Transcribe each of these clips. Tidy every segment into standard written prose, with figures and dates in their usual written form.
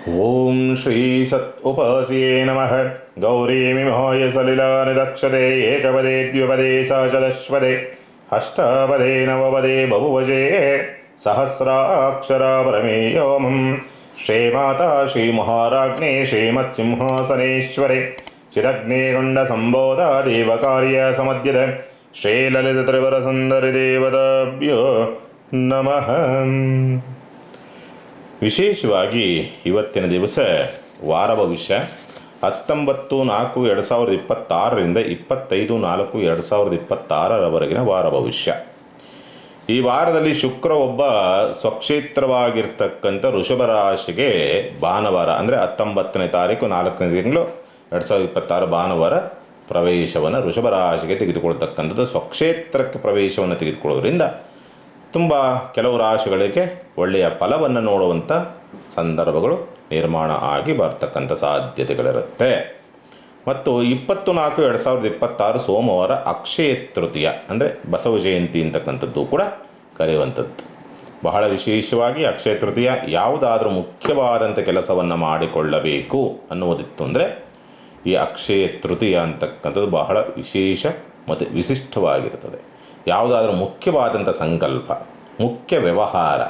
ಓಂ ಶ್ರೀ ಸತ್ ಉಪಾಸಿಯೇ ನಮಃ. ಗೌರೀಮಿಮೋಯ ಸಲಿಲಾನಿದಕ್ಷತೆ ಏಕಪದೇ ದ್ವಿಪದೇ ಸಹಚದಶ್ವದೆ ಅಷ್ಟಾಪದೇ ನವಪದೇ ಬಹುವಜೇ ಸಹಸ್ರಾಕ್ಷರ ಪರಮೇಯೋಮಂ. ಶ್ರೀಮಾತಾ ಶ್ರೀಮಹಾರಾಜ್ಞೇ ಶ್ರೀಮತ್ಸಿಂಹಾಸನೇಶ್ವರೆ ಚಿರಗ್ನೇಗೊಂಡ ಸಂಬೋಧ ದೇವಕಾರ್ಯ ಸಮದ್ಯದ ಶ್ರೀಲಲಿತ ತ್ರಿವರ ಸುಂದರಿ ದೇವತಾಭ್ಯೋ ನಮಃ. ವಿಶೇಷವಾಗಿ ಇವತ್ತಿನ ದಿವಸ ವಾರ ಭವಿಷ್ಯ 19/4/2026ರಿಂದ 25/4/2026 ವಾರ ಭವಿಷ್ಯ. ಈ ವಾರದಲ್ಲಿ ಶುಕ್ರ ಒಬ್ಬ ಸ್ವಕ್ಷೇತ್ರವಾಗಿರ್ತಕ್ಕಂಥ ವೃಷಭ ರಾಶಿಗೆ ಭಾನುವಾರ ಅಂದರೆ 19ನೇ ತಾರೀಕು 4ನೇ ತಿಂಗಳು 2026 ಭಾನುವಾರ ಪ್ರವೇಶವನ್ನು ವೃಷಭ ರಾಶಿಗೆ ತೆಗೆದುಕೊಳ್ತಕ್ಕಂಥದ್ದು. ಸ್ವಕ್ಷೇತ್ರಕ್ಕೆ ಪ್ರವೇಶವನ್ನು ತೆಗೆದುಕೊಳ್ಳೋದ್ರಿಂದ ತುಂಬ ಕೆಲವು ರಾಶಿಗಳಿಗೆ ಒಳ್ಳೆಯ ಫಲವನ್ನು ನೋಡುವಂಥ ಸಂದರ್ಭಗಳು ನಿರ್ಮಾಣ ಆಗಿ ಬರ್ತಕ್ಕಂಥ ಸಾಧ್ಯತೆಗಳಿರುತ್ತೆ. ಮತ್ತು 20/4/2026 ಸೋಮವಾರ ಅಕ್ಷಯ ತೃತೀಯ ಅಂದರೆ ಬಸವ ಜಯಂತಿ ಅಂತಕ್ಕಂಥದ್ದು ಕೂಡ ಕರೆಯುವಂಥದ್ದು. ಬಹಳ ವಿಶೇಷವಾಗಿ ಅಕ್ಷಯ ತೃತೀಯ ಯಾವುದಾದ್ರೂ ಮುಖ್ಯವಾದಂಥ ಕೆಲಸವನ್ನು ಮಾಡಿಕೊಳ್ಳಬೇಕು ಅನ್ನುವುದಿತ್ತು ಅಂದರೆ ಈ ಅಕ್ಷಯ ತೃತೀಯ ಅಂತಕ್ಕಂಥದ್ದು ಬಹಳ ವಿಶೇಷ ಮತ್ತು ವಿಶಿಷ್ಟವಾಗಿರುತ್ತದೆ. ಯಾವುದಾದ್ರೂ ಮುಖ್ಯವಾದಂಥ ಸಂಕಲ್ಪ, ಮುಖ್ಯ ವ್ಯವಹಾರ,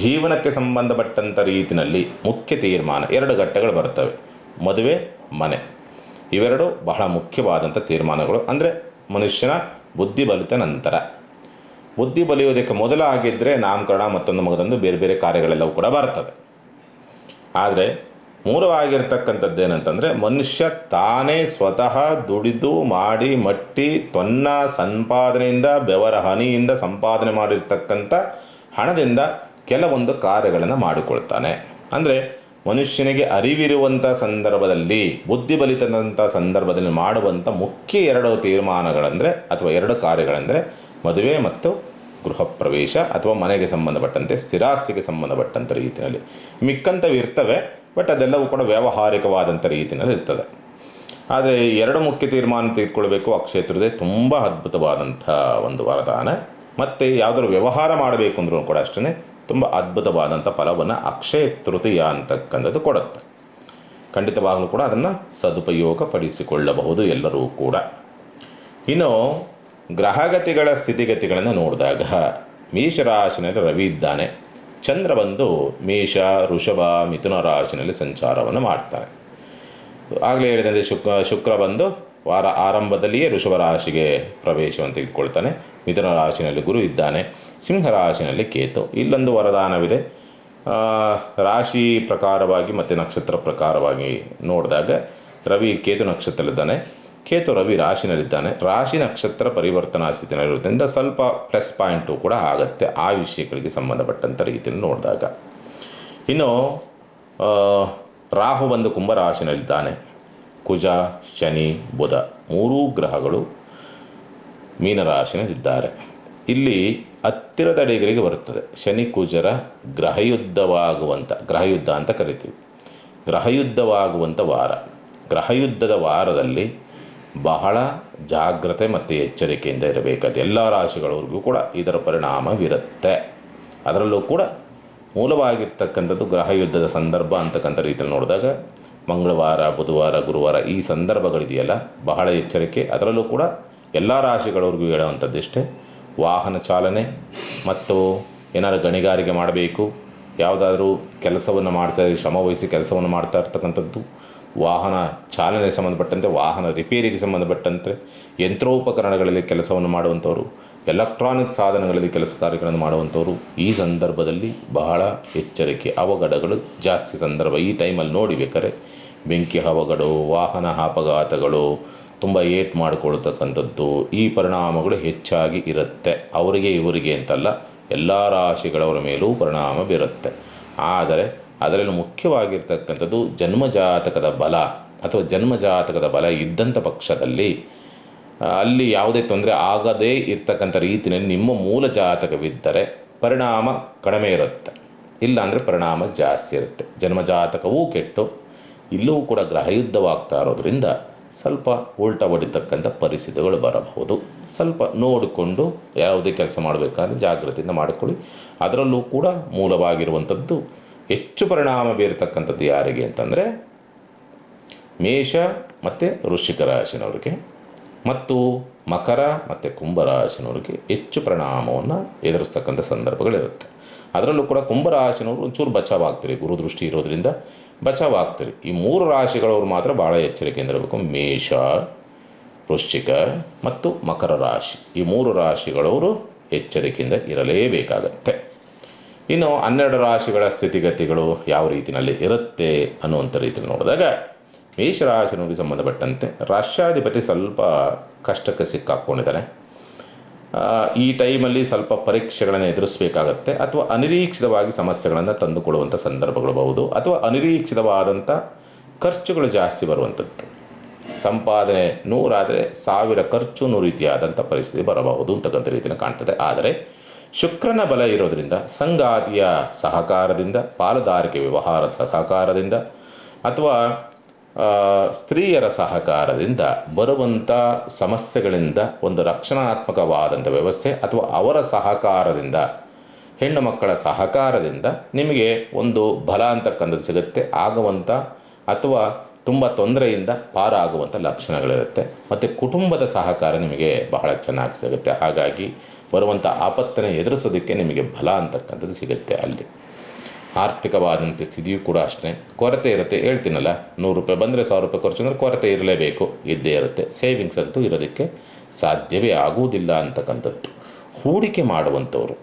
ಜೀವನಕ್ಕೆ ಸಂಬಂಧಪಟ್ಟಂಥ ರೀತಿಯಲ್ಲಿ ಮುಖ್ಯ ತೀರ್ಮಾನ, 2 ಘಟ್ಟಗಳು ಬರ್ತವೆ. ಮದುವೆ, ಮನೆ, ಇವೆರಡು ಬಹಳ ಮುಖ್ಯವಾದಂಥ ತೀರ್ಮಾನಗಳು. ಅಂದರೆ ಮನುಷ್ಯನ ಬುದ್ಧಿ ಬಲಿತ ನಂತರ, ಬುದ್ಧಿ ಬಲಿಯೋದಕ್ಕೆ ಮೊದಲಾಗಿದ್ದರೆ ನಾಮಕರಣ ಮತ್ತೊಂದು ಮಗದೊಂದು ಬೇರೆ ಬೇರೆ ಕಾರ್ಯಗಳೆಲ್ಲವೂ ಕೂಡ ಬರ್ತವೆ. ಆದರೆ ಮೂಲವಾಗಿರ್ತಕ್ಕಂಥದ್ದು ಏನಂತಂದರೆ ಮನುಷ್ಯ ತಾನೇ ಸ್ವತಃ ದುಡಿದು ಮಾಡಿ ಮಟ್ಟಿ ತನ್ನ ಸಂಪಾದನೆಯಿಂದ ಬೆವರ ಹನಿಯಿಂದ ಸಂಪಾದನೆ ಮಾಡಿರ್ತಕ್ಕಂಥ ಹಣದಿಂದ ಕೆಲವೊಂದು ಕಾರ್ಯಗಳನ್ನು ಮಾಡಿಕೊಳ್ತಾನೆ. ಅಂದರೆ ಮನುಷ್ಯನಿಗೆ ಅರಿವಿರುವಂಥ ಸಂದರ್ಭದಲ್ಲಿ, ಬುದ್ಧಿ ಬಲಿತಂಥ ಸಂದರ್ಭದಲ್ಲಿ ಮಾಡುವಂಥ ಮುಖ್ಯ 2 ತೀರ್ಮಾನಗಳಂದರೆ ಅಥವಾ 2 ಕಾರ್ಯಗಳೆಂದರೆ ಮದುವೆ ಮತ್ತು ಗೃಹ ಪ್ರವೇಶ ಅಥವಾ ಮನೆಗೆ ಸಂಬಂಧಪಟ್ಟಂತೆ ಸ್ಥಿರಾಸ್ತಿಗೆ ಸಂಬಂಧಪಟ್ಟಂಥ ರೀತಿಯಲ್ಲಿ. ಮಿಕ್ಕಂಥವು ಇರ್ತವೆ, ಬಟ್ ಅದೆಲ್ಲವೂ ಕೂಡ ವ್ಯಾವಹಾರಿಕವಾದಂಥ ರೀತಿಯಲ್ಲಿ ಇರ್ತದೆ. ಆದರೆ 2 ಮುಖ್ಯ ತೀರ್ಮಾನ ತೆಗೆದುಕೊಳ್ಬೇಕು. ಅಕ್ಷಯ ತೃತೀಯ ತುಂಬ ಅದ್ಭುತವಾದಂಥ ಒಂದು ವರದಾನ. ಮತ್ತು ಯಾವುದಾದ್ರು ವ್ಯವಹಾರ ಮಾಡಬೇಕು ಅಂದ್ರೂ ಕೂಡ ಅಷ್ಟೇ ತುಂಬ ಅದ್ಭುತವಾದಂಥ ಫಲವನ್ನು ಅಕ್ಷಯ ತೃತೀಯ ಅಂತಕ್ಕಂಥದ್ದು ಕೊಡುತ್ತೆ. ಖಂಡಿತವಾಗಲೂ ಕೂಡ ಅದನ್ನು ಸದುಪಯೋಗ ಪಡಿಸಿಕೊಳ್ಳಬಹುದು ಎಲ್ಲರೂ ಕೂಡ. ಇನ್ನು ಗ್ರಹಗತಿಗಳ ಸ್ಥಿತಿಗತಿಗಳನ್ನು ನೋಡಿದಾಗ ಮೇಷರಾಶಿನಲ್ಲಿ ರವಿ ಇದ್ದಾನೆ. ಚಂದ್ರ ಬಂದು ಮೇಷ, ವೃಷಭ, ಮಿಥುನ ರಾಶಿನಲ್ಲಿ ಸಂಚಾರವನ್ನು ಮಾಡ್ತಾರೆ. ಆಗಲೇ ಹೇಳಿದಂತೆ ಶುಕ್ರ ಬಂದು ವಾರ ಆರಂಭದಲ್ಲಿಯೇ ವೃಷಭ ರಾಶಿಗೆ ಪ್ರವೇಶವನ್ನು ತೆಗೆದುಕೊಳ್ತಾನೆ. ಮಿಥುನ ರಾಶಿನಲ್ಲಿ ಗುರು ಇದ್ದಾನೆ. ಸಿಂಹ ರಾಶಿನಲ್ಲಿ ಕೇತು. ಇಲ್ಲೊಂದು ವರದಾನವಿದೆ. ರಾಶಿ ಪ್ರಕಾರವಾಗಿ ಮತ್ತು ನಕ್ಷತ್ರ ಪ್ರಕಾರವಾಗಿ ನೋಡಿದಾಗ ರವಿ ಕೇತು ನಕ್ಷತ್ರದಲ್ಲಿದ್ದಾನೆ, ಕೇತು ರವಿ ರಾಶಿನಲ್ಲಿದ್ದಾನೆ. ರಾಶಿ ನಕ್ಷತ್ರ ಪರಿವರ್ತನಾ ಸ್ಥಿತಿನಲ್ಲಿರೋದ್ರಿಂದ ಸ್ವಲ್ಪ ಪ್ಲಸ್ ಪಾಯಿಂಟು ಕೂಡ ಆಗುತ್ತೆ ಆ ವಿಷಯಗಳಿಗೆ ಸಂಬಂಧಪಟ್ಟಂಥ ರೀತಿಯಲ್ಲಿ ನೋಡಿದಾಗ. ಇನ್ನು ರಾಹು ಬಂದು ಕುಂಭರಾಶಿನಲ್ಲಿದ್ದಾನೆ. ಕುಜ, ಶನಿ, ಬುಧ 3 ಗ್ರಹಗಳು ಮೀನರಾಶಿನಲ್ಲಿದ್ದಾರೆ. ಇಲ್ಲಿ ಹತ್ತಿರದ ಡಿಗ್ರಿಗೆ ಬರುತ್ತದೆ. ಶನಿ ಕುಜರ ಗ್ರಹಯುದ್ಧ ಅಂತ ಕರಿತೀವಿ. ಗ್ರಹಯುದ್ಧವಾಗುವಂಥ ವಾರ. ಗ್ರಹಯುದ್ಧದ ವಾರದಲ್ಲಿ ಬಹಳ ಜಾಗ್ರತೆ ಮತ್ತು ಎಚ್ಚರಿಕೆಯಿಂದ ಇರಬೇಕಾದ ಎಲ್ಲ ರಾಶಿಗಳವರೆಗೂ ಕೂಡ ಇದರ ಪರಿಣಾಮವಿರುತ್ತೆ. ಅದರಲ್ಲೂ ಕೂಡ ಮೂಲವಾಗಿರ್ತಕ್ಕಂಥದ್ದು ಗ್ರಹಯುದ್ಧದ ಸಂದರ್ಭ ಅಂತಕ್ಕಂಥ ರೀತಿಯಲ್ಲಿ ನೋಡಿದಾಗ ಮಂಗಳವಾರ, ಬುಧವಾರ, ಗುರುವಾರ ಈ ಸಂದರ್ಭಗಳಿದೆಯಲ್ಲ ಬಹಳ ಎಚ್ಚರಿಕೆ. ಅದರಲ್ಲೂ ಕೂಡ ಎಲ್ಲ ರಾಶಿಗಳವರೆಗೂ ಹೇಳುವಂಥದ್ದಿಷ್ಟೇ. ವಾಹನ ಚಾಲನೆ ಮತ್ತು ಏನಾದರೂ ಗಣಿಗಾರಿಕೆ ಮಾಡಬೇಕು, ಯಾವುದಾದ್ರೂ ಕೆಲಸವನ್ನು ಶ್ರಮವಹಿಸಿ ಕೆಲಸವನ್ನು ಮಾಡ್ತಾ ಇರ್ತಕ್ಕಂಥದ್ದು, ವಾಹನ ಚಾಲನೆಗೆ ಸಂಬಂಧಪಟ್ಟಂತೆ, ವಾಹನ ರಿಪೇರಿಗೆ ಸಂಬಂಧಪಟ್ಟಂತೆ, ಯಂತ್ರೋಪಕರಣಗಳಲ್ಲಿ ಕೆಲಸವನ್ನು ಮಾಡುವಂಥವರು, ಎಲೆಕ್ಟ್ರಾನಿಕ್ ಸಾಧನಗಳಲ್ಲಿ ಕೆಲಸ ಕಾರ್ಯಗಳನ್ನು ಮಾಡುವಂಥವರು ಈ ಸಂದರ್ಭದಲ್ಲಿ ಬಹಳ ಎಚ್ಚರಿಕೆ. ಅವಘಡಗಳು ಜಾಸ್ತಿ ಸಂದರ್ಭ ಈ ಟೈಮಲ್ಲಿ ನೋಡಿಬೇಕಾದ್ರೆ ಬೆಂಕಿ ಅವಘಡ, ವಾಹನ ಅಪಘಾತಗಳು, ತುಂಬ ಏಟ್ ಮಾಡಿಕೊಳ್ತಕ್ಕಂಥದ್ದು ಈ ಪರಿಣಾಮಗಳು ಹೆಚ್ಚಾಗಿ ಇರುತ್ತೆ. ಅವರಿಗೆ ಇವರಿಗೆ ಅಂತಲ್ಲ, ಎಲ್ಲ ರಾಶಿಗಳವರ ಮೇಲೂ ಪರಿಣಾಮ ಬೀರುತ್ತೆ. ಆದರೆ ಅದರಲ್ಲಿ ಮುಖ್ಯವಾಗಿರ್ತಕ್ಕಂಥದ್ದು ಜನ್ಮಜಾತಕದ ಬಲ ಅಥವಾ ಜನ್ಮಜಾತಕದ ಬಲ ಇದ್ದಂಥ ಪಕ್ಷದಲ್ಲಿ ಅಲ್ಲಿ ಯಾವುದೇ ತೊಂದರೆ ಆಗದೇ ಇರ್ತಕ್ಕಂಥ ರೀತಿಯಲ್ಲಿ ನಿಮ್ಮ ಮೂಲ ಜಾತಕವಿದ್ದರೆ ಪರಿಣಾಮ ಕಡಿಮೆ ಇರುತ್ತೆ, ಇಲ್ಲಾಂದರೆ ಪರಿಣಾಮ ಜಾಸ್ತಿ ಇರುತ್ತೆ. ಜನ್ಮಜಾತಕವೂ ಕೆಟ್ಟು ಇಲ್ಲೂ ಕೂಡ ಗ್ರಹಯುದ್ಧವಾಗ್ತಾ ಇರೋದ್ರಿಂದ ಸ್ವಲ್ಪ ಉಲ್ಟಾ ಹೊಡಿತಕ್ಕಂಥ ಪರಿಸ್ಥಿತಿಗಳು ಬರಬಹುದು. ಸ್ವಲ್ಪ ನೋಡಿಕೊಂಡು ಯಾವುದೇ ಕೆಲಸ ಮಾಡಬೇಕಾದ್ರೆ ಜಾಗ್ರತೆಯಿಂದ ಮಾಡಿಕೊಳ್ಳಿ. ಅದರಲ್ಲೂ ಕೂಡ ಮೂಲವಾಗಿರುವಂಥದ್ದು ಹೆಚ್ಚು ಪರಿಣಾಮ ಬೀರತಕ್ಕಂಥದ್ದು ಯಾರಿಗೆ ಅಂತಂದರೆ ಮೇಷ ಮತ್ತು ವೃಶ್ಚಿಕ ರಾಶಿನವ್ರಿಗೆ ಮತ್ತು ಮಕರ ಮತ್ತು ಕುಂಭರಾಶಿನವ್ರಿಗೆ ಹೆಚ್ಚು ಪರಿಣಾಮವನ್ನು ಎದುರಿಸ್ತಕ್ಕಂಥ ಸಂದರ್ಭಗಳಿರುತ್ತೆ. ಅದರಲ್ಲೂ ಕೂಡ ಕುಂಭರಾಶಿನವರು ಒಂಚೂರು ಬಚಾವಾಗ್ತೀರಿ, ಗುರುದೃಷ್ಟಿ ಇರೋದ್ರಿಂದ ಬಚಾವಾಗ್ತೀರಿ. ಈ 3 ರಾಶಿಗಳವರು ಮಾತ್ರ ಭಾಳ ಎಚ್ಚರಿಕೆಯಿಂದ ಇರಬೇಕು. ಮೇಷ, ವೃಶ್ಚಿಕ ಮತ್ತು ಮಕರ ರಾಶಿ, ಈ 3 ರಾಶಿಗಳವರು ಎಚ್ಚರಿಕೆಯಿಂದ ಇರಲೇಬೇಕಾಗತ್ತೆ. ಇನ್ನು 12 ರಾಶಿಗಳ ಸ್ಥಿತಿಗತಿಗಳು ಯಾವ ರೀತಿಯಲ್ಲಿ ಇರುತ್ತೆ ಅನ್ನುವಂಥ ರೀತಿಯಲ್ಲಿ ನೋಡಿದಾಗ, ಮೇಷರಾಶಿನವರಿಗೆ ಸಂಬಂಧಪಟ್ಟಂತೆ ರಾಷ್ಟ್ರಾಧಿಪತಿ ಸ್ವಲ್ಪ ಕಷ್ಟಕ್ಕೆ ಸಿಕ್ಕಾಕ್ಕೊಂಡಿದ್ದಾನೆ. ಈ ಟೈಮಲ್ಲಿ ಸ್ವಲ್ಪ ಪರೀಕ್ಷೆಗಳನ್ನು ಎದುರಿಸಬೇಕಾಗತ್ತೆ, ಅಥವಾ ಅನಿರೀಕ್ಷಿತವಾಗಿ ಸಮಸ್ಯೆಗಳನ್ನು ತಂದುಕೊಡುವಂಥ ಸಂದರ್ಭಗಳಬಹುದು, ಅಥವಾ ಅನಿರೀಕ್ಷಿತವಾದಂಥ ಖರ್ಚುಗಳು ಜಾಸ್ತಿ ಬರುವಂಥದ್ದು. ಸಂಪಾದನೆ 100 ಆದರೆ 1000 ಖರ್ಚು 100 ರೀತಿಯಾದಂಥ ಪರಿಸ್ಥಿತಿ ಬರಬಹುದು ಅಂತಕ್ಕಂಥ ರೀತಿಯಲ್ಲಿ ಕಾಣ್ತದೆ. ಆದರೆ ಶುಕ್ರನ ಬಲ ಇರೋದರಿಂದ ಸಂಗಾತಿಯ ಸಹಕಾರದಿಂದ, ಪಾಲುದಾರಿಕೆ ವ್ಯವಹಾರದ ಸಹಕಾರದಿಂದ, ಅಥವಾ ಸ್ತ್ರೀಯರ ಸಹಕಾರದಿಂದ ಬರುವಂಥ ಸಮಸ್ಯೆಗಳಿಂದ ಒಂದು ರಕ್ಷಣಾತ್ಮಕವಾದಂಥ ವ್ಯವಸ್ಥೆ, ಅಥವಾ ಅವರ ಸಹಕಾರದಿಂದ, ಹೆಣ್ಣು ಮಕ್ಕಳ ಸಹಕಾರದಿಂದ ನಿಮಗೆ ಒಂದು ಬಲ ಅಂತಕ್ಕಂಥದ್ದು ಸಿಗುತ್ತೆ. ಆಗುವಂಥ ಅಥವಾ ತುಂಬ ತೊಂದರೆಯಿಂದ ಪಾರಾಗುವಂಥ ಲಕ್ಷಣಗಳಿರುತ್ತೆ. ಮತ್ತು ಕುಟುಂಬದ ಸಹಕಾರ ನಿಮಗೆ ಬಹಳ ಚೆನ್ನಾಗಿ ಸಿಗುತ್ತೆ. ಹಾಗಾಗಿ ಬರುವಂಥ ಆಪತ್ತನ್ನು ಎದುರಿಸೋದಕ್ಕೆ ನಿಮಗೆ ಬಲ ಅಂತಕ್ಕಂಥದ್ದು ಸಿಗುತ್ತೆ. ಅಲ್ಲಿ ಆರ್ಥಿಕವಾದಂಥ ಸ್ಥಿತಿಯೂ ಕೂಡ ಅಷ್ಟೇ ಕೊರತೆ ಇರುತ್ತೆ. ಹೇಳ್ತೀನಲ್ಲ, 100 ರೂಪಾಯಿ ಬಂದರೆ 1000 ರೂಪಾಯಿ ಖರ್ಚು ಅಂದರೆ ಕೊರತೆ ಇರಲೇಬೇಕು, ಇದ್ದೇ ಇರುತ್ತೆ. ಸೇವಿಂಗ್ಸ್ ಅಂತೂ ಇರೋದಕ್ಕೆ ಸಾಧ್ಯವೇ ಆಗುವುದಿಲ್ಲ ಅಂತಕ್ಕಂಥದ್ದು. ಹೂಡಿಕೆ ಮಾಡುವಂಥವ್ರು,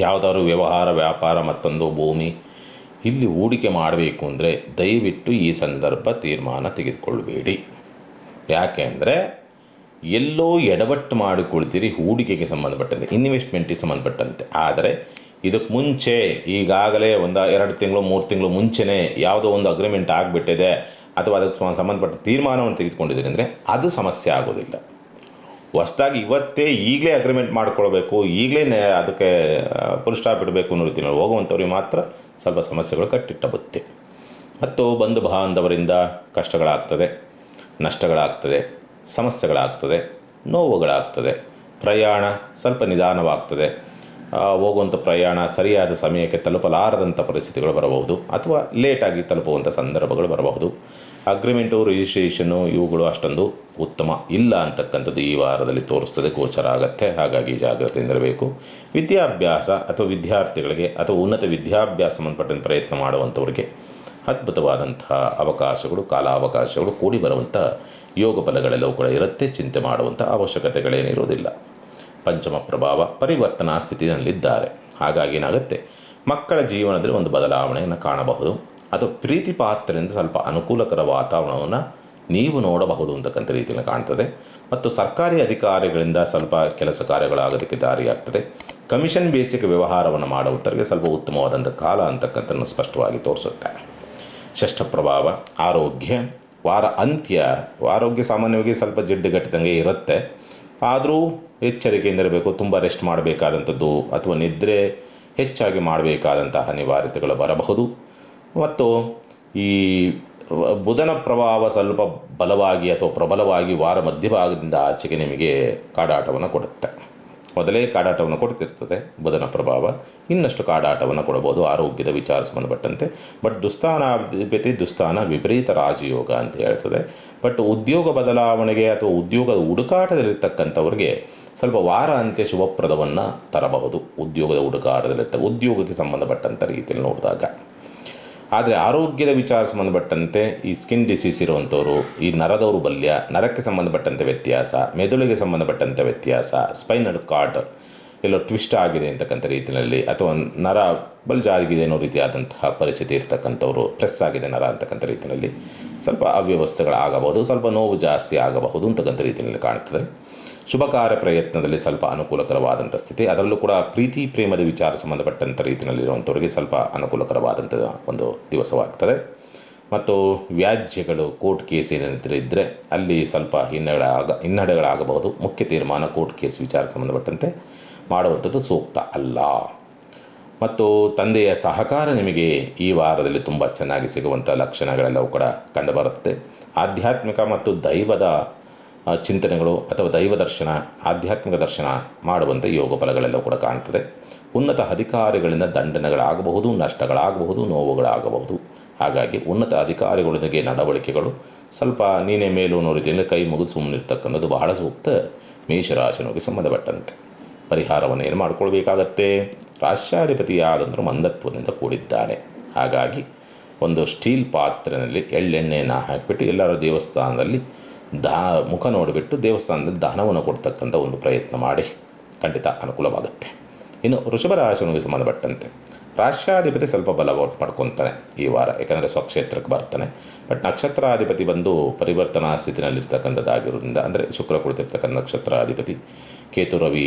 ಯಾವುದಾದ್ರು ವ್ಯವಹಾರ, ವ್ಯಾಪಾರ, ಮತ್ತೊಂದು ಭೂಮಿ, ಇಲ್ಲಿ ಹೂಡಿಕೆ ಮಾಡಬೇಕು ಅಂದರೆ ದಯವಿಟ್ಟು ಈ ಸಂದರ್ಭ ತೀರ್ಮಾನ ತೆಗೆದುಕೊಳ್ಳಬೇಡಿ. ಯಾಕೆ ಅಂದರೆ ಎಲ್ಲೋ ಎಡವಟ್ಟು ಮಾಡಿಕೊಳ್ತೀರಿ ಹೂಡಿಕೆಗೆ ಸಂಬಂಧಪಟ್ಟಂತೆ, ಇನ್ವೆಸ್ಟ್ಮೆಂಟಿಗೆ ಸಂಬಂಧಪಟ್ಟಂತೆ. ಆದರೆ ಇದಕ್ಕೆ ಮುಂಚೆ ಈಗಾಗಲೇ 1-2 ತಿಂಗಳು 3 ತಿಂಗಳು ಮುಂಚೆನೇ ಯಾವುದೋ ಒಂದು ಅಗ್ರಿಮೆಂಟ್ ಆಗಿಬಿಟ್ಟಿದೆ, ಅಥವಾ ಅದಕ್ಕೆ ಸಂಬಂಧಪಟ್ಟ ತೀರ್ಮಾನವನ್ನು ತೆಗೆದುಕೊಂಡಿದ್ದೀರಿ ಅಂದರೆ ಅದು ಸಮಸ್ಯೆ ಆಗೋದಿಲ್ಲ. ಹೊಸದಾಗಿ ಇವತ್ತೇ ಈಗಲೇ ಅಗ್ರಿಮೆಂಟ್ ಮಾಡ್ಕೊಳ್ಬೇಕು, ಈಗಲೇ ಅದಕ್ಕೆ ಫುಲ್ ಸ್ಟಾಪ್ ಇಡಬೇಕು ಅನ್ನೋ ರೀತಿಯಲ್ಲಿ ಹೋಗುವಂಥವ್ರಿಗೆ ಮಾತ್ರ ಸ್ವಲ್ಪ ಸಮಸ್ಯೆಗಳು ಕಟ್ಟಿಟ್ಟ ಬುತ್ತಿ. ಮತ್ತು ಬಂಧು ಬಾಂಧವರಿಂದ ಕಷ್ಟಗಳಾಗ್ತದೆ, ನಷ್ಟಗಳಾಗ್ತದೆ, ಸಮಸ್ಯೆಗಳಾಗ್ತದೆ, ನೋವುಗಳಾಗ್ತದೆ. ಪ್ರಯಾಣ ಸ್ವಲ್ಪ ನಿಧಾನವಾಗ್ತದೆ. ಹೋಗುವಂಥ ಪ್ರಯಾಣ ಸರಿಯಾದ ಸಮಯಕ್ಕೆ ತಲುಪಲಾರದಂಥ ಪರಿಸ್ಥಿತಿಗಳು ಬರಬಹುದು, ಅಥವಾ ಲೇಟಾಗಿ ತಲುಪುವಂಥ ಸಂದರ್ಭಗಳು ಬರಬಹುದು. ಅಗ್ರಿಮೆಂಟು, ರಿಜಿಸ್ಟ್ರೇಷನ್ನು ಇವುಗಳು ಅಷ್ಟೊಂದು ಉತ್ತಮ ಇಲ್ಲ ಅಂತಕ್ಕಂಥದ್ದು ಈ ವಾರದಲ್ಲಿ ತೋರಿಸ್ತದೆ, ಗೋಚರ ಆಗುತ್ತೆ. ಹಾಗಾಗಿ ಜಾಗ್ರತೆಯಿಂದಿರಬೇಕು. ವಿದ್ಯಾಭ್ಯಾಸ ಅಥವಾ ವಿದ್ಯಾರ್ಥಿಗಳಿಗೆ ಅಥವಾ ಉನ್ನತ ವಿದ್ಯಾಭ್ಯಾಸ ಸಂಬಂಧಪಟ್ಟಂತೆ ಪ್ರಯತ್ನ ಮಾಡುವಂಥವ್ರಿಗೆ ಅದ್ಭುತವಾದಂತಹ ಅವಕಾಶಗಳು, ಕಾಲಾವಕಾಶಗಳು ಕೂಡಿ ಬರುವಂಥ ಯೋಗ ಫಲಗಳೆಲ್ಲವೂ ಕೂಡ ಇರುತ್ತೆ. ಚಿಂತೆ ಮಾಡುವಂಥ ಅವಶ್ಯಕತೆಗಳೇನಿರೋದಿಲ್ಲ. ಪಂಚಮ ಪ್ರಭಾವ ಪರಿವರ್ತನಾ ಸ್ಥಿತಿಯಲ್ಲಿದ್ದಾರೆ. ಹಾಗಾಗಿ ಏನಾಗುತ್ತೆ, ಮಕ್ಕಳ ಜೀವನದಲ್ಲಿ ಒಂದು ಬದಲಾವಣೆಯನ್ನು ಕಾಣಬಹುದು. ಅದು ಪ್ರೀತಿ ಪಾತ್ರದಿಂದ ಸ್ವಲ್ಪ ಅನುಕೂಲಕರ ವಾತಾವರಣವನ್ನು ನೀವು ನೋಡಬಹುದು ಅಂತಕ್ಕಂಥ ರೀತಿಯಲ್ಲಿ ಕಾಣ್ತದೆ. ಮತ್ತು ಸರ್ಕಾರಿ ಅಧಿಕಾರಿಗಳಿಂದ ಸ್ವಲ್ಪ ಕೆಲಸ ಕಾರ್ಯಗಳಾಗೋದಕ್ಕೆ ದಾರಿಯಾಗ್ತದೆ. ಕಮಿಷನ್ ಬೇಸಿಕ್ ವ್ಯವಹಾರವನ್ನು ಮಾಡುವವರಿಗೆ ಸ್ವಲ್ಪ ಉತ್ತಮವಾದಂಥ ಕಾಲ ಅಂತಕ್ಕಂಥನ್ನು ಸ್ಪಷ್ಟವಾಗಿ ತೋರಿಸುತ್ತೆ. ಷಷ್ಠ ಪ್ರಭಾವ ಆರೋಗ್ಯ. ವಾರ ಅಂತ್ಯ ಆರೋಗ್ಯ ಸಾಮಾನ್ಯವಾಗಿ ಸ್ವಲ್ಪ ಜಿಡ್ಡುಗಟ್ಟಿದಂಗೆ ಇರುತ್ತೆ. ಆದರೂ ಎಚ್ಚರಿಕೆಯಿಂದ ಇರಬೇಕು. ತುಂಬ ರೆಸ್ಟ್ ಮಾಡಬೇಕಾದಂಥದ್ದು ಅಥವಾ ನಿದ್ರೆ ಹೆಚ್ಚಾಗಿ ಮಾಡಬೇಕಾದಂತಹ ಅನಿವಾರ್ಯತೆಗಳು ಬರಬಹುದು. ಮತ್ತು ಈ ಬುಧನ ಪ್ರಭಾವ ಸ್ವಲ್ಪ ಬಲವಾಗಿ ಅಥವಾ ಪ್ರಬಲವಾಗಿ ವಾರ ಮಧ್ಯಭಾಗದಿಂದ ಆಚೆಗೆ ನಿಮಗೆ ಕಾಡಾಟವನ್ನು ಕೊಡುತ್ತೆ. ಮೊದಲೇ ಕಾಡಾಟವನ್ನು ಕೊಡ್ತಿರ್ತದೆ ಬುಧನ ಪ್ರಭಾವ, ಇನ್ನಷ್ಟು ಕಾಡಾಟವನ್ನು ಕೊಡಬಹುದು ಆರೋಗ್ಯದ ವಿಚಾರ ಸಂಬಂಧಪಟ್ಟಂತೆ. ಬಟ್ ದುಸ್ಥಾನ ವಿಪರೀತ ರಾಜಯೋಗ ಅಂತ ಹೇಳ್ತದೆ. ಬಟ್ ಉದ್ಯೋಗ ಬದಲಾವಣೆಗೆ ಅಥವಾ ಉದ್ಯೋಗದ ಹುಡುಕಾಟದಲ್ಲಿರ್ತಕ್ಕಂಥವ್ರಿಗೆ ಸ್ವಲ್ಪ ವಾರ ಅಂತ್ಯ ಶುಭಪ್ರದವನ್ನು ತರಬಹುದು. ಉದ್ಯೋಗದ ಉದ್ಯೋಗಕ್ಕೆ ಸಂಬಂಧಪಟ್ಟಂಥ ರೀತಿಯಲ್ಲಿ ನೋಡಿದಾಗ. ಆದರೆ ಆರೋಗ್ಯದ ವಿಚಾರ ಸಂಬಂಧಪಟ್ಟಂತೆ ಈ ಸ್ಕಿನ್ ಡಿಸೀಸ್ ಇರುವಂಥವ್ರು, ಈ ನರದೌರ್ಬಲ್ಯ, ನರಕ್ಕೆ ಸಂಬಂಧಪಟ್ಟಂತೆ ವ್ಯತ್ಯಾಸ, ಮೆದುಳಿಗೆ ಸಂಬಂಧಪಟ್ಟಂಥ ವ್ಯತ್ಯಾಸ, ಸ್ಪೈನಲ್ ಕಾರ್ಡ್ ಎಲ್ಲೋ ಟ್ವಿಸ್ಟ್ ಆಗಿದೆ ಅಂತಕ್ಕಂಥ ರೀತಿಯಲ್ಲಿ, ಅಥವಾ ನರ ಬಲ್ಜಾಗಿದೆ ಅನ್ನೋ ರೀತಿಯಾದಂತಹ ಪರಿಸ್ಥಿತಿ ಇರ್ತಕ್ಕಂಥವ್ರು, ಪ್ರೆಸ್ ಆಗಿದೆ ನರ ಅಂತಕ್ಕಂಥ ರೀತಿಯಲ್ಲಿ ಸ್ವಲ್ಪ ಅವ್ಯವಸ್ಥೆಗಳಾಗಬಹುದು, ಸ್ವಲ್ಪ ನೋವು ಜಾಸ್ತಿ ಆಗಬಹುದು ಅಂತಕ್ಕಂಥ ರೀತಿಯಲ್ಲಿ ಕಾಣ್ತದೆ. ಶುಭ ಕಾರ್ಯ ಪ್ರಯತ್ನದಲ್ಲಿ ಸ್ವಲ್ಪ ಅನುಕೂಲಕರವಾದಂಥ ಸ್ಥಿತಿ. ಅದರಲ್ಲೂ ಕೂಡ ಪ್ರೀತಿ ಪ್ರೇಮದ ವಿಚಾರ ಸಂಬಂಧಪಟ್ಟಂಥ ರೀತಿಯಲ್ಲಿರುವಂಥವ್ರಿಗೆ ಸ್ವಲ್ಪ ಅನುಕೂಲಕರವಾದಂಥ ಒಂದು ದಿವಸವಾಗ್ತದೆ. ಮತ್ತು ವ್ಯಾಜ್ಯಗಳು, ಕೋರ್ಟ್ ಕೇಸ್ ಏನೇನಿದ್ರೆ ಇದ್ದರೆ ಅಲ್ಲಿ ಸ್ವಲ್ಪ ಹಿನ್ನಡೆಗಳಾಗಬಹುದು. ಮುಖ್ಯ ತೀರ್ಮಾನ ಕೋರ್ಟ್ ಕೇಸ್ ವಿಚಾರಕ್ಕೆ ಸಂಬಂಧಪಟ್ಟಂತೆ ಮಾಡುವಂಥದ್ದು ಸೂಕ್ತ ಅಲ್ಲ. ಮತ್ತು ತಂದೆಯ ಸಹಕಾರ ನಿಮಗೆ ಈ ವಾರದಲ್ಲಿ ತುಂಬ ಚೆನ್ನಾಗಿ ಸಿಗುವಂಥ ಲಕ್ಷಣಗಳೆಲ್ಲವೂ ಕೂಡ ಕಂಡುಬರುತ್ತೆ. ಆಧ್ಯಾತ್ಮಿಕ ಮತ್ತು ದೈವದ ಚಿಂತನೆಗಳು ಅಥವಾ ದೈವ ದರ್ಶನ, ಆಧ್ಯಾತ್ಮಿಕ ದರ್ಶನ ಮಾಡುವಂಥ ಯೋಗ ಫಲಗಳೆಲ್ಲವೂ ಕೂಡ ಕಾಣ್ತದೆ. ಉನ್ನತ ಅಧಿಕಾರಿಗಳಿಂದ ದಂಡನೆಗಳಾಗಬಹುದು, ನಷ್ಟಗಳಾಗಬಹುದು, ನೋವುಗಳಾಗಬಹುದು. ಹಾಗಾಗಿ ಉನ್ನತ ಅಧಿಕಾರಿಗಳೊಂದಿಗೆ ನಡವಳಿಕೆಗಳು ಸ್ವಲ್ಪ ನೀನೇ ಮೇಲು ಅನ್ನೋ ರೀತಿಯಲ್ಲಿ ಕೈ ಮುಗಿದು ಸುಮ್ಮನಿರ್ತಕ್ಕಂಥದ್ದು ಬಹಳ ಸೂಕ್ತ ಮೇಷರಾಶಿನವರಿಗೆ ಸಂಬಂಧಪಟ್ಟಂತೆ. ಪರಿಹಾರವನ್ನು ಏನು ಮಾಡ್ಕೊಳ್ಬೇಕಾಗತ್ತೆ? ರಾಷ್ಟ್ರಾಧಿಪತಿಯಾದಂದರೂ ಮಂದತ್ವದಿಂದ ಕೂಡಿದ್ದಾನೆ. ಹಾಗಾಗಿ ಒಂದು ಸ್ಟೀಲ್ ಪಾತ್ರೆಯಲ್ಲಿ ಎಳ್ಳೆಣ್ಣೆಯನ್ನು ಹಾಕಿಬಿಟ್ಟು ಎಲ್ಲರ ದೇವಸ್ಥಾನದಲ್ಲಿ ಮುಖ ನೋಡಿಬಿಟ್ಟು ದೇವಸ್ಥಾನದಲ್ಲಿ ದಾನವನ್ನು ಕೊಡ್ತಕ್ಕಂಥ ಒಂದು ಪ್ರಯತ್ನ ಮಾಡಿ, ಖಂಡಿತ ಅನುಕೂಲವಾಗುತ್ತೆ. ಇನ್ನು ವೃಷಭ ರಾಶಿಗೆ ಸಂಬಂಧಪಟ್ಟಂತೆ ರಾಷ್ಟ್ರಾಧಿಪತಿ ಸ್ವಲ್ಪ ಬಲ ಪಡ್ಕೊತಾನೆ ಈ ವಾರ, ಯಾಕಂದರೆ ಸ್ವಕ್ಷೇತ್ರಕ್ಕೆ ಬರ್ತಾನೆ. ಬಟ್ ನಕ್ಷತ್ರಾಧಿಪತಿ ಬಂದು ಪರಿವರ್ತನಾ ಸ್ಥಿತಿನಲ್ಲಿರ್ತಕ್ಕಂಥದ್ದಾಗಿರೋದ್ರಿಂದ, ಅಂದರೆ ಶುಕ್ರ ಕುಳಿತಿರ್ತಕ್ಕಂಥ ನಕ್ಷತ್ರಾಧಿಪತಿ, ಕೇತು ರವಿ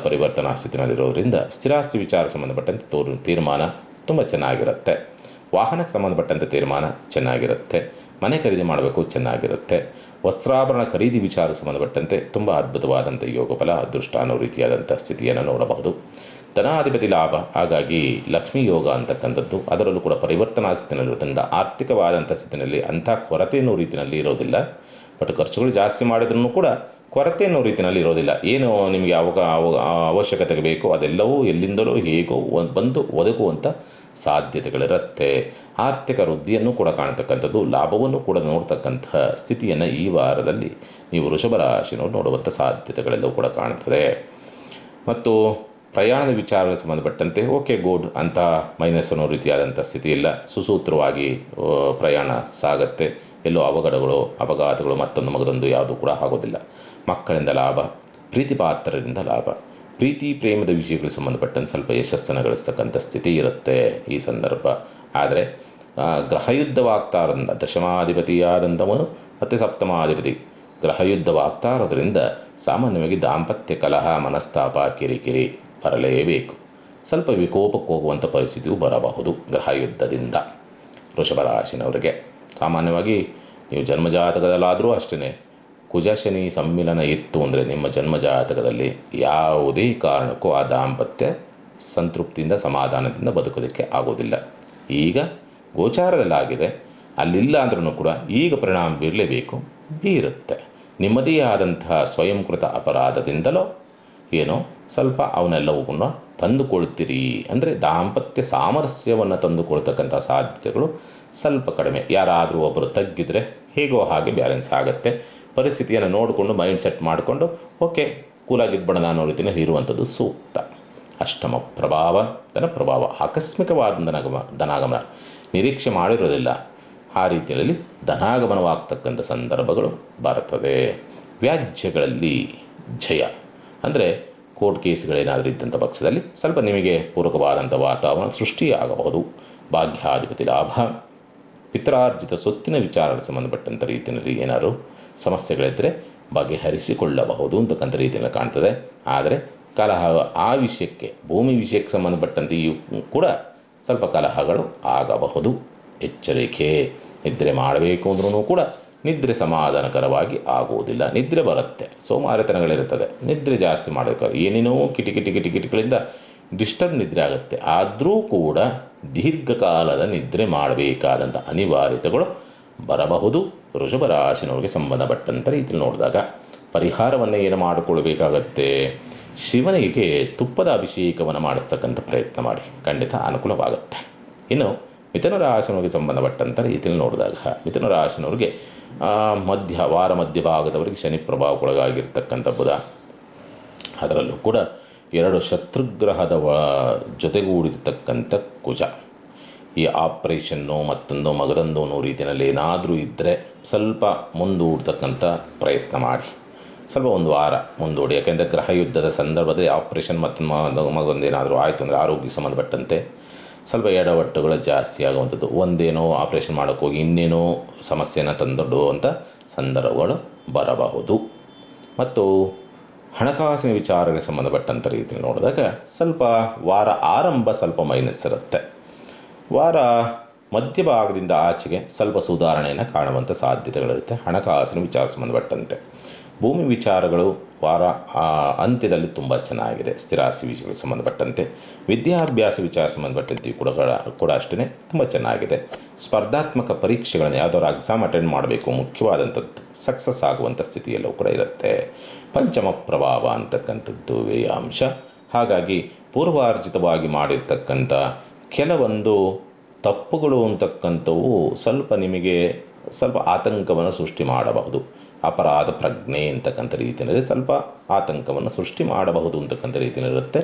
ಪರಿವರ್ತನಾ ಸ್ಥಿತಿನಲ್ಲಿರೋದ್ರಿಂದ ಸ್ಥಿರಾಸ್ತಿ ವಿಚಾರಕ್ಕೆ ಸಂಬಂಧಪಟ್ಟಂತೆ ತೀರ್ಮಾನ ತುಂಬ ಚೆನ್ನಾಗಿರುತ್ತೆ. ವಾಹನಕ್ಕೆ ಸಂಬಂಧಪಟ್ಟಂತೆ ತೀರ್ಮಾನ ಚೆನ್ನಾಗಿರುತ್ತೆ. ಮನೆ ಖರೀದಿ ಮಾಡಬೇಕು, ಚೆನ್ನಾಗಿರುತ್ತೆ. ವಸ್ತ್ರಾಭರಣ ಖರೀದಿ ವಿಚಾರಕ್ಕೆ ಸಂಬಂಧಪಟ್ಟಂತೆ ತುಂಬ ಅದ್ಭುತವಾದಂಥ ಯೋಗಫಲ, ಅದೃಷ್ಟ ಅನ್ನೋ ರೀತಿಯಾದಂಥ ಸ್ಥಿತಿಯನ್ನು ನೋಡಬಹುದು. ಧನಾಧಿಪತಿ ಲಾಭ, ಹಾಗಾಗಿ ಲಕ್ಷ್ಮೀ ಯೋಗ ಅಂತಕ್ಕಂಥದ್ದು, ಅದರಲ್ಲೂ ಕೂಡ ಪರಿವರ್ತನಾ ಸ್ಥಿತಿನಲ್ಲಿರೋದ್ರಿಂದ ಆರ್ಥಿಕವಾದಂಥ ಸ್ಥಿತಿನಲ್ಲಿ ಅಂಥ ಕೊರತೆ ಅನ್ನೋ ರೀತಿಯಲ್ಲಿ ಇರೋದಿಲ್ಲ. ಬಟ್ ಖರ್ಚುಗಳು ಜಾಸ್ತಿ ಮಾಡಿದ್ರೂ ಕೂಡ ಕೊರತೆ ಅನ್ನೋ ರೀತಿಯಲ್ಲಿ ಇರೋದಿಲ್ಲ. ಏನು ನಿಮಗೆ ಅವಶ್ಯಕತೆಗೆ ಬೇಕೋ ಅದೆಲ್ಲವೂ ಎಲ್ಲಿಂದಲೂ ಹೇಗೋ ಬಂದು ಒದಗುವಂಥ ಸಾಧ್ಯತೆಗಳಿರುತ್ತೆ. ಆರ್ಥಿಕ ವೃದ್ಧಿಯನ್ನು ಕೂಡ ಕಾಣತಕ್ಕಂಥದ್ದು, ಲಾಭವನ್ನು ಕೂಡ ನೋಡ್ತಕ್ಕಂತಹ ಸ್ಥಿತಿಯನ್ನು ಈ ವಾರದಲ್ಲಿ ನೀವು ವೃಷಭ ರಾಶಿನವರು ನೋಡುವಂಥ ಸಾಧ್ಯತೆಗಳೆಲ್ಲವೂ ಕೂಡ ಕಾಣ್ತದೆ. ಮತ್ತು ಪ್ರಯಾಣದ ವಿಚಾರಗಳಿಗೆ ಸಂಬಂಧಪಟ್ಟಂತೆ ಓಕೆ ಗುಡ್ ಅಂತ ಮೈನಸ್ ಅನ್ನೋ ರೀತಿಯಾದಂಥ ಸ್ಥಿತಿ ಇಲ್ಲ. ಸುಸೂತ್ರವಾಗಿ ಪ್ರಯಾಣ ಸಾಗತ್ತೆ. ಎಲ್ಲೋ ಅಪಘಾತಗಳು ಮತ್ತೊಂದು ಮಗದೊಂದು ಯಾವುದೂ ಕೂಡ ಆಗೋದಿಲ್ಲ. ಮಕ್ಕಳಿಂದ ಲಾಭ, ಪ್ರೀತಿ ಪಾತ್ರರಿಂದ ಲಾಭ, ಪ್ರೀತಿ ಪ್ರೇಮದ ವಿಷಯಗಳಿಗೆ ಸಂಬಂಧಪಟ್ಟಂತೆ ಸ್ವಲ್ಪ ಯಶಸ್ಸನ್ನು ಗಳಿಸ್ತಕ್ಕಂಥ ಸ್ಥಿತಿ ಇರುತ್ತೆ ಈ ಸಂದರ್ಭ. ಆದರೆ ಗ್ರಹಯುದ್ಧವಾಗ್ತಾ ಇರೋದ್ರಿಂದ ದಶಮಾಧಿಪತಿಯಾದಂಥವನು ಮತ್ತು ಸಪ್ತಮಾಧಿಪತಿ ಗ್ರಹಯುದ್ಧವಾಗ್ತಾ ಇರೋದ್ರಿಂದ ಸಾಮಾನ್ಯವಾಗಿ ದಾಂಪತ್ಯ ಕಲಹ, ಮನಸ್ತಾಪ, ಕಿರಿಕಿರಿ ಬರಲೇಬೇಕು. ಸ್ವಲ್ಪ ವಿಕೋಪಕ್ಕೆ ಹೋಗುವಂಥ ಪರಿಸ್ಥಿತಿಯು ಬರಬಹುದು ಗ್ರಹಯುದ್ಧದಿಂದ ವೃಷಭ ರಾಶಿನವರಿಗೆ. ಸಾಮಾನ್ಯವಾಗಿ ನೀವು ಜನ್ಮಜಾತಕದಲ್ಲಾದರೂ ಅಷ್ಟೇ ಕುಜ ಶನಿ ಸಮ್ಮಿಲನ ಇತ್ತು ಅಂದರೆ ನಿಮ್ಮ ಜನ್ಮಜಾತಕದಲ್ಲಿ ಯಾವುದೇ ಕಾರಣಕ್ಕೂ ಆ ದಾಂಪತ್ಯ ಸಂತೃಪ್ತಿಯಿಂದ ಸಮಾಧಾನದಿಂದ ಬದುಕೋದಕ್ಕೆ ಆಗೋದಿಲ್ಲ. ಈಗ ಗೋಚಾರದಲ್ಲಾಗಿದೆ, ಅಲ್ಲಿಲ್ಲ ಅಂದ್ರೂ ಕೂಡ ಈಗ ಪರಿಣಾಮ ಬೀರುತ್ತೆ. ನಿಮ್ಮದೇ ಆದಂತಹ ಸ್ವಯಂಕೃತ ಅಪರಾಧದಿಂದಲೋ ಏನೋ ಸ್ವಲ್ಪ ಅವನ್ನೆಲ್ಲವೂ ತಂದುಕೊಳ್ತೀರಿ. ಅಂದರೆ ದಾಂಪತ್ಯ ಸಾಮರಸ್ಯವನ್ನು ತಂದುಕೊಳ್ತಕ್ಕಂಥ ಸಾಧ್ಯತೆಗಳು ಸ್ವಲ್ಪ ಕಡಿಮೆ. ಯಾರಾದರೂ ಒಬ್ಬರು ತಗ್ಗಿದ್ರೆ ಹೇಗೋ ಹಾಗೆ ಬ್ಯಾಲೆನ್ಸ್ ಆಗುತ್ತೆ. ಪರಿಸ್ಥಿತಿಯನ್ನು ನೋಡಿಕೊಂಡು ಮೈಂಡ್ ಸೆಟ್ ಮಾಡಿಕೊಂಡು ಓಕೆ ಕೂಲಾಗಿದ್ಬಿಡೋಣ ಅನ್ನೋ ರೀತಿಯಲ್ಲಿ ಇರುವಂಥದ್ದು ಸೂಕ್ತ. ಅಷ್ಟಮ ಪ್ರಭಾವ, ಧನ ಪ್ರಭಾವ, ಆಕಸ್ಮಿಕವಾದ ಧನಾಗಮನ ನಿರೀಕ್ಷೆ ಮಾಡಿರೋದಿಲ್ಲ. ಆ ರೀತಿಯಲ್ಲಿ ಧನಾಗಮನವಾಗ್ತಕ್ಕಂಥ ಸಂದರ್ಭಗಳು ಬರ್ತದೆ. ವ್ಯಾಜ್ಯಗಳಲ್ಲಿ ಜಯ, ಅಂದರೆ ಕೋರ್ಟ್ ಕೇಸ್ಗಳೇನಾದರೂ ಇದ್ದಂಥ ಪಕ್ಷದಲ್ಲಿ ಸ್ವಲ್ಪ ನಿಮಗೆ ಪೂರಕವಾದಂಥ ವಾತಾವರಣ ಸೃಷ್ಟಿಯಾಗಬಹುದು. ಭಾಗ್ಯಾಧಿಪತಿ ಲಾಭ, ಪಿತ್ರಾರ್ಜಿತ ಸೊತ್ತಿನ ವಿಚಾರಕ್ಕೆ ಸಂಬಂಧಪಟ್ಟಂಥ ರೀತಿಯಲ್ಲಿ ಏನಾದರೂ ಸಮಸ್ಯೆಗಳಿದ್ದರೆ ಬಗೆಹರಿಸಿಕೊಳ್ಳಬಹುದು ಅಂತಕ್ಕಂಥ ರೀತಿಯಲ್ಲಿ ಕಾಣ್ತದೆ. ಆದರೆ ಕಲಹ ಆ ವಿಷಯಕ್ಕೆ, ಭೂಮಿ ವಿಷಯಕ್ಕೆ ಸಂಬಂಧಪಟ್ಟಂತೆಯೂ ಕೂಡ ಸ್ವಲ್ಪ ಕಲಹಗಳು ಆಗಬಹುದು. ಎಚ್ಚರಿಕೆ. ನಿದ್ರೆ ಮಾಡಬೇಕು ಅಂದ್ರೂ ಕೂಡ ನಿದ್ರೆ ಸಮಾಧಾನಕರವಾಗಿ ಆಗುವುದಿಲ್ಲ. ನಿದ್ರೆ ಬರುತ್ತೆ, ಸೋಮಾರಿತನಗಳಿರುತ್ತದೆ. ನಿದ್ರೆ ಜಾಸ್ತಿ ಮಾಡಬೇಕಾದ್ರೆ ಏನೇನೋ ಕಿಟಿಕಿಟಿಗಳಿಂದ ಡಿಸ್ಟರ್ಬ್ ನಿದ್ರೆ ಆಗುತ್ತೆ. ಆದರೂ ಕೂಡ ದೀರ್ಘಕಾಲದ ನಿದ್ರೆ ಮಾಡಬೇಕಾದಂಥ ಅನಿವಾರ್ಯತೆಗಳು ಬರಬಹುದು. ವೃಷಭ ರಾಶಿನವರಿಗೆ ಸಂಬಂಧಪಟ್ಟಂಥ ರೀತಿಯಲ್ಲಿ ನೋಡಿದಾಗ ಪರಿಹಾರವನ್ನು ಏನು ಮಾಡಿಕೊಳ್ಬೇಕಾಗತ್ತೆ? ಶಿವನಿಗೆ ತುಪ್ಪದ ಅಭಿಷೇಕವನ್ನು ಮಾಡಿಸ್ತಕ್ಕಂಥ ಪ್ರಯತ್ನ ಮಾಡಿ, ಖಂಡಿತ ಅನುಕೂಲವಾಗುತ್ತೆ. ಇನ್ನು ಮಿಥುನ ರಾಶಿನವರಿಗೆ ಸಂಬಂಧಪಟ್ಟಂಥ ರೀತಿಯಲ್ಲಿ ನೋಡಿದಾಗ ಮಿಥುನ ರಾಶಿನವರಿಗೆ ವಾರ ಮಧ್ಯಭಾಗದವರಿಗೆ ಶನಿ ಪ್ರಭಾವಕ್ಕೊಳಗಾಗಿರ್ತಕ್ಕಂಥ ಬುಧ, ಅದರಲ್ಲೂ ಕೂಡ 2 ಶತ್ರುಗ್ರಹದ ಜೊತೆಗೂಡಿರ್ತಕ್ಕಂಥ ಕುಜ. ಈ ಆಪ್ರೇಷನ್ನು ಮತ್ತೊಂದು ಮಗದೊಂದು ಅನ್ನೋ ರೀತಿಯಲ್ಲಿ ಏನಾದರೂ ಇದ್ದರೆ ಸ್ವಲ್ಪ ಮುಂದೂಡ್ತಕ್ಕಂಥ ಪ್ರಯತ್ನ ಮಾಡಿ, ಸ್ವಲ್ಪ ಒಂದು ವಾರ ಮುಂದೂಡಿ. ಯಾಕೆಂದರೆ ಗ್ರಹ ಯುದ್ಧದ ಸಂದರ್ಭದಲ್ಲಿ ಆಪ್ರೇಷನ್ ಮತ್ತು ಮಗದೊಂದು ಏನಾದರೂ ಆಯಿತು ಅಂದರೆ ಆರೋಗ್ಯಕ್ಕೆ ಸಂಬಂಧಪಟ್ಟಂತೆ ಸ್ವಲ್ಪ ಎಡವಟ್ಟುಗಳು ಜಾಸ್ತಿ ಆಗುವಂಥದ್ದು. ಒಂದೇನೋ ಆಪ್ರೇಷನ್ ಮಾಡೋಕ್ಕೆ ಹೋಗಿ ಇನ್ನೇನೋ ಸಮಸ್ಯೆನ ತಂದೊಡ್ಡುವಂಥ ಸಂದರ್ಭಗಳು ಬರಬಹುದು. ಮತ್ತು ಹಣಕಾಸಿನ ವಿಚಾರಕ್ಕೆ ಸಂಬಂಧಪಟ್ಟಂಥ ರೀತಿಯಲ್ಲಿ ನೋಡಿದಾಗ ಸ್ವಲ್ಪ ವಾರ ಆರಂಭ ಸ್ವಲ್ಪ ಮೈನಸ್ ಇರುತ್ತೆ. ವಾರ ಮಧ್ಯಭಾಗದಿಂದ ಆಚೆಗೆ ಸ್ವಲ್ಪ ಸುಧಾರಣೆಯನ್ನು ಕಾಣುವಂಥ ಸಾಧ್ಯತೆಗಳಿರುತ್ತೆ ಹಣಕಾಸಿನ ವಿಚಾರಕ್ಕೆ ಸಂಬಂಧಪಟ್ಟಂತೆ. ಭೂಮಿ ವಿಚಾರಗಳು ವಾರ ಅಂತ್ಯದಲ್ಲಿ ತುಂಬ ಚೆನ್ನಾಗಿದೆ. ಸ್ಥಿರಾಸ್ತಿ ವಿಷಯಗಳಿಗೆ ಸಂಬಂಧಪಟ್ಟಂತೆ ವಿದ್ಯಾಭ್ಯಾಸ ವಿಚಾರ ಸಂಬಂಧಪಟ್ಟಂತೆ ಕೂಡ ಅಷ್ಟೇ ತುಂಬ ಚೆನ್ನಾಗಿದೆ. ಸ್ಪರ್ಧಾತ್ಮಕ ಪರೀಕ್ಷೆಗಳನ್ನು ಯಾವುದಾದ್ರು ಎಕ್ಸಾಮ್ ಅಟೆಂಡ್ ಮಾಡಬೇಕು, ಮುಖ್ಯವಾದಂಥದ್ದು ಸಕ್ಸಸ್ ಆಗುವಂಥ ಸ್ಥಿತಿಯಲ್ಲೂ ಕೂಡ ಇರುತ್ತೆ. ಪಂಚಮ ಪ್ರಭಾವ ಅಂತಕ್ಕಂಥದ್ದು ವ್ಯಯಾಂಶ. ಹಾಗಾಗಿ ಪೂರ್ವಾರ್ಜಿತವಾಗಿ ಮಾಡಿರ್ತಕ್ಕಂಥ ಕೆಲವೊಂದು ತಪ್ಪುಗಳು ಅಂತಕ್ಕಂಥವು ಸ್ವಲ್ಪ ನಿಮಗೆ ಸ್ವಲ್ಪ ಆತಂಕವನ್ನು ಸೃಷ್ಟಿ ಮಾಡಬಹುದು. ಅಪರಾಧ ಪ್ರಜ್ಞೆ ಅಂತಕ್ಕಂಥ ರೀತಿಯಲ್ಲಿ ಸ್ವಲ್ಪ ಆತಂಕವನ್ನು ಸೃಷ್ಟಿ ಮಾಡಬಹುದು ಅಂತಕ್ಕಂಥ ರೀತಿಯಲ್ಲಿರುತ್ತೆ.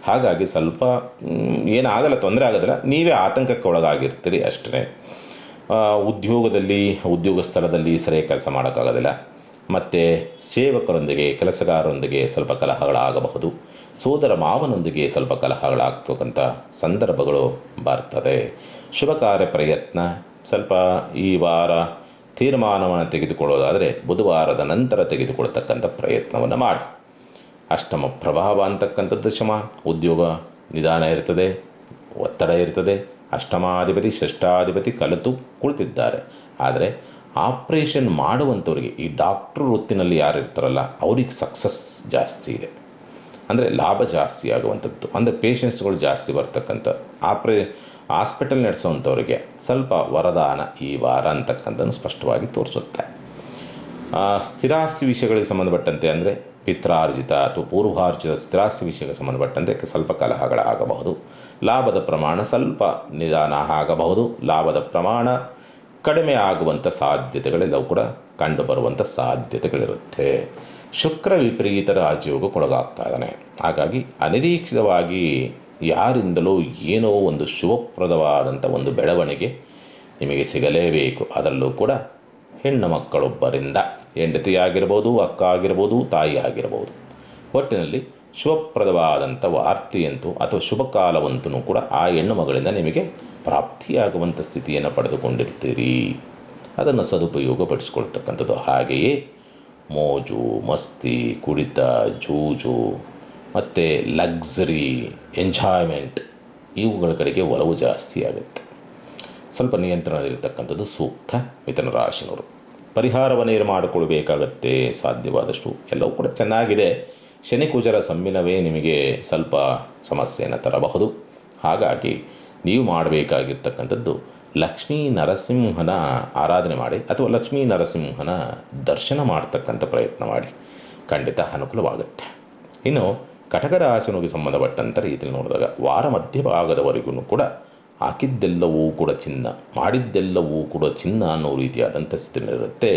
ಹಾಗಾಗಿ ಸ್ವಲ್ಪ ಏನಾಗಲ್ಲ, ತೊಂದರೆ ಆಗೋದಿಲ್ಲ, ನೀವೇ ಆತಂಕಕ್ಕೆ ಒಳಗಾಗಿರ್ತೀರಿ ಅಷ್ಟೇ. ಉದ್ಯೋಗ ಸ್ಥಳದಲ್ಲಿ ಸರಿಯಾಗಿ ಕೆಲಸ ಮಾಡೋಕ್ಕಾಗೋದಿಲ್ಲ. ಮತ್ತು ಸೇವಕರೊಂದಿಗೆ, ಕೆಲಸಗಾರರೊಂದಿಗೆ ಸ್ವಲ್ಪ ಕಲಹಗಳಾಗಬಹುದು. ಸೋದರ ಮಾವನೊಂದಿಗೆ ಸ್ವಲ್ಪ ಕಲಹಗಳಾಗ್ತಕ್ಕಂಥ ಸಂದರ್ಭಗಳು ಬರ್ತದೆ. ಶುಭ ಕಾರ್ಯ ಪ್ರಯತ್ನ ಸ್ವಲ್ಪ ಈ ವಾರ ತೀರ್ಮಾನವನ್ನು ತೆಗೆದುಕೊಳ್ಳೋದಾದರೆ ಬುಧವಾರದ ನಂತರ ತೆಗೆದುಕೊಳ್ತಕ್ಕಂಥ ಪ್ರಯತ್ನವನ್ನು ಮಾಡಿ. ಅಷ್ಟಮ ಪ್ರಭಾವ ಅಂತಕ್ಕಂಥದ್ದು ಉದ್ಯೋಗ ನಿಧಾನ ಇರ್ತದೆ, ಒತ್ತಡ ಇರ್ತದೆ. ಅಷ್ಟಮಾಧಿಪತಿ ಷಷ್ಠಾಧಿಪತಿ ಕಲಿತು ಕುಳಿತಿದ್ದಾರೆ. ಆದರೆ ಆಪ್ರೇಷನ್ ಮಾಡುವಂಥವ್ರಿಗೆ, ಈ ಡಾಕ್ಟ್ರ್ ವೃತ್ತಿನಲ್ಲಿ ಯಾರು ಇರ್ತಾರಲ್ಲ ಅವ್ರಿಗೆ ಸಕ್ಸಸ್ ಜಾಸ್ತಿ ಇದೆ, ಅಂದರೆ ಲಾಭ ಜಾಸ್ತಿ ಆಗುವಂಥದ್ದು, ಅಂದರೆ ಪೇಷಂಟ್ಸ್ಗಳು ಜಾಸ್ತಿ ಬರ್ತಕ್ಕಂಥ ಹಾಸ್ಪಿಟಲ್ ನಡೆಸೋವಂಥವ್ರಿಗೆ ಸ್ವಲ್ಪ ವರದಾನ ಈ ವಾರ ಅಂತಕ್ಕಂಥದ್ದು ಸ್ಪಷ್ಟವಾಗಿ ತೋರಿಸುತ್ತೆ. ಸ್ಥಿರಾಸ್ತಿ ವಿಷಯಗಳಿಗೆ ಸಂಬಂಧಪಟ್ಟಂತೆ, ಅಂದರೆ ಪಿತ್ರಾರ್ಜಿತ ಅಥವಾ ಪೂರ್ವಾರ್ಜಿತ ಸ್ಥಿರಾಸ್ತಿ ವಿಷಯಕ್ಕೆ ಸಂಬಂಧಪಟ್ಟಂತೆ ಸ್ವಲ್ಪ ಕಲಹಗಳಾಗಬಹುದು. ಲಾಭದ ಪ್ರಮಾಣ ಸ್ವಲ್ಪ ನಿಧಾನ ಆಗಬಹುದು. ಲಾಭದ ಪ್ರಮಾಣ ಕಡಿಮೆ ಆಗುವಂಥ ಸಾಧ್ಯತೆಗಳೆಲ್ಲವೂ ಕೂಡ ಕಂಡುಬರುವಂಥ ಸಾಧ್ಯತೆಗಳಿರುತ್ತೆ. ಶುಕ್ರ ವಿಪರೀತ ರಾಜಯೋಗಕ್ಕೊಳಗಾಗ್ತಾ ಇದ್ದಾನೆ. ಹಾಗಾಗಿ ಅನಿರೀಕ್ಷಿತವಾಗಿ ಯಾರಿಂದಲೋ ಏನೋ ಒಂದು ಶುಭಪ್ರದವಾದಂಥ ಒಂದು ಬೆಳವಣಿಗೆ ನಿಮಗೆ ಸಿಗಲೇಬೇಕು. ಅದರಲ್ಲೂ ಕೂಡ ಹೆಣ್ಣು ಮಕ್ಕಳೊಬ್ಬರಿಂದ, ಹೆಂಡತಿ ಆಗಿರ್ಬೋದು, ಅಕ್ಕ ಆಗಿರ್ಬೋದು, ತಾಯಿ ಆಗಿರ್ಬೋದು, ಒಟ್ಟಿನಲ್ಲಿ ಶುಭಪ್ರದವಾದಂಥ ವಾರ್ತೆಯಂತೂ ಅಥವಾ ಶುಭ ಕಾಲವಂತೂ ಕೂಡ ಆ ಹೆಣ್ಣು ಮಗಳಿಂದ ನಿಮಗೆ ಪ್ರಾಪ್ತಿಯಾಗುವಂಥ ಸ್ಥಿತಿಯನ್ನು ಪಡೆದುಕೊಂಡಿರ್ತೀರಿ. ಅದನ್ನು ಸದುಪಯೋಗಪಡಿಸ್ಕೊಳ್ತಕ್ಕಂಥದ್ದು. ಹಾಗೆಯೇ ಮೋಜು ಮಸ್ತಿ, ಕುಡಿತ, ಜೂಜು ಮತ್ತು ಲಕ್ಸರಿ ಎಂಜಾಯ್ಮೆಂಟ್ ಇವುಗಳ ಕಡೆಗೆ ಒಲವು ಜಾಸ್ತಿ ಆಗುತ್ತೆ. ಸ್ವಲ್ಪ ನಿಯಂತ್ರಣದಲ್ಲಿರ್ತಕ್ಕಂಥದ್ದು ಸೂಕ್ತ. ಮಿಥುನ ರಾಶಿನವರು ಪರಿಹಾರವನ್ನು ಏನು ಮಾಡಿಕೊಳ್ಬೇಕಾಗತ್ತೆ ಸಾಧ್ಯವಾದಷ್ಟು. ಎಲ್ಲವೂ ಕೂಡ ಚೆನ್ನಾಗಿದೆ. ಶನಿ ಕುಜರ ಸಮ್ಮಿಲನವೇ ನಿಮಗೆ ಸ್ವಲ್ಪ ಸಮಸ್ಯೆಯನ್ನು ತರಬಹುದು. ಹಾಗಾಗಿ ನೀವು ಮಾಡಬೇಕಾಗಿರ್ತಕ್ಕಂಥದ್ದು ಲಕ್ಷ್ಮೀ ನರಸಿಂಹನ ಆರಾಧನೆ ಮಾಡಿ ಅಥವಾ ಲಕ್ಷ್ಮೀ ನರಸಿಂಹನ ದರ್ಶನ ಮಾಡ್ತಕ್ಕಂಥ ಪ್ರಯತ್ನ ಮಾಡಿ, ಖಂಡಿತ ಅನುಕೂಲವಾಗುತ್ತೆ. ಇನ್ನು ಕಟಕ ರಾಶಿಗೆ ಸಂಬಂಧಪಟ್ಟಂಥ ರೀತಿಯಲ್ಲಿ ನೋಡಿದಾಗ ವಾರ ಮಧ್ಯಭಾಗದವರೆಗೂ ಕೂಡ ಹಾಕಿದ್ದೆಲ್ಲವೂ ಕೂಡ ಚಿನ್ನ, ಮಾಡಿದ್ದೆಲ್ಲವೂ ಕೂಡ ಚಿನ್ನ ಅನ್ನೋ ರೀತಿಯಾದಂಥ ಸ್ಥಿತಿಯಲ್ಲಿರುತ್ತೆ.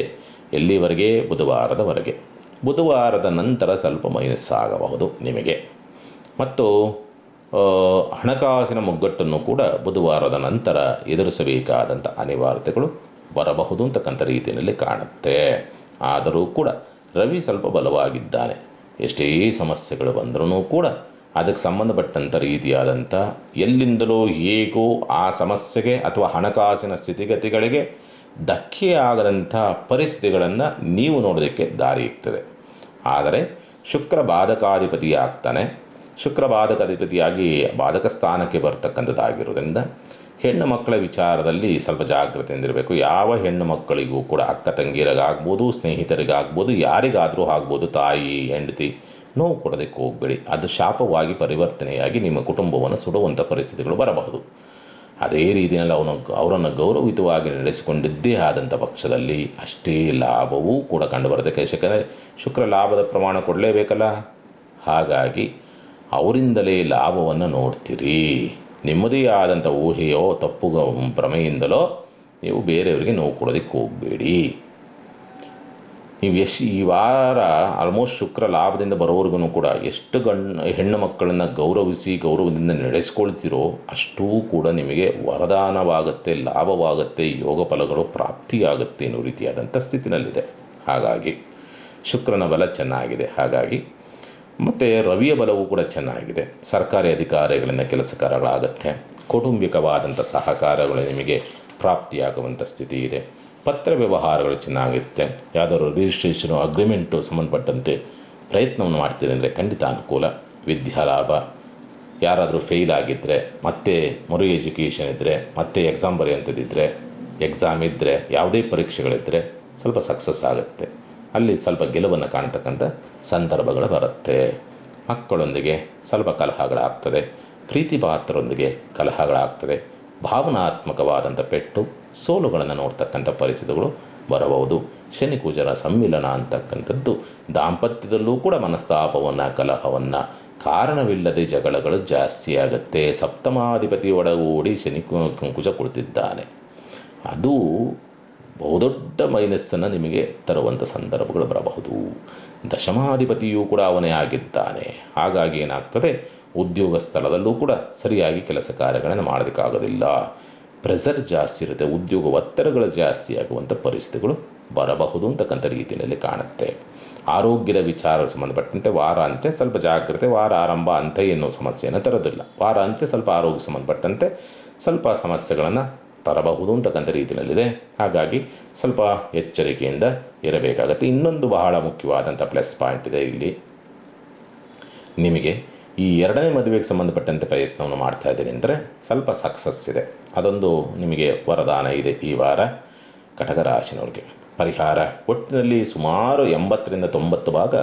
ಎಲ್ಲಿವರೆಗೆ? ಬುಧವಾರದವರೆಗೆ. ಬುಧವಾರದ ನಂತರ ಸ್ವಲ್ಪ ಮೈನಸ್ ಆಗಬಹುದು ನಿಮಗೆ. ಮತ್ತು ಹಣಕಾಸಿನ ಮುಗ್ಗಟ್ಟನ್ನು ಕೂಡ ಬುಧವಾರದ ನಂತರ ಎದುರಿಸಬೇಕಾದಂಥ ಅನಿವಾರ್ಯತೆಗಳು ಬರಬಹುದು ಅಂತಕ್ಕಂಥ ರೀತಿಯಲ್ಲಿ ಕಾಣುತ್ತೆ. ಆದರೂ ಕೂಡ ರವಿ ಸ್ವಲ್ಪ ಬಲವಾಗಿದ್ದಾನೆ. ಎಷ್ಟೇ ಸಮಸ್ಯೆಗಳು ಬಂದರೂ ಕೂಡ ಅದಕ್ಕೆ ಸಂಬಂಧಪಟ್ಟಂಥ ರೀತಿಯಾದಂಥ ಎಲ್ಲಿಂದಲೋ ಹೇಗೋ ಆ ಸಮಸ್ಯೆಗೆ ಅಥವಾ ಹಣಕಾಸಿನ ಸ್ಥಿತಿಗತಿಗಳಿಗೆ ಧಕ್ಕೆ ಆಗದಂಥ ಪರಿಸ್ಥಿತಿಗಳನ್ನು ನೀವು ನೋಡೋದಕ್ಕೆ ದಾರಿ ಇರ್ತದೆ. ಆದರೆ ಶುಕ್ರ ಬಾಧಕಾಧಿಪತಿ ಆಗ್ತಾನೆ. ಶುಕ್ರ ಬಾಧಕಾಧಿಪತಿಯಾಗಿ ಬಾಧಕ ಸ್ಥಾನಕ್ಕೆ ಬರ್ತಕ್ಕಂಥದ್ದಾಗಿರೋದ್ರಿಂದ ಹೆಣ್ಣು ಮಕ್ಕಳ ವಿಚಾರದಲ್ಲಿ ಸ್ವಲ್ಪ ಜಾಗ್ರತೆಯಿಂದಿರಬೇಕು. ಯಾವ ಹೆಣ್ಣು ಮಕ್ಕಳಿಗೂ ಕೂಡ, ಅಕ್ಕ ತಂಗಿಯರಿಗಾಗ್ಬೋದು, ಸ್ನೇಹಿತರಿಗಾಗ್ಬೋದು, ಯಾರಿಗಾದರೂ ಆಗ್ಬೋದು, ತಾಯಿ ಹೆಂಡತಿ ನೋವು ಕೊಡೋದಕ್ಕೆ ಹೋಗಬೇಡಿ. ಅದು ಶಾಪವಾಗಿ ಪರಿವರ್ತನೆಯಾಗಿ ನಿಮ್ಮ ಕುಟುಂಬವನ್ನು ಸುಡುವಂಥ ಪರಿಸ್ಥಿತಿಗಳು ಬರಬಹುದು. ಅದೇ ರೀತಿಯಲ್ಲಿ ಅವರನ್ನು ಗೌರವಿತವಾಗಿ ನಡೆಸಿಕೊಂಡಿದ್ದೇ ಆದಂಥ ಪಕ್ಷದಲ್ಲಿ ಅಷ್ಟೇ ಲಾಭವೂ ಕೂಡ ಕಂಡುಬರುತ್ತೆ. ಯಾಕೆಂದರೆ ಶುಕ್ರ ಲಾಭದ ಪ್ರಮಾಣ ಕೊಡಲೇಬೇಕಲ್ಲ. ಹಾಗಾಗಿ ಅವರಿಂದಲೇ ಲಾಭವನ್ನು ನೋಡ್ತೀರಿ. ನಿಮ್ಮದೇ ಆದಂಥ ಊಹೆಯೋ ತಪ್ಪು ಭ್ರಮೆಯಿಂದಲೋ ನೀವು ಬೇರೆಯವರಿಗೆ ನೋವು ಕೊಡೋದಕ್ಕೆ ಹೋಗಬೇಡಿ. ನೀವು ಈ ವಾರ ಆಲ್ಮೋಸ್ಟ್ ಶುಕ್ರ ಲಾಭದಿಂದ ಬರೋವರೆಗೂ ಕೂಡ ಎಷ್ಟು ಹೆಣ್ಣು ಮಕ್ಕಳನ್ನು ಗೌರವದಿಂದ ನಡೆಸ್ಕೊಳ್ತೀರೋ ಅಷ್ಟೂ ಕೂಡ ನಿಮಗೆ ವರದಾನವಾಗುತ್ತೆ, ಲಾಭವಾಗುತ್ತೆ, ಯೋಗ ಫಲಗಳು ಪ್ರಾಪ್ತಿಯಾಗುತ್ತೆ ಅನ್ನೋ ರೀತಿಯಾದಂಥ ಸ್ಥಿತಿನಲ್ಲಿದೆ. ಹಾಗಾಗಿ ಶುಕ್ರನ ಬಲ ಚೆನ್ನಾಗಿದೆ. ಹಾಗಾಗಿ ಮತ್ತು ರವಿಯ ಬಲವೂ ಕೂಡ ಚೆನ್ನಾಗಿದೆ. ಸರ್ಕಾರಿ ಅಧಿಕಾರಿಗಳಿಂದ ಕೆಲಸ ಕಾರ್ಯಗಳಾಗುತ್ತೆ. ಕೌಟುಂಬಿಕವಾದಂಥ ಸಹಕಾರಗಳು ನಿಮಗೆ ಪ್ರಾಪ್ತಿಯಾಗುವಂಥ ಸ್ಥಿತಿ ಇದೆ. ಪತ್ರ ವ್ಯವಹಾರಗಳು ಚೆನ್ನಾಗಿರುತ್ತೆ. ಯಾವುದಾದ್ರು ರಿಜಿಸ್ಟ್ರೇಷನು ಅಗ್ರಿಮೆಂಟು ಸಂಬಂಧಪಟ್ಟಂತೆ ಪ್ರಯತ್ನವನ್ನು ಮಾಡ್ತೀರಿ ಅಂದರೆ ಖಂಡಿತ ಅನುಕೂಲ. ವಿದ್ಯಾಲಾಭ. ಯಾರಾದರೂ ಫೇಲ್ ಆಗಿದ್ದರೆ ಮತ್ತೆ ಮರು ಎಜುಕೇಷನ್ ಇದ್ದರೆ, ಮತ್ತೆ ಎಕ್ಸಾಮ್ ಬರೆಯುವಂಥದ್ದಿದ್ದರೆ, ಎಕ್ಸಾಮ್ ಇದ್ದರೆ, ಯಾವುದೇ ಪರೀಕ್ಷೆಗಳಿದ್ದರೆ ಸ್ವಲ್ಪ ಸಕ್ಸಸ್ ಆಗುತ್ತೆ. ಅಲ್ಲಿ ಸ್ವಲ್ಪ ಗೆಲುವನ್ನು ಕಾಣ್ತಕ್ಕಂಥ ಸಂದರ್ಭಗಳು ಬರುತ್ತೆ. ಮಕ್ಕಳೊಂದಿಗೆ ಸ್ವಲ್ಪ ಕಲಹಗಳಾಗ್ತದೆ. ಪ್ರೀತಿ ಪಾತ್ರರೊಂದಿಗೆ ಕಲಹಗಳಾಗ್ತದೆ. ಭಾವನಾತ್ಮಕವಾದಂಥ ಪೆಟ್ಟು ಸೋಲುಗಳನ್ನು ನೋಡ್ತಕ್ಕಂಥ ಪರಿಸ್ಥಿತಿಗಳು ಬರಬಹುದು. ಶನಿ ಕುಜರ ಸಮ್ಮಿಲನ ಅಂತಕ್ಕಂಥದ್ದು ದಾಂಪತ್ಯದಲ್ಲೂ ಕೂಡ ಮನಸ್ತಾಪವನ್ನು, ಕಲಹವನ್ನು, ಕಾರಣವಿಲ್ಲದೆ ಜಗಳಗಳು ಜಾಸ್ತಿ ಆಗುತ್ತೆ. ಸಪ್ತಮಾಧಿಪತಿ ಒಡಗೂಡಿ ಶನಿ ಕುಜ ಕುಳಿತಿದ್ದಾನೆ. ಅದು ಬಹುದೊಡ್ಡ ಮೈನಸ್ಸನ್ನು ನಿಮಗೆ ತರುವಂಥ ಸಂದರ್ಭಗಳು ಬರಬಹುದು. ದಶಮಾಧಿಪತಿಯೂ ಕೂಡ ಅವನೇ ಆಗಿದ್ದಾನೆ. ಹಾಗಾಗಿ ಏನಾಗ್ತದೆ, ಉದ್ಯೋಗ ಸ್ಥಳದಲ್ಲೂ ಕೂಡ ಸರಿಯಾಗಿ ಕೆಲಸ ಕಾರ್ಯಗಳನ್ನು ಮಾಡೋದಕ್ಕಾಗೋದಿಲ್ಲ. ಪ್ರೆಸರ್ ಜಾಸ್ತಿ ಇರುತ್ತೆ, ಉದ್ಯೋಗ ಒತ್ತಡಗಳು ಜಾಸ್ತಿ ಆಗುವಂಥ ಪರಿಸ್ಥಿತಿಗಳು ಬರಬಹುದು ಅಂತಕ್ಕಂಥ ರೀತಿಯಲ್ಲಿ ಕಾಣುತ್ತೆ. ಆರೋಗ್ಯದ ವಿಚಾರಕ್ಕೆ ಸಂಬಂಧಪಟ್ಟಂತೆ ವಾರ ಅಂತ್ಯ ಸ್ವಲ್ಪ ಜಾಗ್ರತೆ, ವಾರ ಆರಂಭ ಅಂತ ಏನೂ ಸಮಸ್ಯೆಯನ್ನು ತರೋದಿಲ್ಲ. ವಾರ ಅಂತ್ಯ ಸ್ವಲ್ಪ ಆರೋಗ್ಯ ಸಂಬಂಧಪಟ್ಟಂತೆ ಸ್ವಲ್ಪ ಸಮಸ್ಯೆಗಳನ್ನು ತರಬಹುದು ಅಂತಕ್ಕಂಥ ರೀತಿಯಲ್ಲಿದೆ. ಹಾಗಾಗಿ ಸ್ವಲ್ಪ ಎಚ್ಚರಿಕೆಯಿಂದ ಇರಬೇಕಾಗತ್ತೆ. ಇನ್ನೊಂದು ಬಹಳ ಮುಖ್ಯವಾದಂಥ ಪ್ಲಸ್ ಪಾಯಿಂಟ್ ಇದೆ ಇಲ್ಲಿ. ನಿಮಗೆ ಈ ಎರಡನೇ ಮದುವೆಗೆ ಸಂಬಂಧಪಟ್ಟಂತೆ ಪ್ರಯತ್ನವನ್ನು ಮಾಡ್ತಾ ಇದ್ದೀನಿ ಅಂದರೆ ಸ್ವಲ್ಪ ಸಕ್ಸಸ್ ಇದೆ. ಅದೊಂದು ನಿಮಗೆ ವರದಾನ ಇದೆ ಈ ವಾರ ಕಟಕ ರಾಶಿನವ್ರಿಗೆ. ಪರಿಹಾರ ಒಟ್ಟಿನಲ್ಲಿ ಸುಮಾರು 80-90 ಭಾಗ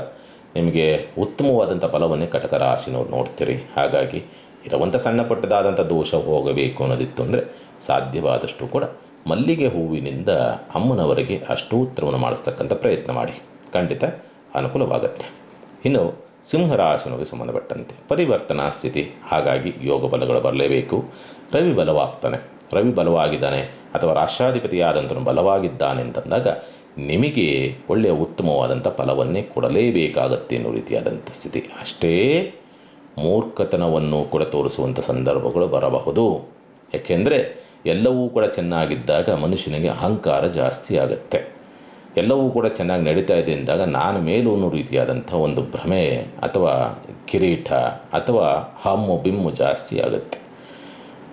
ನಿಮಗೆ ಉತ್ತಮವಾದಂಥ ಫಲವನ್ನೇ ಕಟಕ ರಾಶಿನವ್ರು ನೋಡ್ತೀರಿ. ಹಾಗಾಗಿ ಇರುವಂಥ ಸಣ್ಣ ಪಟ್ಟದಾದಂಥ ದೋಷ ಹೋಗಬೇಕು ಅನ್ನೋದಿತ್ತು ಅಂದರೆ ಸಾಧ್ಯವಾದಷ್ಟು ಕೂಡ ಮಲ್ಲಿಗೆ ಹೂವಿನಿಂದ ಅಮ್ಮನವರಿಗೆ ಅಷ್ಟೋತ್ತರವನ್ನು ಮಾಡಿಸ್ತಕ್ಕಂಥ ಪ್ರಯತ್ನ ಮಾಡಿ, ಖಂಡಿತ ಅನುಕೂಲವಾಗುತ್ತೆ. ಇನ್ನು ಸಿಂಹರಾಶಿನವರಿಗೆ ಸಂಬಂಧಪಟ್ಟಂತೆ ಪರಿವರ್ತನಾ ಸ್ಥಿತಿ, ಹಾಗಾಗಿ ಯೋಗ ಬಲಗಳು ಬರಲೇಬೇಕು. ರವಿ ಬಲವಾಗ್ತಾನೆ, ರವಿ ಬಲವಾಗಿದ್ದಾನೆ ಅಥವಾ ರಾಷ್ಟ್ರಾಧಿಪತಿಯಾದಂಥನು ಬಲವಾಗಿದ್ದಾನೆ ಅಂತಂದಾಗ ನಿಮಗೆ ಒಳ್ಳೆಯ ಉತ್ತಮವಾದಂಥ ಫಲವನ್ನೇ ಕೊಡಲೇಬೇಕಾಗತ್ತೆ ಅನ್ನೋ ರೀತಿಯಾದಂಥ ಸ್ಥಿತಿ. ಅಷ್ಟೇ ಮೂರ್ಖತನವನ್ನು ಕೂಡ ತೋರಿಸುವಂಥ ಸಂದರ್ಭಗಳು ಬರಬಹುದು. ಏಕೆಂದರೆ ಎಲ್ಲವೂ ಕೂಡ ಚೆನ್ನಾಗಿದ್ದಾಗ ಮನುಷ್ಯನಿಗೆ ಅಹಂಕಾರ ಜಾಸ್ತಿ ಆಗುತ್ತೆ. ಎಲ್ಲವೂ ಕೂಡ ಚೆನ್ನಾಗಿ ನಡೀತಾ ಇದೆ ಅಂದಾಗ ನಾನು ಮೇಲೂ ಅನ್ನೋ ರೀತಿಯಾದಂಥ ಒಂದು ಭ್ರಮೆ ಅಥವಾ ಕಿರೀಟ ಅಥವಾ ಹಮ್ಮು ಬಿಮ್ಮು ಜಾಸ್ತಿ ಆಗುತ್ತೆ.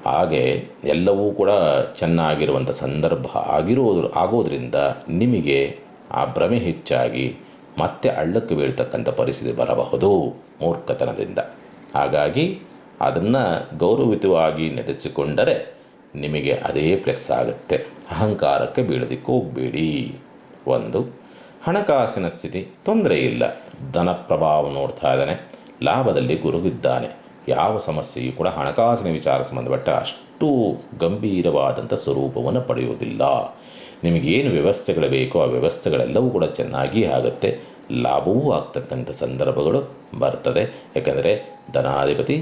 ಹಾಗೆ ಎಲ್ಲವೂ ಕೂಡ ಚೆನ್ನಾಗಿರುವಂಥ ಸಂದರ್ಭ ಆಗೋದ್ರಿಂದ ನಿಮಗೆ ಆ ಭ್ರಮೆ ಹೆಚ್ಚಾಗಿ ಮತ್ತೆ ಹಳ್ಳಕ್ಕೆ ಬೀಳ್ತಕ್ಕಂಥ ಪರಿಸ್ಥಿತಿ ಬರಬಹುದು ಮೂರ್ಖತನದಿಂದ. ಹಾಗಾಗಿ ಅದನ್ನು ಗೌರವಿತವಾಗಿ ನಡೆಸಿಕೊಂಡರೆ ನಿಮಗೆ ಅದೇ ಪ್ಲಸ್ ಆಗುತ್ತೆ. ಅಹಂಕಾರಕ್ಕೆ ಬೀಳೋದಕ್ಕೆ ಹೋಗಬೇಡಿ. ಒಂದು, ಹಣಕಾಸಿನ ಸ್ಥಿತಿ ತೊಂದರೆ ಇಲ್ಲ, ಧನ ಪ್ರಭಾವ ನೋಡ್ತಾ ಇದ್ದಾನೆ, ಲಾಭದಲ್ಲಿ ಗುರುವಿದ್ದಾನೆ. ಯಾವ ಸಮಸ್ಯೆಯೂ ಕೂಡ ಹಣಕಾಸಿನ ವಿಚಾರ ಸಂಬಂಧಪಟ್ಟ ಅಷ್ಟು ಗಂಭೀರವಾದಂಥ ಸ್ವರೂಪವನ್ನು ಪಡೆಯುವುದಿಲ್ಲ. ನಿಮಗೇನು ವ್ಯವಸ್ಥೆಗಳು ಬೇಕೋ ಆ ವ್ಯವಸ್ಥೆಗಳೆಲ್ಲವೂ ಕೂಡ ಚೆನ್ನಾಗಿ ಆಗುತ್ತೆ, ಲಾಭವೂ ಆಗ್ತಕ್ಕಂಥ ಸಂದರ್ಭಗಳು ಬರ್ತದೆ. ಯಾಕಂದರೆ ಧನಾಧಿಪತಿ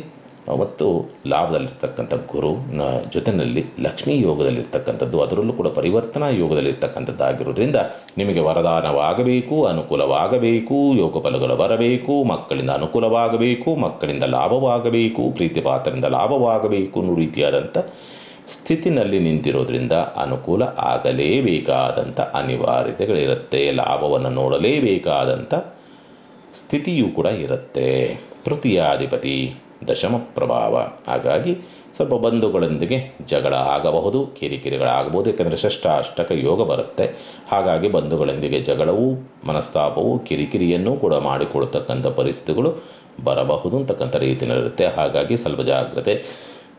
ಮತ್ತು ಲಾಭದಲ್ಲಿರ್ತಕ್ಕಂಥ ಗುರು ಜೊತೆಯಲ್ಲಿ ಲಕ್ಷ್ಮೀ ಯೋಗದಲ್ಲಿರ್ತಕ್ಕಂಥದ್ದು, ಅದರಲ್ಲೂ ಕೂಡ ಪರಿವರ್ತನಾ ಯೋಗದಲ್ಲಿರ್ತಕ್ಕಂಥದ್ದಾಗಿರೋದ್ರಿಂದ ನಿಮಗೆ ವರದಾನವಾಗಬೇಕು, ಅನುಕೂಲವಾಗಬೇಕು, ಯೋಗ ಫಲಗಳು ಬರಬೇಕು, ಮಕ್ಕಳಿಂದ ಅನುಕೂಲವಾಗಬೇಕು, ಮಕ್ಕಳಿಂದ ಲಾಭವಾಗಬೇಕು, ಪ್ರೀತಿ ಪಾತ್ರರಿಂದ ಲಾಭವಾಗಬೇಕು ಅನ್ನೋ ರೀತಿಯಾದಂಥ ಸ್ಥಿತಿನಲ್ಲಿ ನಿಂತಿರೋದ್ರಿಂದ ಅನುಕೂಲ ಆಗಲೇಬೇಕಾದಂಥ ಅನಿವಾರ್ಯತೆಗಳಿರುತ್ತೆ. ಲಾಭವನ್ನು ನೋಡಲೇಬೇಕಾದಂಥ ಸ್ಥಿತಿಯೂ ಕೂಡ ಇರುತ್ತೆ. ತೃತೀಯಾಧಿಪತಿ ದಶಮ ಪ್ರಭಾವ, ಹಾಗಾಗಿ ಸ್ವಲ್ಪ ಬಂಧುಗಳೊಂದಿಗೆ ಜಗಳ ಆಗಬಹುದು, ಕಿರಿಕಿರಿಗಳಾಗಬಹುದು. ಯಾಕೆಂದರೆ ಷಷ್ಟಾಷ್ಟಕ ಯೋಗ ಬರುತ್ತೆ. ಹಾಗಾಗಿ ಬಂಧುಗಳೊಂದಿಗೆ ಜಗಳವೂ ಮನಸ್ತಾಪವೂ ಕಿರಿಕಿರಿಯನ್ನು ಕೂಡ ಮಾಡಿಕೊಳ್ತಕ್ಕಂಥ ಪರಿಸ್ಥಿತಿಗಳು ಬರಬಹುದು ಅಂತಕ್ಕಂಥ ರೀತಿಯಲ್ಲಿರುತ್ತೆ. ಹಾಗಾಗಿ ಸ್ವಲ್ಪ ಜಾಗ್ರತೆ,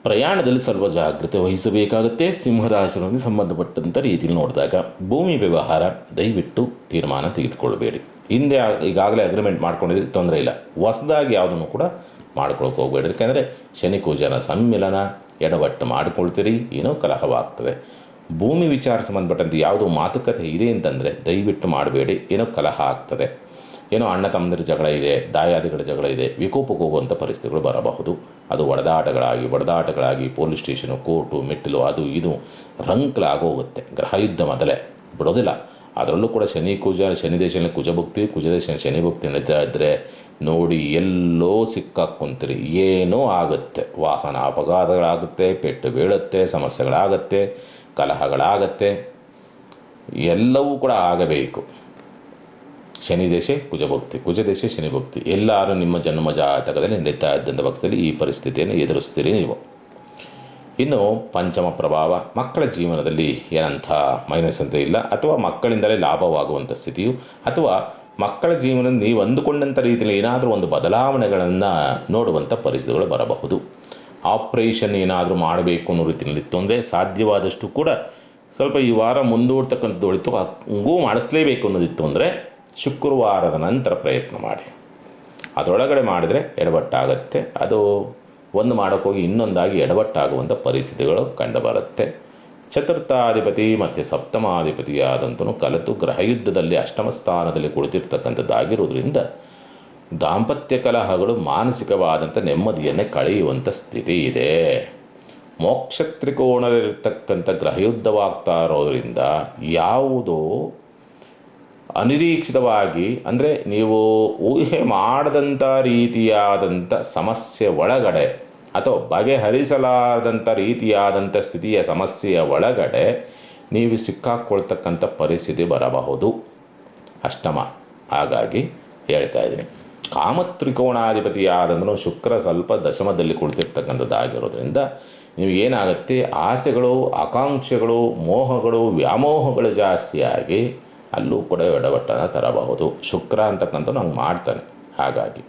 ಪ್ರಯಾಣದಲ್ಲಿ ಸ್ವಲ್ಪ ಜಾಗ್ರತೆ ವಹಿಸಬೇಕಾಗುತ್ತೆ. ಸಿಂಹರಾಶಿಗೆ ಸಂಬಂಧಪಟ್ಟಂಥ ರೀತಿಯಲ್ಲಿ ನೋಡಿದಾಗ ಭೂಮಿ ವ್ಯವಹಾರ ದಯವಿಟ್ಟು ತೀರ್ಮಾನ ತೆಗೆದುಕೊಳ್ಬೇಡಿ. ಹಿಂದೆ ಈಗಾಗಲೇ ಅಗ್ರಿಮೆಂಟ್ ಮಾಡ್ಕೊಂಡಿದ್ರೆ ತೊಂದರೆ ಇಲ್ಲ, ಹೊಸದಾಗಿ ಯಾವುದನ್ನು ಕೂಡ ಮಾಡ್ಕೊಳಕ್ಕೆ ಹೋಗಬೇಡಿ. ಯಾಕೆಂದರೆ ಶನಿ ಕುಜನ ಸಮ್ಮಿಲನ, ಎಡವಟ್ಟು ಮಾಡಿಕೊಳ್ತೀರಿ, ಏನೋ ಕಲಹವಾಗ್ತದೆ. ಭೂಮಿ ವಿಚಾರ ಸಂಬಂಧಪಟ್ಟಂತೆ ಯಾವುದೋ ಮಾತುಕತೆ ಇದೆ ಅಂತಂದರೆ ದಯವಿಟ್ಟು ಮಾಡಬೇಡಿ, ಏನೋ ಕಲಹ ಆಗ್ತದೆ. ಏನೋ ಅಣ್ಣ ತಮ್ಮಂದಿರ ಜಗಳ ಇದೆ, ದಾಯಾದಿಗಳ ಜಗಳ ಇದೆ, ವಿಕೋಪಕ್ಕೆ ಹೋಗುವಂಥ ಪರಿಸ್ಥಿತಿಗಳು ಬರಬಹುದು. ಅದು ಒಡೆದಾಟಗಳಾಗಿ ಪೊಲೀಸ್ ಸ್ಟೇಷನು, ಕೋರ್ಟು, ಮೆಟ್ಟಿಲು, ಅದು ಇದು ರಂಕ್ಲಾಗೋಗುತ್ತೆ. ಗ್ರಹ ಯುದ್ಧ ಮೊದಲೇ ಬಿಡೋದಿಲ್ಲ. ಅದರಲ್ಲೂ ಕೂಡ ಶನಿ ದೇಶದಲ್ಲಿ ಕುಜ ದೇಶ ಶನಿ ಭಕ್ತಿ ನಡೀತಾ ಇದ್ದರೆ ನೋಡಿ ಎಲ್ಲೋ ಸಿಕ್ಕಾಕ್ಕೊಂತೀರಿ, ಏನೋ ಆಗುತ್ತೆ. ವಾಹನ ಅಪಘಾತಗಳಾಗುತ್ತೆ, ಪೆಟ್ಟು ಬೀಳುತ್ತೆ, ಸಮಸ್ಯೆಗಳಾಗತ್ತೆ, ಕಲಹಗಳಾಗತ್ತೆ, ಎಲ್ಲವೂ ಕೂಡ ಆಗಬೇಕು. ಶನಿ ದೇಶ ಕುಜ ದೇಶ ಶನಿ ಭಕ್ತಿ ಎಲ್ಲರೂ ನಿಮ್ಮ ಜನ್ಮ ಜಾತಕದಲ್ಲಿ ನಡೀತಾ ಇದ್ದಂಥ ಪಕ್ಷದಲ್ಲಿ ಈ ಪರಿಸ್ಥಿತಿಯನ್ನು ಎದುರಿಸ್ತೀರಿ ನೀವು. ಇನ್ನು ಪಂಚಮ ಪ್ರಭಾವ, ಮಕ್ಕಳ ಜೀವನದಲ್ಲಿ ಏನಂಥ ಮೈನಸ್ ಅಂತ ಇಲ್ಲ, ಅಥವಾ ಮಕ್ಕಳಿಂದಲೇ ಲಾಭವಾಗುವಂಥ ಸ್ಥಿತಿಯು, ಅಥವಾ ಮಕ್ಕಳ ಜೀವನ ನೀವು ಅಂದುಕೊಂಡಂಥ ರೀತಿಯಲ್ಲಿ ಏನಾದರೂ ಒಂದು ಬದಲಾವಣೆಗಳನ್ನು ನೋಡುವಂಥ ಪರಿಸ್ಥಿತಿಗಳು ಬರಬಹುದು. ಆಪ್ರೇಷನ್ ಏನಾದರೂ ಮಾಡಬೇಕು ಅನ್ನೋ ರೀತಿಯಲ್ಲಿತ್ತು ಅಂದರೆ ಸಾಧ್ಯವಾದಷ್ಟು ಕೂಡ ಸ್ವಲ್ಪ ಈ ವಾರ ಮುಂದೂಡ್ತಕ್ಕಂಥದ್ದು ಉಳಿತು, ಹಂಗೂ ಮಾಡಿಸ್ಲೇಬೇಕು ಅನ್ನೋದಿತ್ತು ಅಂದರೆ ಶುಕ್ರವಾರದ ನಂತರ ಪ್ರಯತ್ನ ಮಾಡಿ. ಅದರೊಳಗಡೆ ಮಾಡಿದರೆ ಎಡವಟ್ಟಾಗತ್ತೆ. ಅದು ಒಂದು ಮಾಡೋಕ್ಕೋಗಿ ಇನ್ನೊಂದಾಗಿ ಎಡವಟ್ಟಾಗುವಂಥ ಪರಿಸ್ಥಿತಿಗಳು ಕಂಡುಬರುತ್ತೆ. ಚತುರ್ಥಾಧಿಪತಿ ಮತ್ತು ಸಪ್ತಮಾಧಿಪತಿಯಾದಂತನು ಕಲಿತು ಗ್ರಹಯುದ್ಧದಲ್ಲಿ ಅಷ್ಟಮ ಸ್ಥಾನದಲ್ಲಿ ಕುಳಿತಿರ್ತಕ್ಕಂಥದ್ದಾಗಿರೋದ್ರಿಂದ ದಾಂಪತ್ಯ ಕಲಹಗಳು ಮಾನಸಿಕವಾದಂಥ ನೆಮ್ಮದಿಯನ್ನೇ ಕಳೆಯುವಂಥ ಸ್ಥಿತಿ ಇದೆ. ಮೋಕ್ಷ ತ್ರಿಕೋಣದಲ್ಲಿರ್ತಕ್ಕಂಥ ಗ್ರಹಯುದ್ಧವಾಗ್ತಾ ಇರೋದರಿಂದ ಯಾವುದೋ ಅನಿರೀಕ್ಷಿತವಾಗಿ ಅಂದರೆ ನೀವು ಊಹೆ ಮಾಡದಂಥ ರೀತಿಯಾದಂಥ ಸಮಸ್ಯೆ ಒಳಗಡೆ ಅಥವಾ ಬಗೆಹರಿಸಲಾರದಂಥ ರೀತಿಯಾದಂಥ ಸ್ಥಿತಿಯ ಸಮಸ್ಯೆಯ ಒಳಗಡೆ ನೀವು ಸಿಕ್ಕಾಕ್ಕೊಳ್ತಕ್ಕಂಥ ಪರಿಸ್ಥಿತಿ ಬರಬಹುದು ಅಷ್ಟಮ. ಹಾಗಾಗಿ ಹೇಳ್ತಾ ಇದ್ದೀನಿ, ಕಾಮತ್ರಿಕೋಣಾಧಿಪತಿಯಾದಂದ್ರೂ ಶುಕ್ರ ಸ್ವಲ್ಪ ದಶಮದಲ್ಲಿ ಕುಳಿತಿರ್ತಕ್ಕಂಥದ್ದಾಗಿರೋದ್ರಿಂದ ನೀವು ಏನಾಗುತ್ತೆ, ಆಸೆಗಳು, ಆಕಾಂಕ್ಷೆಗಳು, ಮೋಹಗಳು, ವ್ಯಾಮೋಹಗಳು ಜಾಸ್ತಿಯಾಗಿ ಅಲ್ಲೂ ಕೂಡ ಎಡವಟ್ಟನ್ನು ತರಬಹುದು. ಶುಕ್ರ ಅಂತಕ್ಕಂಥ ನಂಗೆ ಮಾಡ್ತಾನೆ. ಹಾಗಾಗಿ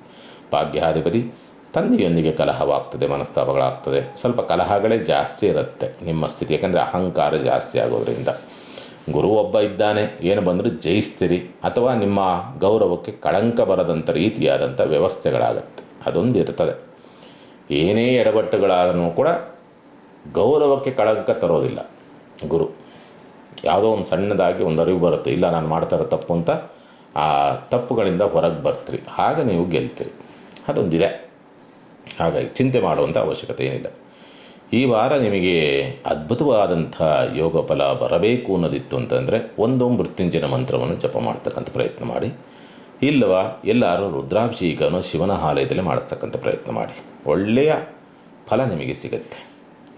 ಭಾಗ್ಯಾಧಿಪತಿ ತಂದೆಯೊಂದಿಗೆ ಕಲಹವಾಗ್ತದೆ, ಮನಸ್ತಾಪಗಳಾಗ್ತದೆ, ಸ್ವಲ್ಪ ಕಲಹಗಳೇ ಜಾಸ್ತಿ ಇರುತ್ತೆ ನಿಮ್ಮ ಸ್ಥಿತಿ, ಯಾಕಂದರೆ ಅಹಂಕಾರ ಜಾಸ್ತಿ ಆಗೋದ್ರಿಂದ. ಗುರು ಒಬ್ಬ ಇದ್ದಾನೆ, ಏನು ಬಂದರೂ ಜಯಿಸ್ತೀರಿ, ಅಥವಾ ನಿಮ್ಮ ಗೌರವಕ್ಕೆ ಕಳಂಕ ಬರದಂಥ ರೀತಿಯಾದಂಥ ವ್ಯವಸ್ಥೆಗಳಾಗತ್ತೆ, ಅದೊಂದು ಇರ್ತದೆ. ಏನೇ ಎಡವಟ್ಟುಗಳಾದರೂ ಕೂಡ ಗೌರವಕ್ಕೆ ಕಳಂಕ ತರೋದಿಲ್ಲ ಗುರು. ಯಾವುದೋ ಒಂದು ಸಣ್ಣದಾಗಿ ಒಂದು ಅರಿವು ಬರುತ್ತೆ, ಇಲ್ಲ ನಾನು ಮಾಡ್ತಾ ಇರೋ ತಪ್ಪು ಅಂತ, ಆ ತಪ್ಪುಗಳಿಂದ ಹೊರಗೆ ಬರ್ತೀರಿ, ಆಗ ನೀವು ಗೆಲ್ತೀರಿ, ಅದೊಂದಿದೆ. ಹಾಗಾಗಿ ಚಿಂತೆ ಮಾಡುವಂಥ ಅವಶ್ಯಕತೆ ಏನಿಲ್ಲ. ಈ ವಾರ ನಿಮಗೆ ಅದ್ಭುತವಾದಂಥ ಯೋಗ ಫಲ ಬರಬೇಕು ಅನ್ನೋದಿತ್ತು ಅಂತಂದರೆ ಒಂದು ಮೃತ್ಯುಂಜಯ ಮಂತ್ರವನ್ನು ಜಪ ಮಾಡ್ತಕ್ಕಂಥ ಪ್ರಯತ್ನ ಮಾಡಿ, ಇಲ್ಲವ ಎಲ್ಲರೂ ರುದ್ರಾಭಿಷೇಕವನ್ನು ಶಿವನ ಆಲಯದಲ್ಲಿ ಮಾಡಿಸ್ತಕ್ಕಂಥ ಪ್ರಯತ್ನ ಮಾಡಿ, ಒಳ್ಳೆಯ ಫಲ ನಿಮಗೆ ಸಿಗುತ್ತೆ.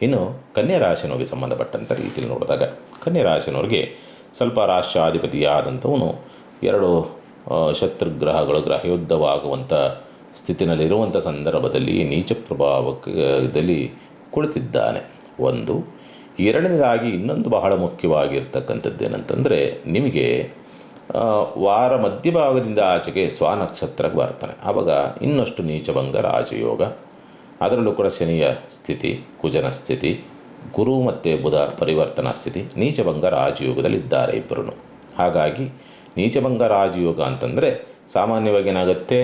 ಇನ್ನು ಕನ್ಯಾ ರಾಶಿನವರಿಗೆ ಸಂಬಂಧಪಟ್ಟಂಥ ರೀತಿಯಲ್ಲಿ ನೋಡಿದಾಗ, ಕನ್ಯಾ ರಾಶಿನವ್ರಿಗೆ ಸ್ವಲ್ಪ ರಾಷ್ಟ್ರಾಧಿಪತಿಯಾದಂಥವನು ಎರಡು ಶತ್ರುಗ್ರಹಗಳು ಗ್ರಹಯುದ್ಧವಾಗುವಂಥ ಸ್ಥಿತಿನಲ್ಲಿರುವಂಥ ಸಂದರ್ಭದಲ್ಲಿ ನೀಚ ಪ್ರಭಾವದಲ್ಲಿ ಕುಳಿತಿದ್ದಾನೆ. ಒಂದು ಎರಡನೇದಾಗಿ ಇನ್ನೊಂದು ಬಹಳ ಮುಖ್ಯವಾಗಿರ್ತಕ್ಕಂಥದ್ದೇನಂತಂದರೆ, ನಿಮಗೆ ವಾರ ಮಧ್ಯಭಾಗದಿಂದ ಆಚೆಗೆ ಸ್ವನಕ್ಷತ್ರಕ್ಕೆ ಬರ್ತಾನೆ. ಆವಾಗ ಇನ್ನಷ್ಟು ನೀಚಭಂಗ ರಾಜಯೋಗ, ಅದರಲ್ಲೂ ಕೂಡ ಶನಿಯ ಸ್ಥಿತಿ, ಕುಜನ ಸ್ಥಿತಿ, ಗುರು ಮತ್ತು ಬುಧ ಪರಿವರ್ತನಾ ಸ್ಥಿತಿ, ನೀಚಭಂಗ ರಾಜಯೋಗದಲ್ಲಿದ್ದಾರೆ ಇಬ್ಬರೂ. ಹಾಗಾಗಿ ನೀಚಭಂಗ ರಾಜಯೋಗ ಅಂತಂದರೆ ಸಾಮಾನ್ಯವಾಗಿ ಏನಾಗುತ್ತೆ,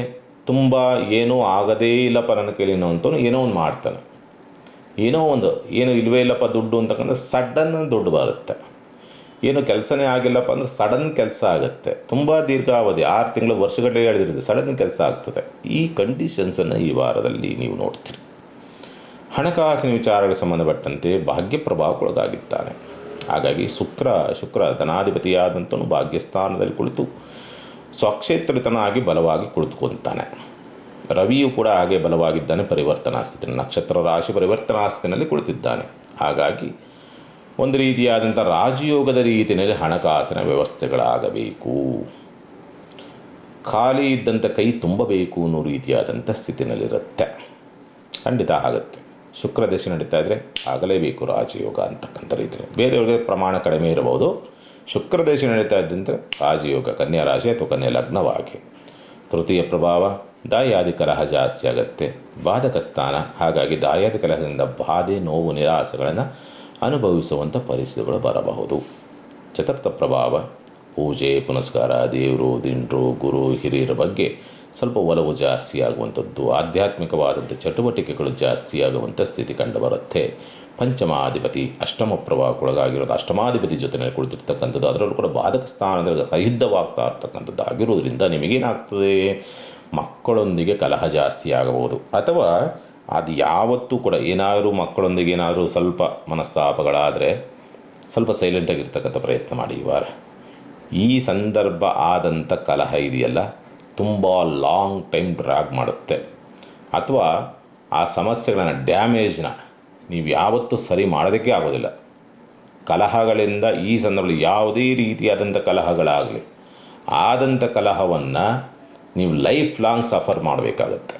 ತುಂಬ ಏನೂ ಆಗದೇ ಇಲ್ಲಪ್ಪ ನನ್ನ ಕೈಲಿನೋ ಅಂತೂ ಏನೋ ಒಂದು ಮಾಡ್ತಾನೆ, ಏನೋ ಒಂದು ಏನು ಇಲ್ಲವೇ ಇಲ್ಲಪ್ಪ ದುಡ್ಡು ಅಂತಕ್ಕಂಥ ಸಡನ್ ದುಡ್ಡು ಬರುತ್ತೆ. ಏನು ಕೆಲಸನೇ ಆಗಿಲ್ಲಪ್ಪ ಅಂದ್ರೆ ಸಡನ್ ಕೆಲಸ ಆಗುತ್ತೆ, ತುಂಬ ದೀರ್ಘಾವಧಿ 6 ತಿಂಗಳು ವರ್ಷಗಟ್ಟಲೆ ಹೇಳಿದಿರುತ್ತೆ, ಸಡನ್ ಕೆಲಸ ಆಗ್ತದೆ. ಈ ಕಂಡೀಷನ್ಸನ್ನು ಈ ವಾರದಲ್ಲಿ ನೀವು ನೋಡ್ತೀರಿ. ಹಣಕಾಸಿನ ವಿಚಾರಗಳಿಗೆ ಸಂಬಂಧಪಟ್ಟಂತೆ ಭಾಗ್ಯ ಪ್ರಭಾವಕ್ಕೊಳಗಾಗಿದ್ದಾನೆ. ಹಾಗಾಗಿ ಶುಕ್ರ ಧನಾಧಿಪತಿಯಾದಂಥನು ಭಾಗ್ಯಸ್ಥಾನದಲ್ಲಿ ಕುಳಿತು ಸ್ವಕ್ಷೇತ್ರಿತನಾಗಿ ಬಲವಾಗಿ ಕುಳಿತುಕೊತಾನೆ. ರವಿಯು ಕೂಡ ಹಾಗೆ ಬಲವಾಗಿದ್ದಾನೆ, ಪರಿವರ್ತನಾ ಸ್ಥಿತಿ, ನಕ್ಷತ್ರ ರಾಶಿ ಪರಿವರ್ತನಾ ಸ್ಥಿತಿನಲ್ಲಿ ಕುಳಿತಿದ್ದಾನೆ. ಹಾಗಾಗಿ ಒಂದು ರೀತಿಯಾದಂಥ ರಾಜಯೋಗದ ರೀತಿಯಲ್ಲಿ ಹಣಕಾಸಿನ ವ್ಯವಸ್ಥೆಗಳಾಗಬೇಕು, ಖಾಲಿ ಇದ್ದಂಥ ಕೈ ತುಂಬಬೇಕು ಅನ್ನೋ ರೀತಿಯಾದಂಥ ಸ್ಥಿತಿನಲ್ಲಿರುತ್ತೆ. ಖಂಡಿತ ಆಗುತ್ತೆ. ಶುಕ್ರ ದಶೆ ನಡೀತಾ ಇದ್ದರೆ ಆಗಲೇಬೇಕು ರಾಜಯೋಗ ಅಂತಕ್ಕಂಥ ರೀತಿಯಲ್ಲಿ. ಬೇರೆಯವ್ರಿಗೆ ಪ್ರಮಾಣ ಕಡಿಮೆ ಇರಬಹುದು. ಶುಕ್ರ ದಶೆ ನಡೀತಾ ಇದ್ದಂತೆ ರಾಜಯೋಗ, ಕನ್ಯಾ ರಾಶಿ ಅಥವಾ ಕನ್ಯಾ ಲಗ್ನವಾಗಿ. ತೃತೀಯ ಪ್ರಭಾವ ದಾಯಾದಿ ಕಲಹ ಜಾಸ್ತಿ ಆಗುತ್ತೆ, ಬಾಧಕ ಸ್ಥಾನ. ಹಾಗಾಗಿ ದಾಯಾದಿ ಕಲಹದಿಂದ ಬಾಧೆ, ನೋವು, ನಿರಾಸೆಗಳನ್ನು ಅನುಭವಿಸುವಂಥ ಪರಿಸ್ಥಿತಿಗಳು ಬರಬಹುದು. ಚತುರ್ಥ ಪ್ರಭಾವ ಪೂಜೆ ಪುನಸ್ಕಾರ, ದೇವರು, ದಿಂಡ್ರು, ಗುರು, ಹಿರಿಯರ ಬಗ್ಗೆ ಸ್ವಲ್ಪ ಒಲವು ಜಾಸ್ತಿ ಆಗುವಂಥದ್ದು, ಆಧ್ಯಾತ್ಮಿಕವಾದಂಥ ಚಟುವಟಿಕೆಗಳು ಜಾಸ್ತಿ ಆಗುವಂಥ ಸ್ಥಿತಿ ಕಂಡುಬರುತ್ತೆ. ಪಂಚಮಾಧಿಪತಿ ಅಷ್ಟಮ ಪ್ರಭಾವಕ್ಕೊಳಗಾಗಿರೋದು, ಅಷ್ಟಮಾಧಿಪತಿ ಜೊತೆಯಲ್ಲಿ ಕುಳಿತಿರ್ತಕ್ಕಂಥದ್ದು, ಅದರಲ್ಲೂ ಕೂಡ ಬಾಧಕ ಸ್ಥಾನದಲ್ಲಿ ಸಹಿದ್ದವಾಗ್ತಾ ಇರ್ತಕ್ಕಂಥದ್ದು ಆಗಿರೋದ್ರಿಂದ ನಿಮಗೇನಾಗ್ತದೆ, ಮಕ್ಕಳೊಂದಿಗೆ ಕಲಹ ಜಾಸ್ತಿ ಆಗಬಹುದು. ಅಥವಾ ಅದು ಯಾವತ್ತೂ ಕೂಡ ಏನಾದರೂ ಮಕ್ಕಳೊಂದಿಗೆ ಏನಾದರೂ ಸ್ವಲ್ಪ ಮನಸ್ತಾಪಗಳಾದರೆ ಸ್ವಲ್ಪ ಸೈಲೆಂಟಾಗಿರ್ತಕ್ಕಂಥ ಪ್ರಯತ್ನ ಮಾಡಿ ಈ ವಾರ. ಈ ಸಂದರ್ಭ ಆದಂಥ ಕಲಹ ಇದೆಯಲ್ಲ, ತುಂಬ ಲಾಂಗ್ ಟೈಮ್ ಡ್ರ್ಯಾಗ್ ಮಾಡುತ್ತೆ. ಅಥವಾ ಆ ಸಮಸ್ಯೆಗಳನ್ನು, ಡ್ಯಾಮೇಜ್ನ ನೀವು ಯಾವತ್ತೂ ಸರಿ ಮಾಡೋದಕ್ಕೆ ಆಗೋದಿಲ್ಲ. ಕಲಹಗಳಿಂದ ಈ ಸಂದರ್ಭದಲ್ಲಿ ಯಾವುದೇ ರೀತಿಯಾದಂಥ ಕಲಹಗಳಾಗಲಿ, ಆದಂಥ ಕಲಹವನ್ನು ನೀವು ಲೈಫ್ ಲಾಂಗ್ ಸಫರ್ ಮಾಡಬೇಕಾಗತ್ತೆ.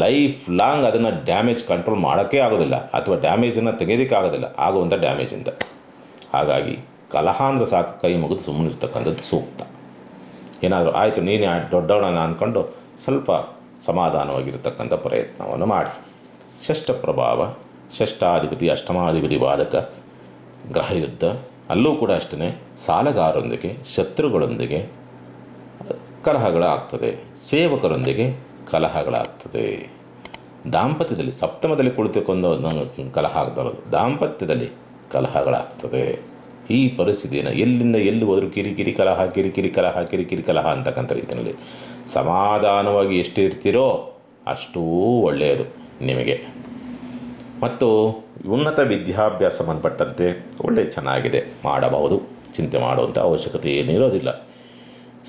ಲೈಫ್ ಲಾಂಗ್ ಅದನ್ನು ಡ್ಯಾಮೇಜ್ ಕಂಟ್ರೋಲ್ ಮಾಡೋಕ್ಕೆ ಆಗೋದಿಲ್ಲ, ಅಥವಾ ಡ್ಯಾಮೇಜನ್ನು ತೆಗೆಯೋದಕ್ಕಾಗೋದಿಲ್ಲ ಆಗುವಂಥ ಡ್ಯಾಮೇಜಿಂದ. ಹಾಗಾಗಿ ಕಲಹ ಅಂದರೆ ಸಾಕು, ಕೈ ಮುಗಿದು ಸುಮ್ಮನಿರ್ತಕ್ಕಂಥದ್ದು ಸೂಕ್ತ. ಏನಾದರೂ ಆಯಿತು ನೀನೇ ದೊಡ್ಡವಳನ್ನು ಅಂದ್ಕೊಂಡು ಸ್ವಲ್ಪ ಸಮಾಧಾನವಾಗಿರ್ತಕ್ಕಂಥ ಪ್ರಯತ್ನವನ್ನು ಮಾಡಿ. ಷಷ್ಠ ಪ್ರಭಾವ ಷಷ್ಠಾಧಿಪತಿ ಅಷ್ಟಮಾಧಿಪತಿ ಬಾಧಕ ಗ್ರಹಯುದ್ಧ, ಅಲ್ಲೂ ಕೂಡ ಅಷ್ಟೇ ಸಾಲಗಾರರೊಂದಿಗೆ, ಶತ್ರುಗಳೊಂದಿಗೆ ಕಲಹಗಳಾಗ್ತದೆ, ಸೇವಕರೊಂದಿಗೆ ಕಲಹಗಳಾಗ್ತದೆ. ದಾಂಪತ್ಯದಲ್ಲಿ ಸಪ್ತಮದಲ್ಲಿ ಕುಳಿತುಕೊಂಡು ಕಲಹ ಆಗ್ತಾರದು, ದಾಂಪತ್ಯದಲ್ಲಿ ಕಲಹಗಳಾಗ್ತದೆ. ಈ ಪರಿಸ್ಥಿತಿಯನ್ನು ಎಲ್ಲಿಂದ ಎಲ್ಲಿ ಹೋದರೂ ಕಿರಿಕಿರಿ ಕಲಹ ಕಿರಿಕಿರಿ ಕಲಹ ಕಿರಿಕಿರಿ ಕಲಹ ಅಂತಕ್ಕಂಥ ರೀತಿಯಲ್ಲಿ ಸಮಾಧಾನವಾಗಿ ಎಷ್ಟು ಇರ್ತೀರೋ ಅಷ್ಟೂ ಒಳ್ಳೆಯದು ನಿಮಗೆ. ಮತ್ತು ಉನ್ನತ ವಿದ್ಯಾಭ್ಯಾಸ ಸಂಬಂಧಪಟ್ಟಂತೆ ಒಳ್ಳೆಯ ಚೆನ್ನಾಗಿದೆ, ಮಾಡಬಹುದು, ಚಿಂತೆ ಮಾಡುವಂಥ ಅವಶ್ಯಕತೆ ಏನಿರೋದಿಲ್ಲ.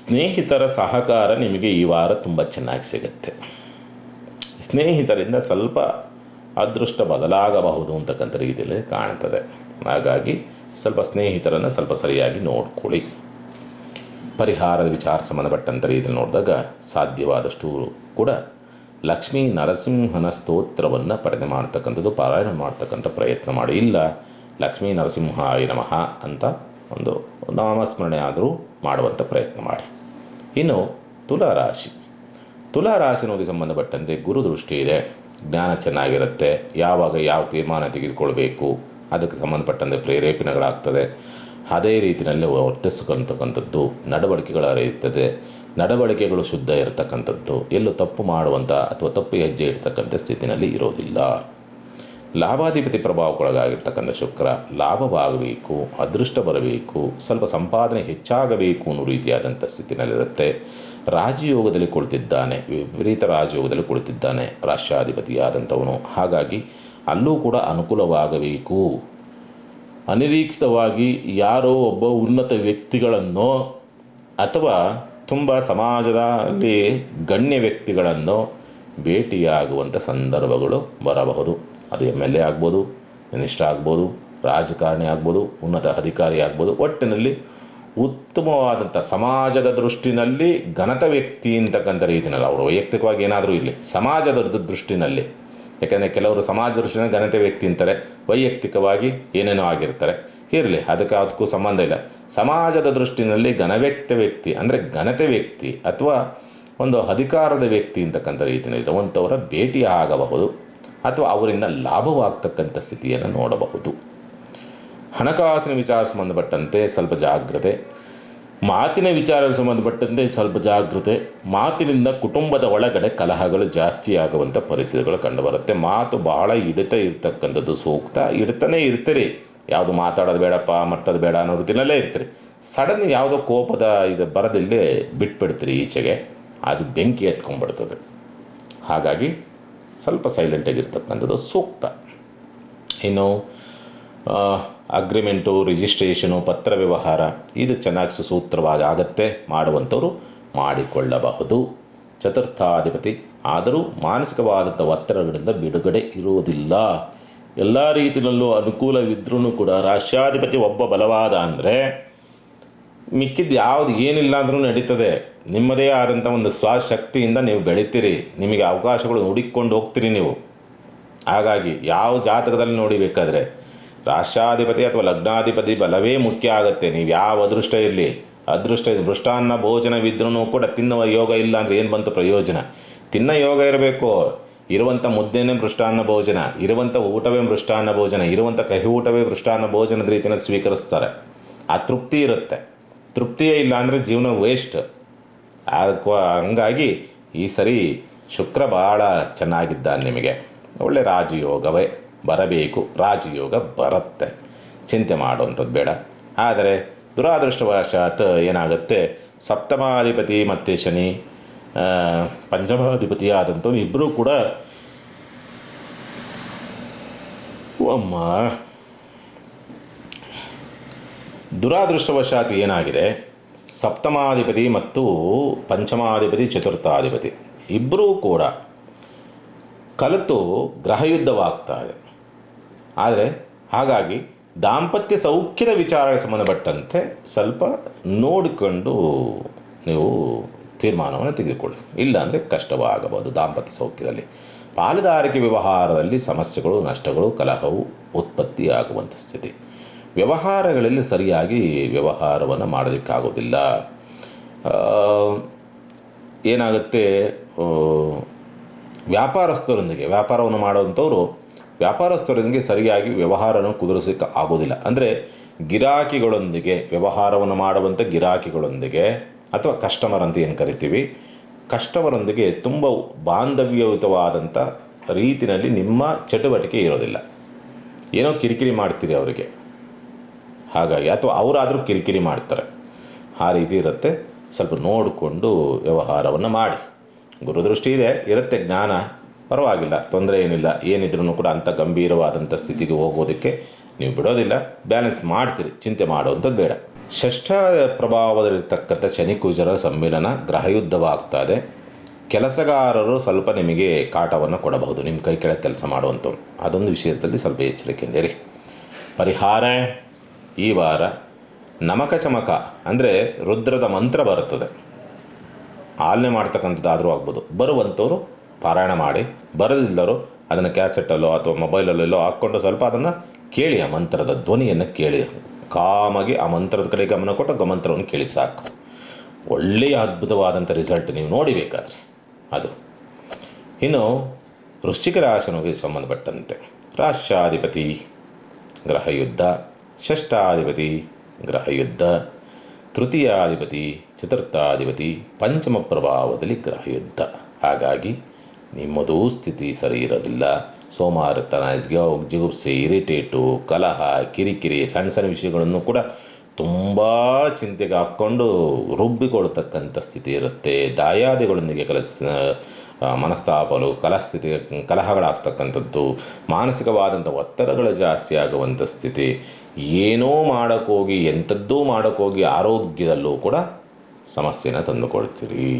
ಸ್ನೇಹಿತರ ಸಹಕಾರ ನಿಮಗೆ ಈ ವಾರ ತುಂಬ ಚೆನ್ನಾಗಿ ಸಿಗುತ್ತೆ. ಸ್ನೇಹಿತರಿಂದ ಸ್ವಲ್ಪ ಅದೃಷ್ಟ ಬದಲಾಗಬಹುದು ಅಂತಕ್ಕಂಥ ರೀತಿಯಲ್ಲಿ ಕಾಣ್ತದೆ. ಹಾಗಾಗಿ ಸ್ವಲ್ಪ ಸ್ನೇಹಿತರನ್ನು ಸ್ವಲ್ಪ ಸರಿಯಾಗಿ ನೋಡ್ಕೊಳ್ಳಿ. ಪರಿಹಾರದ ವಿಚಾರ ಸಂಬಂಧಪಟ್ಟಂಥ ರೀತಿಯಲ್ಲಿ ನೋಡಿದಾಗ ಸಾಧ್ಯವಾದಷ್ಟು ಕೂಡ ಲಕ್ಷ್ಮೀ ನರಸಿಂಹನ ಸ್ತೋತ್ರವನ್ನು ಪಠನೆ ಮಾಡ್ತಕ್ಕಂಥದ್ದು, ಪಾರಾಯಣ ಮಾಡ್ತಕ್ಕಂಥ ಪ್ರಯತ್ನ ಮಾಡಿ. ಇಲ್ಲ ಲಕ್ಷ್ಮೀ ನರಸಿಂಹಾಯ ನಮಃ ಅಂತ ಒಂದು ನಾಮಸ್ಮರಣೆ ಆದರೂ ಮಾಡುವಂಥ ಪ್ರಯತ್ನ ಮಾಡಿ. ಇನ್ನು ತುಲಾರಾಶಿ ನೋಡಿ ಸಂಬಂಧಪಟ್ಟಂತೆ ಗುರು ದೃಷ್ಟಿ ಇದೆ, ಜ್ಞಾನ ಚೆನ್ನಾಗಿರುತ್ತೆ. ಯಾವಾಗ ಯಾವ ತೀರ್ಮಾನ ತೆಗೆದುಕೊಳ್ಬೇಕು ಅದಕ್ಕೆ ಸಂಬಂಧಪಟ್ಟಂತೆ ಪ್ರೇರೇಪಣೆಗಳಾಗ್ತದೆ. ಅದೇ ರೀತಿಯಲ್ಲಿ ವರ್ತಿಸ್ತಕ್ಕಂಥದ್ದು, ನಡವಳಿಕೆಗಳಿರ್ತದೆ. ನಡವಳಿಕೆಗಳು ಶುದ್ಧ ಇರತಕ್ಕಂಥದ್ದು, ಎಲ್ಲೂ ತಪ್ಪು ಮಾಡುವಂಥ ಅಥವಾ ತಪ್ಪು ಹೆಜ್ಜೆ ಇಡ್ತಕ್ಕಂಥ ಸ್ಥಿತಿನಲ್ಲಿ ಇರೋದಿಲ್ಲ. ಲಾಭಾಧಿಪತಿ ಪ್ರಭಾವಕ್ಕೊಳಗಾಗಿರ್ತಕ್ಕಂಥ ಶುಕ್ರ ಲಾಭವಾಗಬೇಕು, ಅದೃಷ್ಟ ಬರಬೇಕು, ಸ್ವಲ್ಪ ಸಂಪಾದನೆ ಹೆಚ್ಚಾಗಬೇಕು ಅನ್ನೋ ರೀತಿಯಾದಂಥ ಸ್ಥಿತಿನಲ್ಲಿರುತ್ತೆ. ರಾಜಯೋಗದಲ್ಲಿ ಕುಳಿತಿದ್ದಾನೆ, ವಿಪರೀತ ರಾಜಯೋಗದಲ್ಲಿ ಕುಳಿತಿದ್ದಾನೆ ರಾಷ್ಟ್ರಾಧಿಪತಿಯಾದಂಥವನು. ಹಾಗಾಗಿ ಅಲ್ಲೂ ಕೂಡ ಅನುಕೂಲವಾಗಬೇಕು. ಅನಿರೀಕ್ಷಿತವಾಗಿ ಯಾರೋ ಒಬ್ಬ ಉನ್ನತ ವ್ಯಕ್ತಿಗಳನ್ನು ಅಥವಾ ತುಂಬ ಸಮಾಜದಲ್ಲಿ ಗಣ್ಯ ವ್ಯಕ್ತಿಗಳನ್ನು ಭೇಟಿಯಾಗುವಂಥ ಸಂದರ್ಭಗಳು ಬರಬಹುದು. ಅದು MLA ಆಗ್ಬೋದು, ಮಿನಿಸ್ಟರ್ ಆಗ್ಬೋದು, ರಾಜಕಾರಣಿ ಆಗ್ಬೋದು, ಉನ್ನತ ಅಧಿಕಾರಿ ಆಗ್ಬೋದು. ಒಟ್ಟಿನಲ್ಲಿ ಉತ್ತಮವಾದಂಥ ಸಮಾಜದ ದೃಷ್ಟಿನಲ್ಲಿ ಘನತ ವ್ಯಕ್ತಿ ಅಂತಕ್ಕಂಥ ರೀತಿಯಲ್ಲಿ, ಅವರು ವೈಯಕ್ತಿಕವಾಗಿ ಏನಾದರೂ ಇರಲಿ, ಸಮಾಜದ ದೃಷ್ಟಿನಲ್ಲಿ, ಯಾಕೆಂದರೆ ಕೆಲವರು ಸಮಾಜ ದೃಷ್ಟಿನಲ್ಲಿ ಘನತೆ ವ್ಯಕ್ತಿ ಅಂತಾರೆ, ವೈಯಕ್ತಿಕವಾಗಿ ಏನೇನೋ ಆಗಿರ್ತಾರೆ, ಇರಲಿ, ಅದಕ್ಕೂ ಸಂಬಂಧ ಇಲ್ಲ. ಸಮಾಜದ ದೃಷ್ಟಿನಲ್ಲಿ ವ್ಯಕ್ತಿ ಅಂದರೆ ಘನತೆ ವ್ಯಕ್ತಿ ಅಥವಾ ಒಂದು ಅಧಿಕಾರದ ವ್ಯಕ್ತಿ ಅಂತಕ್ಕಂಥ ರೀತಿಯಲ್ಲಿ ಇರುವಂಥವರ ಭೇಟಿ ಆಗಬಹುದು ಅಥವಾ ಅವರಿಂದ ಲಾಭವಾಗ್ತಕ್ಕಂಥ ಸ್ಥಿತಿಯನ್ನು ನೋಡಬಹುದು. ಹಣಕಾಸಿನ ವಿಚಾರ ಸಂಬಂಧಪಟ್ಟಂತೆ ಸ್ವಲ್ಪ ಜಾಗ್ರತೆ, ಮಾತಿನ ವಿಚಾರಕ್ಕೆ ಸಂಬಂಧಪಟ್ಟಂತೆ ಸ್ವಲ್ಪ ಜಾಗ್ರತೆ. ಮಾತಿನಿಂದ ಕುಟುಂಬದ ಒಳಗಡೆ ಕಲಹಗಳು ಜಾಸ್ತಿ ಆಗುವಂಥ ಪರಿಸ್ಥಿತಿಗಳು ಕಂಡುಬರುತ್ತೆ. ಮಾತು ಬಹಳ ಹಿಡಿತ ಇರ್ತಕ್ಕಂಥದ್ದು ಸೂಕ್ತ. ಹಿಡ್ತಾನೆ ಇರ್ತೀರಿ, ಯಾವುದು ಮಾತಾಡೋದು ಬೇಡಪ್ಪ, ಮಟ್ಟದು ಬೇಡ ಅನ್ನೋ ರೀತಿಯಲ್ಲೇ ಇರ್ತೀರಿ. ಸಡನ್ ಯಾವುದೋ ಕೋಪದ ಇದು ಬರದಿಲ್ಲೇ ಬಿಟ್ಬಿಡ್ತೀರಿ ಈಚೆಗೆ, ಅದು ಬೆಂಕಿ ಎತ್ಕೊಂಡ್ಬಿಡ್ತದೆ. ಹಾಗಾಗಿ ಸ್ವಲ್ಪ ಸೈಲೆಂಟಾಗಿರ್ತಕ್ಕಂಥದ್ದು ಸೂಕ್ತ. ಇನ್ನು ಅಗ್ರಿಮೆಂಟು, ರಿಜಿಸ್ಟ್ರೇಷನು, ಪತ್ರ ವ್ಯವಹಾರ ಇದು ಚೆನ್ನಾಗಿ ಸುಸೂತ್ರವಾಗಿ ಆಗತ್ತೆ. ಮಾಡುವಂಥವರು ಮಾಡಿಕೊಳ್ಳಬಹುದು. ಚತುರ್ಥಾಧಿಪತಿ ಆದರೂ ಮಾನಸಿಕವಾದಂಥ ಒತ್ತಡಗಳಿಂದ ಬಿಡುಗಡೆ ಇರುವುದಿಲ್ಲ. ಎಲ್ಲ ರೀತಿಯಲ್ಲೂ ಅನುಕೂಲವಿದ್ರೂ ಕೂಡ ರಾಷ್ಟ್ರಾಧಿಪತಿ ಒಬ್ಬ ಬಲವಾದ ಅಂದರೆ ಮಿಕ್ಕಿದ್ದು ಯಾವುದು ಏನಿಲ್ಲ ಅಂದ್ರೂ ನಡೀತದೆ. ನಿಮ್ಮದೇ ಆದಂಥ ಒಂದು ಸ್ವಶಕ್ತಿಯಿಂದ ನೀವು ಬೆಳಿತೀರಿ, ನಿಮಗೆ ಅವಕಾಶಗಳು ಹುಡುಕಿಕೊಂಡು ಹೋಗ್ತೀರಿ ನೀವು. ಹಾಗಾಗಿ ಯಾವ ಜಾತಕದಲ್ಲಿ ನೋಡಿಬೇಕಾದ್ರೆ ರಾಷ್ಟ್ರಾಧಿಪತಿ ಅಥವಾ ಲಗ್ನಾಧಿಪತಿ ಬಲವೇ ಮುಖ್ಯ ಆಗುತ್ತೆ. ನೀವು ಯಾವ ಅದೃಷ್ಟ ಇರಲಿ, ಅದೃಷ್ಟ ಮೃಷ್ಟಾನ್ನ ಭೋಜನವಿದ್ರೂ ಕೂಡ ತಿನ್ನುವ ಯೋಗ ಇಲ್ಲ ಅಂದರೆ ಏನು ಬಂತು ಪ್ರಯೋಜನ? ತಿನ್ನ ಯೋಗ ಇರಬೇಕು. ಇರುವಂಥ ಮುದ್ದೆನೇ ಮೃಷ್ಟಾನ್ನ ಭೋಜನ, ಇರುವಂಥ ಊಟವೇ ಮೃಷ್ಟಾನ್ನ ಭೋಜನ, ಇರುವಂಥ ಕಹಿ ಊಟವೇ ಮೃಷ್ಟಾನ್ನ ಭೋಜನದ ರೀತಿಯನ್ನು ಸ್ವೀಕರಿಸ್ತಾರೆ. ಆ ತೃಪ್ತಿ ಇರುತ್ತೆ. ತೃಪ್ತಿಯೇ ಇಲ್ಲ ಅಂದರೆ ಜೀವನ ವೇಸ್ಟ್. ಹಂಗಾಗಿ ಈ ಸರಿ ಶುಕ್ರ ಭಾಳ ಚೆನ್ನಾಗಿದ್ದಾನೆ. ನಿಮಗೆ ಒಳ್ಳೆ ರಾಜಯೋಗವೇ ಬರಬೇಕು. ರಾಜಯೋಗ ಬರುತ್ತೆ, ಚಿಂತೆ ಮಾಡುವಂಥದ್ದು ಬೇಡ. ಆದರೆ ದುರಾದೃಷ್ಟವಶಾತ್ ಏನಾಗುತ್ತೆ, ಸಪ್ತಮಾಧಿಪತಿ ಮತ್ತು ಶನಿ ಪಂಚಮಾಧಿಪತಿ ಆದಂಥವ್ರು ಇಬ್ಬರೂ ಕೂಡ ದುರಾದೃಷ್ಟವಶಾತ್ ಏನಾಗಿದೆ, ಸಪ್ತಮಾಧಿಪತಿ ಮತ್ತು ಪಂಚಮಾಧಿಪತಿ ಚತುರ್ಥಾಧಿಪತಿ ಇಬ್ಬರೂ ಕೂಡ ಕಲಿತು ಗ್ರಹಯುದ್ಧವಾಗ್ತಾ ಇದೆ. ಆದರೆ ಹಾಗಾಗಿ ದಾಂಪತ್ಯ ಸೌಖ್ಯದ ವಿಚಾರಕ್ಕೆ ಸಂಬಂಧಪಟ್ಟಂತೆ ಸ್ವಲ್ಪ ನೋಡಿಕೊಂಡು ನೀವು ತೀರ್ಮಾನವನ್ನು ತೆಗೆದುಕೊಳ್ಳಿ. ಇಲ್ಲಾಂದರೆ ಕಷ್ಟವಾಗಬಹುದು. ದಾಂಪತ್ಯ ಸೌಖ್ಯದಲ್ಲಿ ಪಾಲುದಾರಿಕೆ ವ್ಯವಹಾರದಲ್ಲಿ ಸಮಸ್ಯೆಗಳು, ನಷ್ಟಗಳು, ಕಲಹವು ಉತ್ಪತ್ತಿಯಾಗುವಂಥ ಸ್ಥಿತಿ. ವ್ಯವಹಾರಗಳಲ್ಲಿ ಸರಿಯಾಗಿ ವ್ಯವಹಾರವನ್ನು ಮಾಡೋದಕ್ಕಾಗೋದಿಲ್ಲ. ಏನಾಗುತ್ತೆ, ವ್ಯಾಪಾರವನ್ನು ಮಾಡುವಂಥವ್ರು ವ್ಯಾಪಾರಸ್ಥರೊಂದಿಗೆ ಸರಿಯಾಗಿ ವ್ಯವಹಾರವನ್ನು ಕುದುರಿಸೋಕ್ಕೆ ಆಗೋದಿಲ್ಲ. ಅಂದರೆ ಗಿರಾಕಿಗಳೊಂದಿಗೆ ವ್ಯವಹಾರವನ್ನು ಮಾಡುವಂಥ ಗಿರಾಕಿಗಳೊಂದಿಗೆ ಅಥವಾ ಕಸ್ಟಮರ್ ಅಂತ ಏನು ಕರಿತೀವಿ, ಕಸ್ಟಮರೊಂದಿಗೆ ತುಂಬ ಬಾಂಧವ್ಯಯುತವಾದಂಥ ರೀತಿಯಲ್ಲಿ ನಿಮ್ಮ ಚಟುವಟಿಕೆ ಇರೋದಿಲ್ಲ. ಏನೋ ಕಿರಿಕಿರಿ ಮಾಡ್ತೀರಿ ಅವರಿಗೆ, ಹಾಗಾಗಿ ಅಥವಾ ಅವರಾದರೂ ಕಿರಿಕಿರಿ ಮಾಡ್ತಾರೆ, ಆ ರೀತಿ ಇರುತ್ತೆ. ಸ್ವಲ್ಪ ನೋಡಿಕೊಂಡು ವ್ಯವಹಾರವನ್ನು ಮಾಡಿ. ಗುರುದೃಷ್ಟಿ ಇರುತ್ತೆ, ಜ್ಞಾನ ಪರವಾಗಿಲ್ಲ, ತೊಂದರೆ ಏನಿಲ್ಲ. ಏನಿದ್ರೂ ಕೂಡ ಅಂಥ ಗಂಭೀರವಾದಂಥ ಸ್ಥಿತಿಗೆ ಹೋಗೋದಕ್ಕೆ ನೀವು ಬಿಡೋದಿಲ್ಲ, ಬ್ಯಾಲೆನ್ಸ್ ಮಾಡ್ತೀರಿ, ಚಿಂತೆ ಮಾಡುವಂಥದ್ದು ಬೇಡ. ಷಷ್ಠ ಪ್ರಭಾವದಲ್ಲಿರ್ತಕ್ಕಂಥ ಶನಿ ಕುಜರ ಸಮ್ಮಿಲನ ಗ್ರಹಯುದ್ಧವಾಗ್ತಾ ಇದೆ. ಕೆಲಸಗಾರರು ಸ್ವಲ್ಪ ನಿಮಗೆ ಕಾಟವನ್ನು ಕೊಡಬಹುದು, ನಿಮ್ಮ ಕೈ ಕೆಳಗೆ ಕೆಲಸ ಮಾಡುವಂಥವ್ರು. ಅದೊಂದು ವಿಷಯದಲ್ಲಿ ಸ್ವಲ್ಪ ಎಚ್ಚರಿಕೆಯಿಂದ ಇರಿ. ಪರಿಹಾರ ಈ ವಾರ ನಮಕ ಚಮಕ ಅಂದರೆ ರುದ್ರದ ಮಂತ್ರ ಬರುತ್ತದೆ. ಆಲನೆ ಮಾಡ್ತಕ್ಕಂಥದ್ದಾದರೂ ಆಗ್ಬೋದು. ಬರುವಂಥವ್ರು ಪಾರಾಯಣ ಮಾಡಿ, ಬರದಿಲ್ಲವರು ಅದನ್ನು ಕ್ಯಾಸೆಟ್ಟಲ್ಲೋ ಅಥವಾ ಮೊಬೈಲಲ್ಲೋ ಹಾಕ್ಕೊಂಡು ಸ್ವಲ್ಪ ಅದನ್ನು ಕೇಳಿ, ಆ ಮಂತ್ರದ ಧ್ವನಿಯನ್ನು ಕೇಳಿ, ಕಾಮಾಗಿ ಆ ಮಂತ್ರದ ಕಡೆ ಗಮನ ಕೊಟ್ಟು ಮಂತ್ರವನ್ನು ಕೇಳಿ ಸಾಕು. ಒಳ್ಳೆಯ ಅದ್ಭುತವಾದಂಥ ರಿಸಲ್ಟ್ ನೀವು ನೋಡಿಬೇಕಾದ್ರೆ ಅದು. ಇನ್ನು ವೃಶ್ಚಿಕ ರಾಶಿಗೆ ಸಂಬಂಧಪಟ್ಟಂತೆ ರಾಷ್ಟ್ರಾಧಿಪತಿ ಗ್ರಹಯುದ್ಧ, ಷಷ್ಠಾಧಿಪತಿ ಗ್ರಹಯುದ್ಧ, ತೃತೀಯಾಧಿಪತಿ, ಚತುರ್ಥಾಧಿಪತಿ, ಪಂಚಮ ಪ್ರಭಾವದಲ್ಲಿ ಗ್ರಹಯುದ್ಧ. ಹಾಗಾಗಿ ನಿಮ್ಮದೂ ಸ್ಥಿತಿ ಸರಿ ಇರೋದಿಲ್ಲ. ಸೋಮಾರತನ, ಜಿಗುಪ್ಸೆ, ಇರಿಟೇಟು, ಕಲಹ, ಕಿರಿಕಿರಿ, ಸಣ್ಣ ಸಣ್ಣ ವಿಷಯಗಳನ್ನು ಕೂಡ ತುಂಬ ಚಿಂತೆಗೆ ಹಾಕ್ಕೊಂಡು ರುಬ್ಬಿಕೊಳ್ತಕ್ಕಂಥ ಸ್ಥಿತಿ ಇರುತ್ತೆ. ದಾಯಾದಿಗಳೊಂದಿಗೆ ಮನಸ್ತಾಪಗಳು, ಕಲಹಗಳಾಗ್ತಕ್ಕಂಥದ್ದು, ಮಾನಸಿಕವಾದಂಥ ಒತ್ತಡಗಳು ಜಾಸ್ತಿ ಆಗುವಂಥ ಸ್ಥಿತಿ. ಏನೋ ಮಾಡೋಕ್ಕೋಗಿ, ಎಂಥದ್ದೂ ಮಾಡೋಕ್ಕೋಗಿ ಆರೋಗ್ಯದಲ್ಲೂ ಕೂಡ ಸಮಸ್ಯೆನ ತಂದುಕೊಳ್ತೀರಿ.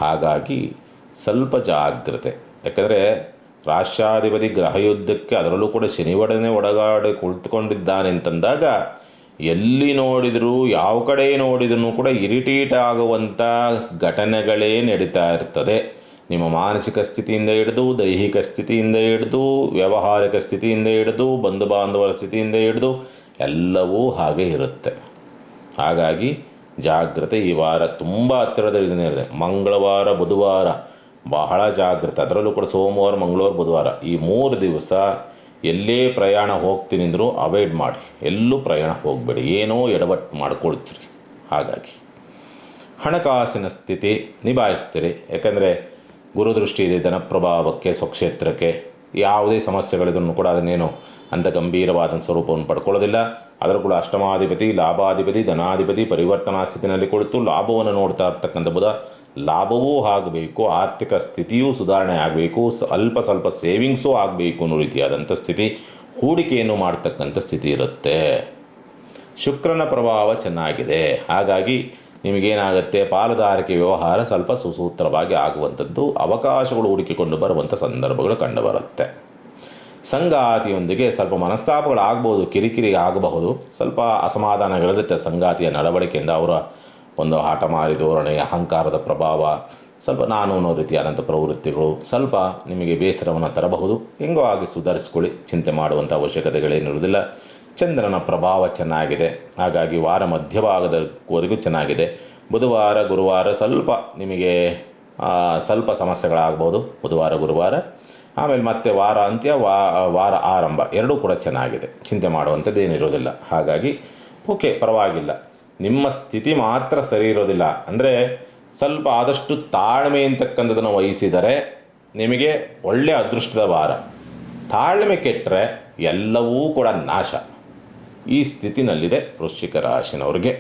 ಹಾಗಾಗಿ ಸ್ವಲ್ಪ ಜಾಗ್ರತೆ. ಯಾಕಂದರೆ ರಾಷ್ಟ್ರಾಧಿಪತಿ ಗ್ರಹಯುದ್ಧಕ್ಕೆ ಅದರಲ್ಲೂ ಕೂಡ ಶನಿವಡನೆ ಒಳಗಾಡಿ ಕುಳಿತುಕೊಂಡಿದ್ದಾನೆ ಅಂತಂದಾಗ ಎಲ್ಲಿ ನೋಡಿದರೂ, ಯಾವ ಕಡೆ ನೋಡಿದ್ರೂ ಕೂಡ ಇರಿಟೇಟ್ ಆಗುವಂಥ ಘಟನೆಗಳೇ ನಡೀತಾ ಇರ್ತದೆ. ನಿಮ್ಮ ಮಾನಸಿಕ ಸ್ಥಿತಿಯಿಂದ ಹಿಡಿದು, ದೈಹಿಕ ಸ್ಥಿತಿಯಿಂದ ಹಿಡಿದು, ವ್ಯಾವಹಾರಿಕ ಸ್ಥಿತಿಯಿಂದ ಹಿಡಿದು, ಬಂಧು ಬಾಂಧವರ ಸ್ಥಿತಿಯಿಂದ ಹಿಡಿದು ಎಲ್ಲವೂ ಹಾಗೆ ಇರುತ್ತೆ. ಹಾಗಾಗಿ ಜಾಗ್ರತೆ ಈ ವಾರ ತುಂಬ ಹತ್ತಿರದಲ್ಲಿದೆ. ಮಂಗಳವಾರ, ಬುಧವಾರ ಬಹಳ ಜಾಗ್ರತೆ. ಅದರಲ್ಲೂ ಕೂಡ ಸೋಮವಾರ, ಮಂಗಳವಾರ, ಬುಧವಾರ ಈ 3 ದಿವಸ ಎಲ್ಲೇ ಪ್ರಯಾಣ ಹೋಗ್ತೀನಿ ಅಂದರೂ ಅವಾಯ್ಡ್ ಮಾಡಿ. ಎಲ್ಲೂ ಪ್ರಯಾಣ ಹೋಗಬೇಡಿ, ಏನೋ ಎಡವಟ್ಟು ಮಾಡ್ಕೊಳ್ತೀರಿ. ಹಾಗಾಗಿ ಹಣಕಾಸಿನ ಸ್ಥಿತಿ ನಿಭಾಯಿಸ್ತೀರಿ. ಯಾಕಂದರೆ ಗುರುದೃಷ್ಟಿ ಇದೆ ಧನ ಪ್ರಭಾವಕ್ಕೆ, ಸ್ವಕ್ಷೇತ್ರಕ್ಕೆ. ಯಾವುದೇ ಸಮಸ್ಯೆಗಳಿದ್ರೂ ಕೂಡ ಅದನ್ನೇನು ಅಂಥ ಗಂಭೀರವಾದ ಸ್ವರೂಪವನ್ನು ಪಡ್ಕೊಳ್ಳೋದಿಲ್ಲ. ಅದರ ಕೂಡ ಅಷ್ಟಮಾಧಿಪತಿ, ಲಾಭಾಧಿಪತಿ, ಧನಾಧಿಪತಿ ಪರಿವರ್ತನಾ ಸ್ಥಿತಿನಲ್ಲಿ ಕುಳಿತು ಲಾಭವನ್ನು ನೋಡ್ತಾ ಇರ್ತಕ್ಕಂಥ ಬುಧ. ಲಾಭವೂ ಆಗಬೇಕು, ಆರ್ಥಿಕ ಸ್ಥಿತಿಯೂ ಸುಧಾರಣೆ ಆಗಬೇಕು, ಸ್ವಲ್ಪ ಸೇವಿಂಗ್ಸೂ ಆಗಬೇಕು ಅನ್ನೋ ರೀತಿಯಾದಂಥ ಸ್ಥಿತಿ, ಹೂಡಿಕೆಯನ್ನು ಮಾಡ್ತಕ್ಕಂಥ ಸ್ಥಿತಿ ಇರುತ್ತೆ. ಶುಕ್ರನ ಪ್ರಭಾವ ಚೆನ್ನಾಗಿದೆ. ಹಾಗಾಗಿ ನಿಮಗೇನಾಗುತ್ತೆ, ಪಾಲುದಾರಿಕೆ ವ್ಯವಹಾರ ಸ್ವಲ್ಪ ಸುಸೂತ್ರವಾಗಿ ಆಗುವಂಥದ್ದು, ಅವಕಾಶಗಳು ಹುಡುಕಿಕೊಂಡು ಬರುವಂಥ ಸಂದರ್ಭಗಳು ಕಂಡುಬರುತ್ತೆ. ಸಂಗಾತಿಯೊಂದಿಗೆ ಸ್ವಲ್ಪ ಮನಸ್ತಾಪಗಳಾಗ್ಬೋದು, ಕಿರಿಕಿರಿ ಆಗಬಹುದು, ಸ್ವಲ್ಪ ಅಸಮಾಧಾನಗಳಿರುತ್ತೆ. ಸಂಗಾತಿಯ ನಡವಳಿಕೆಯಿಂದ ಅವರ ಒಂದು ಹಠಮಾರಿ ಧೋರಣೆ, ಅಹಂಕಾರದ ಪ್ರಭಾವ, ಸ್ವಲ್ಪ ನಾನು ಅನ್ನೋ ರೀತಿಯಾದಂಥ ಪ್ರವೃತ್ತಿಗಳು ಸ್ವಲ್ಪ ನಿಮಗೆ ಬೇಸರವನ್ನು ತರಬಹುದು. ಹೆಂಗೋ ಆಗಿ ಸುಧಾರಿಸ್ಕೊಳ್ಳಿ, ಚಿಂತೆ ಮಾಡುವಂಥ ಅವಶ್ಯಕತೆಗಳೇನಿರುವುದಿಲ್ಲ. ಚಂದ್ರನ ಪ್ರಭಾವ ಚೆನ್ನಾಗಿದೆ. ಹಾಗಾಗಿ ವಾರ ಮಧ್ಯಭಾಗದವರೆಗೂ ಚೆನ್ನಾಗಿದೆ. ಬುಧವಾರ, ಗುರುವಾರ ಸ್ವಲ್ಪ ನಿಮಗೆ ಸ್ವಲ್ಪ ಸಮಸ್ಯೆಗಳಾಗ್ಬೋದು, ಬುಧವಾರ, ಗುರುವಾರ. ಆಮೇಲೆ ಮತ್ತೆ ವಾರ ಅಂತ್ಯ, ವಾರ ಆರಂಭ ಎರಡೂ ಕೂಡ ಚೆನ್ನಾಗಿದೆ, ಚಿಂತೆ ಮಾಡುವಂಥದ್ದು ಏನಿರೋದಿಲ್ಲ. ಹಾಗಾಗಿ ಓಕೆ, ಪರವಾಗಿಲ್ಲ. ನಿಮ್ಮ ಸ್ಥಿತಿ ಮಾತ್ರ ಸರಿ ಇರೋದಿಲ್ಲ. ಅಂದರೆ ಸ್ವಲ್ಪ ಆದಷ್ಟು ತಾಳ್ಮೆ ಅಂತಕ್ಕಂಥದ್ದನ್ನು ವಹಿಸಿದರೆ ನಿಮಗೆ ಒಳ್ಳೆಯ ಅದೃಷ್ಟದ ವಾರ. ತಾಳ್ಮೆ ಕೆಟ್ಟರೆ ಎಲ್ಲವೂ ಕೂಡ ನಾಶ. ಈ ಸ್ಥಿತಿನಲ್ಲಿದೆ ವೃಶ್ಚಿಕ ರಾಶಿನವ್ರಿಗೆ.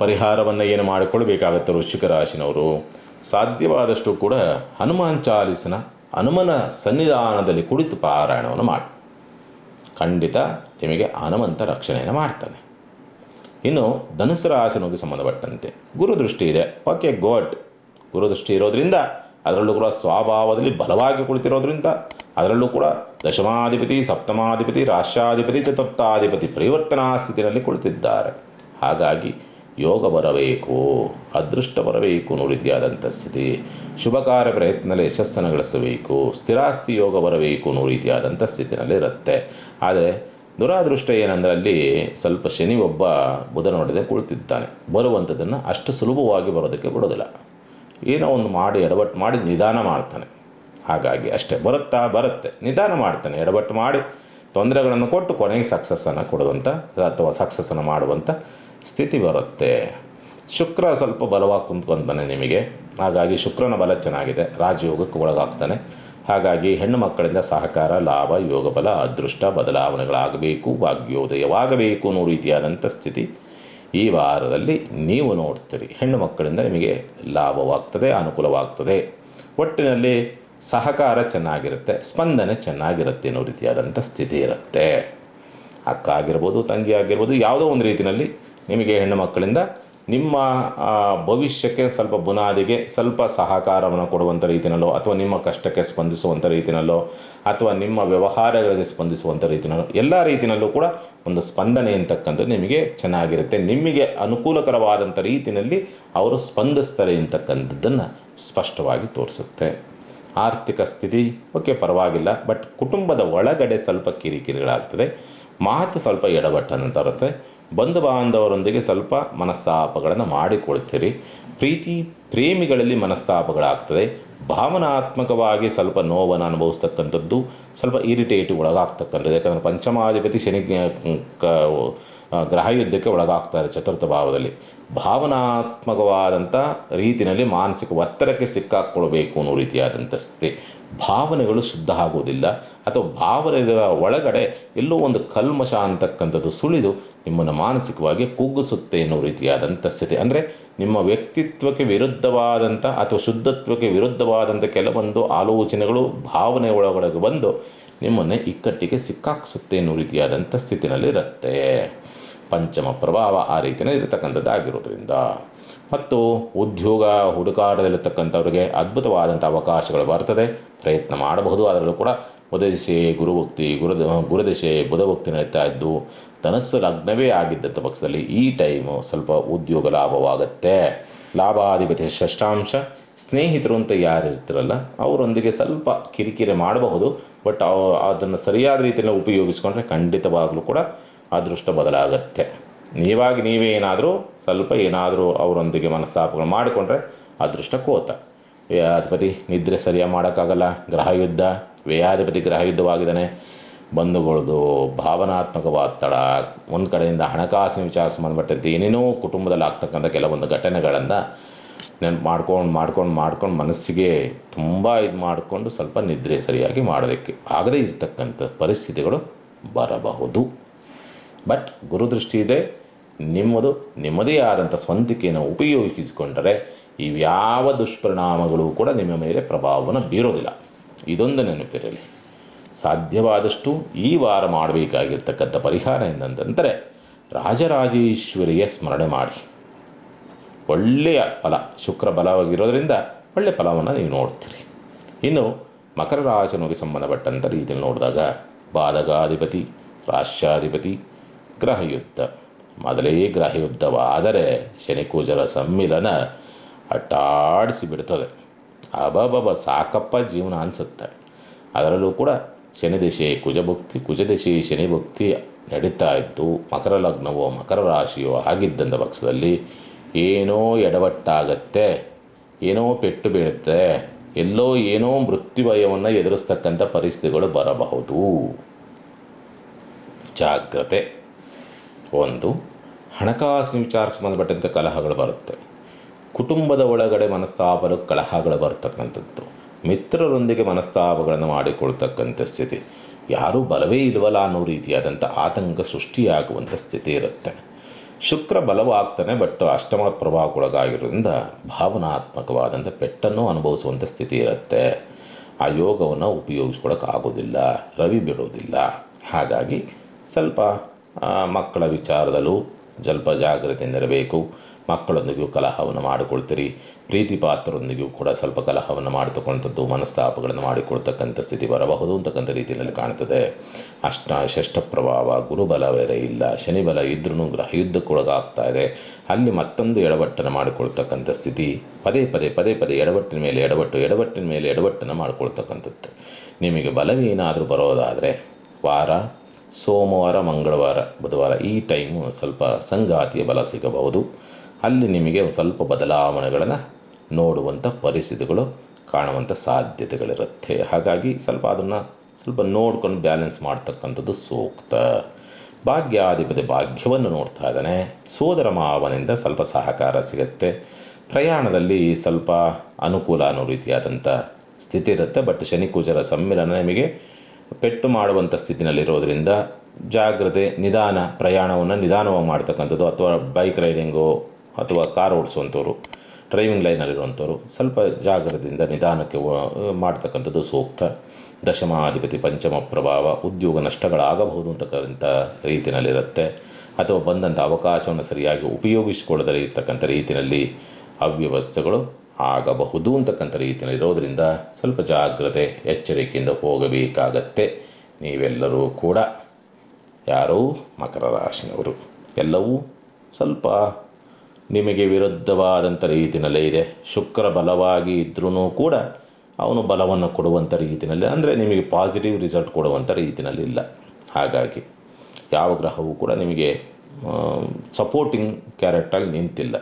ಪರಿಹಾರವನ್ನು ಏನು ಮಾಡಿಕೊಳ್ಬೇಕಾಗತ್ತೆ ವೃಶ್ಚಿಕ ರಾಶಿನವರು? ಸಾಧ್ಯವಾದಷ್ಟು ಕೂಡ ಹನುಮಾನ್ ಚಾಲೀಸನ ಹನುಮನ ಸನ್ನಿಧಾನದಲ್ಲಿ ಕುಳಿತು ಪಾರಾಯಣವನ್ನು ಮಾಡಿ. ಖಂಡಿತ ನಿಮಗೆ ಹನುಮಂತ ರಕ್ಷಣೆಯನ್ನು ಮಾಡ್ತಾನೆ. ಇನ್ನು ಧನುಸ್ಸು ರಾಶಿನವರಿಗೆ ಸಂಬಂಧಪಟ್ಟಂತೆ ಗುರುದೃಷ್ಟಿ ಇದೆ. ಓಕೆ, ಗೋಡ್. ಗುರುದೃಷ್ಟಿ ಇರೋದ್ರಿಂದ, ಅದರಲ್ಲೂ ಕೂಡ ಸ್ವಭಾವದಲ್ಲಿ ಬಲವಾಗಿ ಕುಳಿತಿರೋದ್ರಿಂದ, ಅದರಲ್ಲೂ ಕೂಡ ದಶಮಾಧಿಪತಿ, ಸಪ್ತಮಾಧಿಪತಿ, ರಾಷ್ಟ್ರಾಧಿಪತಿ, ಚತುರ್ಥಾಧಿಪತಿ ಪರಿವರ್ತನಾ ಸ್ಥಿತಿಯಲ್ಲಿ ಕುಳಿತಿದ್ದಾರೆ. ಹಾಗಾಗಿ ಯೋಗ ಬರಬೇಕು, ಅದೃಷ್ಟ ಬರಬೇಕು ಅನ್ನೋ ರೀತಿಯಾದಂಥ ಸ್ಥಿತಿ. ಶುಭ ಕಾರ್ಯ ಪ್ರಯತ್ನದಲ್ಲಿ ಯಶಸ್ಸನ್ನು ಗಳಿಸಬೇಕು, ಸ್ಥಿರಾಸ್ತಿ ಯೋಗ ಬರಬೇಕು ಅನ್ನೋ ರೀತಿಯಾದಂಥ ಸ್ಥಿತಿನಲ್ಲಿ ಇರುತ್ತೆ. ಆದರೆ ದುರಾದೃಷ್ಟ ಏನಂದರೆ ಅಲ್ಲಿ ಸ್ವಲ್ಪ ಶನಿ ಒಬ್ಬ ಬುಧನೊಡನೆ ಕುಳಿತಿದ್ದಾನೆ. ಬರುವಂಥದ್ದನ್ನು ಅಷ್ಟು ಸುಲಭವಾಗಿ ಬರೋದಕ್ಕೆ ಬಿಡೋದಿಲ್ಲ. ಏನೋ ಒಂದು ಮಾಡಿ ಎಡವಟ್ಟು ಮಾಡಿ ನಿಧಾನ ಮಾಡ್ತಾನೆ. ಹಾಗಾಗಿ ಅಷ್ಟೇ, ಬರುತ್ತೆ, ನಿಧಾನ ಮಾಡ್ತಾನೆ, ಎಡವಟ್ಟು ಮಾಡಿ ತೊಂದರೆಗಳನ್ನು ಕೊಟ್ಟು ಕೊನೆಗೆ ಸಕ್ಸಸ್ಸನ್ನು ಕೊಡುವಂಥ ಅಥವಾ ಸಕ್ಸಸ್ಸನ್ನು ಮಾಡುವಂಥ ಸ್ಥಿತಿ ಬರುತ್ತೆ. ಶುಕ್ರ ಸ್ವಲ್ಪ ಬಲವಾಗಿ ಕುಂತ್ಕೊತಾನೆ ನಿಮಗೆ. ಹಾಗಾಗಿ ಶುಕ್ರನ ಬಲ ಚೆನ್ನಾಗಿದೆ, ರಾಜಯೋಗಕ್ಕೆ ಒಳಗಾಗ್ತಾನೆ. ಹಾಗಾಗಿ ಹೆಣ್ಣು ಮಕ್ಕಳಿಂದ ಸಹಕಾರ, ಲಾಭ, ಯೋಗಬಲ, ಅದೃಷ್ಟ ಬದಲಾವಣೆಗಳಾಗಬೇಕು, ಭಾಗ್ಯೋದಯವಾಗಬೇಕು ಅನ್ನೋ ರೀತಿಯಾದಂಥ ಸ್ಥಿತಿ ಈ ವಾರದಲ್ಲಿ ನೀವು ನೋಡ್ತೀರಿ. ಹೆಣ್ಣು ಮಕ್ಕಳಿಂದ ನಿಮಗೆ ಲಾಭವಾಗ್ತದೆ, ಅನುಕೂಲವಾಗ್ತದೆ. ಒಟ್ಟಿನಲ್ಲಿ ಸಹಕಾರ ಚೆನ್ನಾಗಿರುತ್ತೆ, ಸ್ಪಂದನೆ ಚೆನ್ನಾಗಿರುತ್ತೆ ಅನ್ನೋ ರೀತಿಯಾದಂಥ ಸ್ಥಿತಿ ಇರುತ್ತೆ. ಅಕ್ಕ ಆಗಿರ್ಬೋದು, ತಂಗಿ ಆಗಿರ್ಬೋದು, ಯಾವುದೋ ಒಂದು ರೀತಿಯಲ್ಲಿ ನಿಮಗೆ ಹೆಣ್ಣು ಮಕ್ಕಳಿಂದ ನಿಮ್ಮ ಭವಿಷ್ಯಕ್ಕೆ ಸ್ವಲ್ಪ ಬುನಾದಿಗೆ ಸ್ವಲ್ಪ ಸಹಕಾರವನ್ನು ಕೊಡುವಂಥ ರೀತಿಯಲ್ಲೋ, ಅಥವಾ ನಿಮ್ಮ ಕಷ್ಟಕ್ಕೆ ಸ್ಪಂದಿಸುವಂಥ ರೀತಿಯಲ್ಲೋ, ಅಥವಾ ನಿಮ್ಮ ವ್ಯವಹಾರಗಳಿಗೆ ಸ್ಪಂದಿಸುವಂಥ ರೀತಿಯಲ್ಲೋ, ಎಲ್ಲ ರೀತಿಯಲ್ಲೂ ಕೂಡ ಒಂದು ಸ್ಪಂದನೆ ಅಂತಕ್ಕಂಥದ್ದು ನಿಮಗೆ ಚೆನ್ನಾಗಿರುತ್ತೆ. ನಿಮಗೆ ಅನುಕೂಲಕರವಾದಂಥ ರೀತಿಯಲ್ಲಿ ಅವರು ಸ್ಪಂದಿಸ್ತಾರೆ ಅಂತಕ್ಕಂಥದ್ದನ್ನು ಸ್ಪಷ್ಟವಾಗಿ ತೋರಿಸುತ್ತೆ. ಆರ್ಥಿಕ ಸ್ಥಿತಿ ಓಕೆ, ಪರವಾಗಿಲ್ಲ, ಬಟ್ ಕುಟುಂಬದ ಒಳಗಡೆ ಸ್ವಲ್ಪ ಕಿರಿಕಿರಿಗಳಾಗ್ತದೆ, ಮಾತು ಸ್ವಲ್ಪ ಎಡವಟ್ಟನ್ನು ತರುತ್ತೆ, ಬಂಧು ಬಾಂಧವರೊಂದಿಗೆ ಸ್ವಲ್ಪ ಮನಸ್ತಾಪಗಳನ್ನು ಮಾಡಿಕೊಳ್ತೀರಿ, ಪ್ರೇಮಿಗಳಲ್ಲಿ ಮನಸ್ತಾಪಗಳಾಗ್ತದೆ, ಭಾವನಾತ್ಮಕವಾಗಿ ಸ್ವಲ್ಪ ನೋವನ್ನು ಅನುಭವಿಸ್ತಕ್ಕಂಥದ್ದು, ಸ್ವಲ್ಪ ಇರಿಟೇಟಿವ್ ಒಳಗಾಗ್ತಕ್ಕಂಥದ್ದು. ಯಾಕಂದರೆ ಪಂಚಮಾಧಿಪತಿ ಶನಿ ಗ್ರಹ ಯುದ್ಧಕ್ಕೆ ಒಳಗಾಗ್ತಾರೆ ಚತುರ್ಥ ಭಾವದಲ್ಲಿ. ಭಾವನಾತ್ಮಕವಾದಂಥ ರೀತಿಯಲ್ಲಿ ಮಾನಸಿಕ ಒತ್ತಡಕ್ಕೆ ಸಿಕ್ಕಾಕ್ಕೊಳ್ಬೇಕು ಅನ್ನೋ ರೀತಿಯಾದಂಥ ಸ್ಥಿತಿ. ಭಾವನೆಗಳು ಶುದ್ಧ ಆಗೋದಿಲ್ಲ, ಅಥವಾ ಭಾವನೆಗಳ ಒಳಗಡೆ ಎಲ್ಲೋ ಒಂದು ಕಲ್ಮಶ ಅಂತಕ್ಕಂಥದ್ದು ಸುಳಿದು ನಿಮ್ಮನ್ನು ಮಾನಸಿಕವಾಗಿ ಕುಗ್ಗಿಸುತ್ತೆ ಅನ್ನೋ ರೀತಿಯಾದಂಥ ಸ್ಥಿತಿ. ಅಂದರೆ ನಿಮ್ಮ ವ್ಯಕ್ತಿತ್ವಕ್ಕೆ ವಿರುದ್ಧವಾದಂಥ ಅಥವಾ ಶುದ್ಧತ್ವಕ್ಕೆ ವಿರುದ್ಧವಾದಂಥ ಕೆಲವೊಂದು ಆಲೋಚನೆಗಳು ಭಾವನೆ ಒಳಗಡೆ ಬಂದು ನಿಮ್ಮನ್ನೇ ಇಕ್ಕಟ್ಟಿಗೆ ಸಿಕ್ಕಾಕ್ಸುತ್ತೆ ಅನ್ನೋ ರೀತಿಯಾದಂಥ ಸ್ಥಿತಿನಲ್ಲಿರುತ್ತೆ. ಪಂಚಮ ಪ್ರಭಾವ ಆ ರೀತಿಯಲ್ಲಿ ಇರತಕ್ಕಂಥದ್ದಾಗಿರೋದ್ರಿಂದ, ಮತ್ತು ಉದ್ಯೋಗ ಹುಡುಕಾಟದಲ್ಲಿರ್ತಕ್ಕಂಥವ್ರಿಗೆ ಅದ್ಭುತವಾದಂಥ ಅವಕಾಶಗಳು ಬರ್ತದೆ, ಪ್ರಯತ್ನ ಮಾಡಬಹುದು. ಅದರಲ್ಲೂ ಕೂಡ ಬುಧದಿಶೆ ಗುರುಭಕ್ತಿ ಗುರುದಶೆ ಬುಧಭಕ್ತಿ ನಡೀತಾ ಇದ್ದು ಧನಸ್ಸು ಲಗ್ನವೇ ಆಗಿದ್ದಂಥ ಪಕ್ಷದಲ್ಲಿ ಈ ಟೈಮು ಸ್ವಲ್ಪ ಉದ್ಯೋಗ ಲಾಭವಾಗುತ್ತೆ. ಲಾಭಾಧಿಪತಿ ಷಷ್ಠಾಂಶ, ಸ್ನೇಹಿತರು ಅಂತ ಯಾರು ಇರ್ತಿರಲ್ಲ ಅವರೊಂದಿಗೆ ಸ್ವಲ್ಪ ಕಿರಿಕಿರಿ ಮಾಡಬಹುದು, ಬಟ್ ಅದನ್ನು ಸರಿಯಾದ ರೀತಿಯಲ್ಲಿ ಉಪಯೋಗಿಸ್ಕೊಂಡ್ರೆ ಖಂಡಿತವಾಗಲೂ ಕೂಡ ಅದೃಷ್ಟ ಬದಲಾಗತ್ತೆ. ನೀವೇ ಏನಾದರೂ ಸ್ವಲ್ಪ ಅವರೊಂದಿಗೆ ಮನಸ್ತಾಪಗಳು ಮಾಡಿಕೊಂಡ್ರೆ ಅದೃಷ್ಟ ಕೋತ. ವ್ಯಯಾಧಿಪತಿ ನಿದ್ರೆ ಸರಿಯಾಗಿ ಮಾಡೋಕ್ಕಾಗಲ್ಲ, ಗ್ರಹಯುದ್ಧ, ವ್ಯಯಾಧಿಪತಿ ಗ್ರಹಯುದ್ಧವಾಗಿದ್ದಾನೆ. ಬಂಧುಗಳದು ಭಾವನಾತ್ಮಕ ಒತ್ತಡ, ಒಂದು ಕಡೆಯಿಂದ ಹಣಕಾಸಿನ ವಿಚಾರ ಸಂಬಂಧಪಟ್ಟಂತೆ ಏನೇನೋ ಕುಟುಂಬದಲ್ಲಿ ಆಗ್ತಕ್ಕಂಥ ಕೆಲವೊಂದು ಘಟನೆಗಳನ್ನು ನೆನಪು ಮಾಡ್ಕೊಂಡು ಮನಸ್ಸಿಗೆ ತುಂಬ ಮಾಡಿಕೊಂಡು ಸ್ವಲ್ಪ ನಿದ್ರೆ ಸರಿಯಾಗಿ ಮಾಡೋದಕ್ಕೆ ಆಗದೇ ಇರತಕ್ಕಂಥ ಪರಿಸ್ಥಿತಿಗಳು ಬರಬಹುದು. ಬಟ್ ಗುರುದೃಷ್ಟಿ ಇದೆ, ನಿಮ್ಮದೇ ಆದಂಥ ಸ್ವಂತಿಕೆಯನ್ನು ಉಪಯೋಗಿಸಿಕೊಂಡರೆ ಇವ್ಯಾವ ದುಷ್ಪರಿಣಾಮಗಳು ಕೂಡ ನಿಮ್ಮ ಮೇಲೆ ಪ್ರಭಾವವನ್ನು ಬೀರೋದಿಲ್ಲ. ಇದೊಂದು ನೆನಪಿರಲಿ. ಸಾಧ್ಯವಾದಷ್ಟು ಈ ವಾರ ಮಾಡಬೇಕಾಗಿರ್ತಕ್ಕಂಥ ಪರಿಹಾರ ಏನಂತಂದರೆ ರಾಜರಾಜೇಶ್ವರಿಯ ಸ್ಮರಣೆ ಮಾಡಿ. ಒಳ್ಳೆಯ ಫಲ, ಶುಕ್ರ ಬಲವಾಗಿರೋದ್ರಿಂದ ಒಳ್ಳೆಯ ಫಲವನ್ನು ನೀವು ನೋಡ್ತೀರಿ. ಇನ್ನು ಮಕರ ರಾಶಿಗೆ ಸಂಬಂಧಪಟ್ಟಂಥ ರೀತಿಯಲ್ಲಿ ನೋಡಿದಾಗ ಬಾಧಗಾಧಿಪತಿ, ರಾಶ್ಯಾಧಿಪತಿ, ಗ್ರಹಯುದ್ಧ. ಮೊದಲೇ ಗ್ರಹಯುದ್ಧವಾದರೆ ಶನಿಕೂಜರ ಸಮ್ಮಿಲನ ಅಟ್ಟಾಡಿಸಿ ಬಿಡ್ತದೆ. ಅಬಬ ಸಾಕಪ್ಪ ಜೀವನ ಅನಿಸುತ್ತೆ. ಅದರಲ್ಲೂ ಕೂಡ ಶನಿದಶೆ ಕುಜಭಕ್ತಿ, ಕುಜದಶೆ ಶನಿಭಕ್ತಿ ನಡೀತಾ ಇದ್ದು ಮಕರ ಲಗ್ನವೋ ಮಕರ ರಾಶಿಯೋ ಆಗಿದ್ದಂಥ ಪಕ್ಷದಲ್ಲಿ ಏನೋ ಎಡವಟ್ಟಾಗತ್ತೆ, ಏನೋ ಪೆಟ್ಟು ಬೀಳುತ್ತೆ, ಎಲ್ಲೋ ಏನೋ ಮೃತ್ಯುಭಯವನ್ನು ಎದುರಿಸ್ತಕ್ಕಂಥ ಪರಿಸ್ಥಿತಿಗಳು ಬರಬಹುದು. ಜಾಗ್ರತೆ. ಒಂದು, ಹಣಕಾಸಿನ ವಿಚಾರಕ್ಕೆ ಸಂಬಂಧಪಟ್ಟಂಥ ಕಲಹಗಳು ಬರುತ್ತೆ. ಕುಟುಂಬದ ಒಳಗಡೆ ಮನಸ್ತಾಪಗಳು ಕಲಹಗಳು ಬರ್ತಕ್ಕಂಥದ್ದು. ಮಿತ್ರರೊಂದಿಗೆ ಮನಸ್ತಾಪಗಳನ್ನು ಮಾಡಿಕೊಳ್ತಕ್ಕಂಥ ಸ್ಥಿತಿ. ಯಾರೂ ಬಲವೇ ಇಲ್ವಲ್ಲ ಅನ್ನೋ ರೀತಿಯಾದಂಥ ಆತಂಕ ಸೃಷ್ಟಿಯಾಗುವಂಥ ಸ್ಥಿತಿ ಇರುತ್ತೆ. ಶುಕ್ರ ಬಲವಾಗ್ತಾನೆ, ಬಟ್ ಅಷ್ಟಮ ಪ್ರಭಾವಕ್ಕೊಳಗಾಗಿರೋದ್ರಿಂದ ಭಾವನಾತ್ಮಕವಾದಂಥ ಪೆಟ್ಟನ್ನು ಅನುಭವಿಸುವಂಥ ಸ್ಥಿತಿ ಇರುತ್ತೆ. ಆ ಯೋಗವನ್ನು ಉಪಯೋಗಿಸ್ಕೊಳ್ಳೋಕ್ಕಾಗೋದಿಲ್ಲ, ರವಿ ಬಿಡೋದಿಲ್ಲ. ಹಾಗಾಗಿ ಸ್ವಲ್ಪ ಮಕ್ಕಳ ವಿಚಾರದಲ್ಲೂ ಸ್ವಲ್ಪ ಜಾಗ್ರತೆಯಿಂದಿರಬೇಕು. ಮಕ್ಕಳೊಂದಿಗೂ ಕಲಹವನ್ನು ಮಾಡಿಕೊಳ್ತೀರಿ, ಪ್ರೀತಿ ಪಾತ್ರರೊಂದಿಗೂ ಕೂಡ ಸ್ವಲ್ಪ ಕಲಹವನ್ನು ಮಾಡಿತಕ್ಕಂಥದ್ದು, ಮನಸ್ತಾಪಗಳನ್ನು ಮಾಡಿಕೊಳ್ತಕ್ಕಂಥ ಸ್ಥಿತಿ ಬರಬಹುದು ಅಂತಕ್ಕಂಥ ರೀತಿಯಲ್ಲಿ ಕಾಣ್ತದೆ. ಷಷ್ಠ ಪ್ರಭಾವ, ಗುರುಬಲ ಬೇರೆ ಇಲ್ಲ, ಶನಿ ಬಲ ಇದ್ರೂ ಗ್ರಹಯುದ್ಧಕ್ಕೊಳಗಾಗ್ತಾ ಇದೆ. ಅಲ್ಲಿ ಮತ್ತೊಂದು ಎಡವಟ್ಟನ್ನು ಮಾಡಿಕೊಳ್ತಕ್ಕಂಥ ಸ್ಥಿತಿ. ಪದೇ ಪದೇ ಎಡವಟ್ಟಿನ ಮೇಲೆ ಎಡವಟ್ಟಿನ ಮೇಲೆ ಎಡವಟ್ಟನ್ನು ಮಾಡಿಕೊಳ್ತಕ್ಕಂಥದ್ದು. ನಿಮಗೆ ಬಲವೇನಾದರೂ ಬರೋದಾದರೆ ವಾರ ಸೋಮವಾರ, ಮಂಗಳವಾರ, ಬುಧವಾರ ಈ ಟೈಮು ಸ್ವಲ್ಪ ಸಂಗಾತಿಯ ಬಲ ಸಿಗಬಹುದು. ಅಲ್ಲಿ ನಿಮಗೆ ಒಂದು ಸ್ವಲ್ಪ ಬದಲಾವಣೆಗಳನ್ನು ನೋಡುವಂಥ ಪರಿಸ್ಥಿತಿಗಳು ಕಾಣುವಂಥ ಸಾಧ್ಯತೆಗಳಿರುತ್ತೆ. ಹಾಗಾಗಿ ಅದನ್ನು ಸ್ವಲ್ಪ ನೋಡ್ಕೊಂಡು ಬ್ಯಾಲೆನ್ಸ್ ಮಾಡ್ತಕ್ಕಂಥದ್ದು ಸೂಕ್ತ. ಭಾಗ್ಯಾಧಿಪತಿ ಭಾಗ್ಯವನ್ನು ನೋಡ್ತಾ ಇದ್ದಾನೆ. ಸೋದರ ಮಾವನಿಂದ ಸ್ವಲ್ಪ ಸಹಕಾರ ಸಿಗುತ್ತೆ. ಪ್ರಯಾಣದಲ್ಲಿ ಸ್ವಲ್ಪ ಅನುಕೂಲ ಅನ್ನೋ ರೀತಿಯಾದಂಥ ಸ್ಥಿತಿ ಇರುತ್ತೆ. ಬಟ್ ಶನಿ ಕುಜರ ಸಮ್ಮಿಲನ ನಿಮಗೆ ಪೆಟ್ಟು ಮಾಡುವಂಥ ಸ್ಥಿತಿನಲ್ಲಿರೋದ್ರಿಂದ ಜಾಗ್ರತೆ, ನಿಧಾನ ಪ್ರಯಾಣವನ್ನು ನಿಧಾನವಾಗಿ ಮಾಡ್ತಕ್ಕಂಥದ್ದು, ಅಥವಾ ಬೈಕ್ ರೈಡಿಂಗು ಅಥವಾ ಕಾರ್ ಓಡಿಸುವಂಥವ್ರು, ಡ್ರೈವಿಂಗ್ ಲೈನಲ್ಲಿರುವಂಥವ್ರು ಸ್ವಲ್ಪ ಜಾಗ್ರತೆಯಿಂದ ನಿಧಾನಕ್ಕೆ ಮಾಡ್ತಕ್ಕಂಥದ್ದು ಸೂಕ್ತ. ದಶಮಾಧಿಪತಿ ಪಂಚಮ ಪ್ರಭಾವ, ಉದ್ಯೋಗ ನಷ್ಟಗಳಾಗಬಹುದು ಅಂತಕ್ಕಂಥ ರೀತಿಯಲ್ಲಿರುತ್ತೆ. ಅಥವಾ ಬಂದಂಥ ಅವಕಾಶವನ್ನು ಸರಿಯಾಗಿ ಉಪಯೋಗಿಸಿಕೊಳ್ಳದೇ ಇರತಕ್ಕಂಥ ರೀತಿಯಲ್ಲಿ ಅವ್ಯವಸ್ಥೆಗಳು ಆಗಬಹುದು ಅಂತಕ್ಕಂಥ ರೀತಿಯಲ್ಲಿ ಇರೋದರಿಂದ ಸ್ವಲ್ಪ ಜಾಗ್ರತೆ, ಎಚ್ಚರಿಕೆಯಿಂದ ಹೋಗಬೇಕಾಗತ್ತೆ. ನೀವೆಲ್ಲರೂ ಕೂಡ ಯಾರೂ ಮಕರ ರಾಶಿನವರು ಎಲ್ಲವೂ ಸ್ವಲ್ಪ ನಿಮಗೆ ವಿರುದ್ಧವಾದಂಥ ರೀತಿಯಲ್ಲೇ ಇದೆ. ಶುಕ್ರ ಬಲವಾಗಿ ಇದ್ರೂ ಕೂಡ ಅವನು ಬಲವನ್ನು ಕೊಡುವಂಥ ರೀತಿಯಲ್ಲಿ, ಅಂದರೆ ನಿಮಗೆ ಪಾಸಿಟಿವ್ ರಿಸಲ್ಟ್ ಕೊಡುವಂಥ ರೀತಿಯಲ್ಲಿ ಇಲ್ಲ. ಹಾಗಾಗಿ ಯಾವ ಗ್ರಹವೂ ಕೂಡ ನಿಮಗೆ ಸಪೋರ್ಟಿಂಗ್ ಕ್ಯಾರೆಕ್ಟಾಗಿ ನಿಂತಿಲ್ಲ.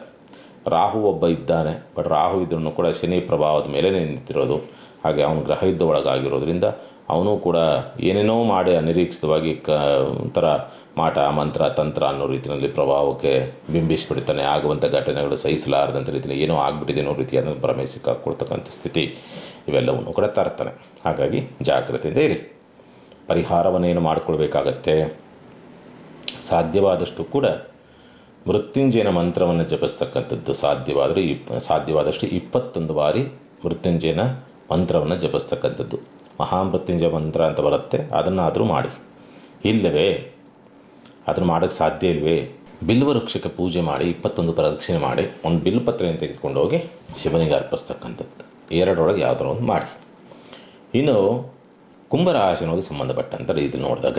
ರಾಹು ಒಬ್ಬ ಇದ್ದಾನೆ, ಬಟ್ ರಾಹು ಇದ್ರೂ ಕೂಡ ಶನಿ ಪ್ರಭಾವದ ಮೇಲೆ ನಿಂತಿರೋದು. ಹಾಗೆ ಅವನು ಗ್ರಹ ಯುದ್ಧ ಒಳಗಾಗಿರೋದ್ರಿಂದ ಅವನು ಕೂಡ ಏನೇನೋ ಮಾಡಿ ಅನಿರೀಕ್ಷಿತವಾಗಿ ಒಂಥರ ಮಾಟ ಮಂತ್ರ ತಂತ್ರ ಅನ್ನೋ ರೀತಿಯಲ್ಲಿ ಪ್ರಭಾವಕ್ಕೆ ಬಿಂಬಿಸಿಬಿಡ್ತಾನೆ. ಆಗುವಂಥ ಘಟನೆಗಳು ಸಹಿಸಲಾರದಂಥ ರೀತಿಯಲ್ಲಿ ಏನೋ ಆಗಿಬಿಟ್ಟಿದೆ ಅನ್ನೋ ರೀತಿಯಾದ ಭ್ರಮೆ ಸಿಕ್ಕಾಕೊಳ್ತಕ್ಕಂಥ ಸ್ಥಿತಿ ಇವೆಲ್ಲವನ್ನು ಕೂಡ ತರ್ತಾನೆ. ಹಾಗಾಗಿ ಜಾಗ್ರತೆಯಿಂದ ಇರಿ. ಪರಿಹಾರವನ್ನೇನು ಮಾಡಿಕೊಳ್ಬೇಕಾಗತ್ತೆ, ಸಾಧ್ಯವಾದಷ್ಟು ಕೂಡ ಮೃತ್ಯುಂಜಯನ ಮಂತ್ರವನ್ನು ಜಪಿಸ್ತಕ್ಕಂಥದ್ದು. ಸಾಧ್ಯವಾದಷ್ಟು 21 ಬಾರಿ ಮೃತ್ಯುಂಜಯನ ಮಂತ್ರವನ್ನು ಜಪಿಸ್ತಕ್ಕಂಥದ್ದು. ಮಹಾಮೃತ್ಯುಂಜಯ ಮಂತ್ರ ಅಂತ ಬರುತ್ತೆ, ಅದನ್ನಾದರೂ ಮಾಡಿ. ಇಲ್ಲವೇ ಅದನ್ನು ಮಾಡೋಕ್ಕೆ ಸಾಧ್ಯ ಇಲ್ಲವೇ, ಬಿಲ್ವ ವೃಕ್ಷಕ್ಕೆ ಪೂಜೆ ಮಾಡಿ 21 ಪ್ರದಕ್ಷಿಣೆ ಮಾಡಿ ಒಂದು ಬಿಲ್ಪತ್ರೆಯನ್ನು ತೆಗೆದುಕೊಂಡು ಹೋಗಿ ಶಿವನಿಗೆ ಅರ್ಪಿಸ್ತಕ್ಕಂಥದ್ದು. ಎರಡರೊಳಗೆ ಯಾವುದೋ ಒಂದು ಮಾಡಿ. ಇನ್ನು ಕುಂಭರಾಶಿನೋಗಿ ಸಂಬಂಧಪಟ್ಟಂಥ ರೀತಿ ನೋಡಿದಾಗ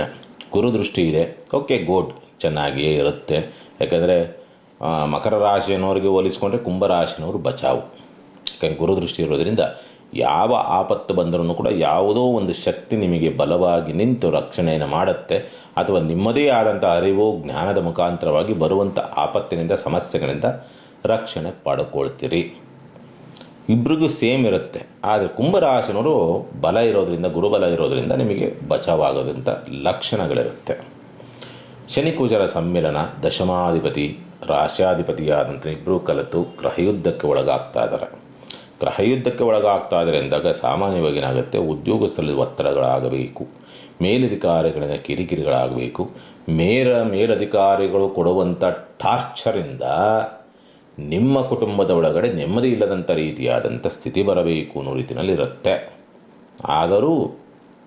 ಗುರುದೃಷ್ಟಿ ಇದೆ. ಓಕೆ, ಗುಡ್, ಚೆನ್ನಾಗಿಯೇ ಇರುತ್ತೆ. ಯಾಕಂದರೆ ಮಕರ ರಾಶಿಯನ್ನೋರಿಗೆ ಹೋಲಿಸ್ಕೊಂಡ್ರೆ ಕುಂಭರಾಶಿನವರು ಬಚಾವು. ಯಾಕಂದರೆ ಗುರುದೃಷ್ಟಿ ಇರೋದರಿಂದ ಯಾವ ಆಪತ್ತು ಬಂದರೂ ಕೂಡ ಯಾವುದೋ ಒಂದು ಶಕ್ತಿ ನಿಮಗೆ ಬಲವಾಗಿ ನಿಂತು ರಕ್ಷಣೆಯನ್ನು ಮಾಡುತ್ತೆ. ಅಥವಾ ನಿಮ್ಮದೇ ಆದಂಥ ಅರಿವು ಜ್ಞಾನದ ಮುಖಾಂತರವಾಗಿ ಬರುವಂಥ ಆಪತ್ತಿನಿಂದ, ಸಮಸ್ಯೆಗಳಿಂದ ರಕ್ಷಣೆ ಪಡ್ಕೊಳ್ತೀರಿ. ಇಬ್ಬರಿಗೂ ಸೇಮ್ ಇರುತ್ತೆ. ಆದರೆ ಕುಂಭರಾಶಿನವರು ಬಲ ಇರೋದರಿಂದ, ಗುರುಬಲ ಇರೋದರಿಂದ ನಿಮಗೆ ಬಚಾವಾಗೋದಂಥ ಲಕ್ಷಣಗಳಿರುತ್ತೆ. ಶನಿ ಕುಜರ ಸಮ್ಮಿಲನ, ದಶಮಾಧಿಪತಿ ರಾಶ್ಯಾಧಿಪತಿಯಾದಂಥ ಇಬ್ಬರೂ ಕಲಿತು ಗ್ರಹಯುದ್ಧಕ್ಕೆ ಒಳಗಾಗ್ತಾ ಇದ್ದಾರೆ. ಗ್ರಹಯುದ್ಧಕ್ಕೆ ಒಳಗಾಗ್ತಾ ಇದ್ದಾರೆ ಎಂದಾಗ ಸಾಮಾನ್ಯವಾಗಿ ಏನಾಗುತ್ತೆ, ಉದ್ಯೋಗಸ್ಥರಲ್ಲಿ ಒತ್ತಡಗಳಾಗಬೇಕು, ಮೇಲಧಿಕಾರಿಗಳಿಂದ ಕಿರಿಕಿರಿಗಳಾಗಬೇಕು, ಮೇಲಧಿಕಾರಿಗಳು ಕೊಡುವಂಥ ಟಾರ್ಚರಿಂದ ನಿಮ್ಮ ಕುಟುಂಬದ ಒಳಗಡೆ ನೆಮ್ಮದಿ ಇಲ್ಲದಂಥ ರೀತಿಯಾದಂಥ ಸ್ಥಿತಿ ಬರಬೇಕು ಅನ್ನೋ ರೀತಿಯಲ್ಲಿರುತ್ತೆ. ಆದರೂ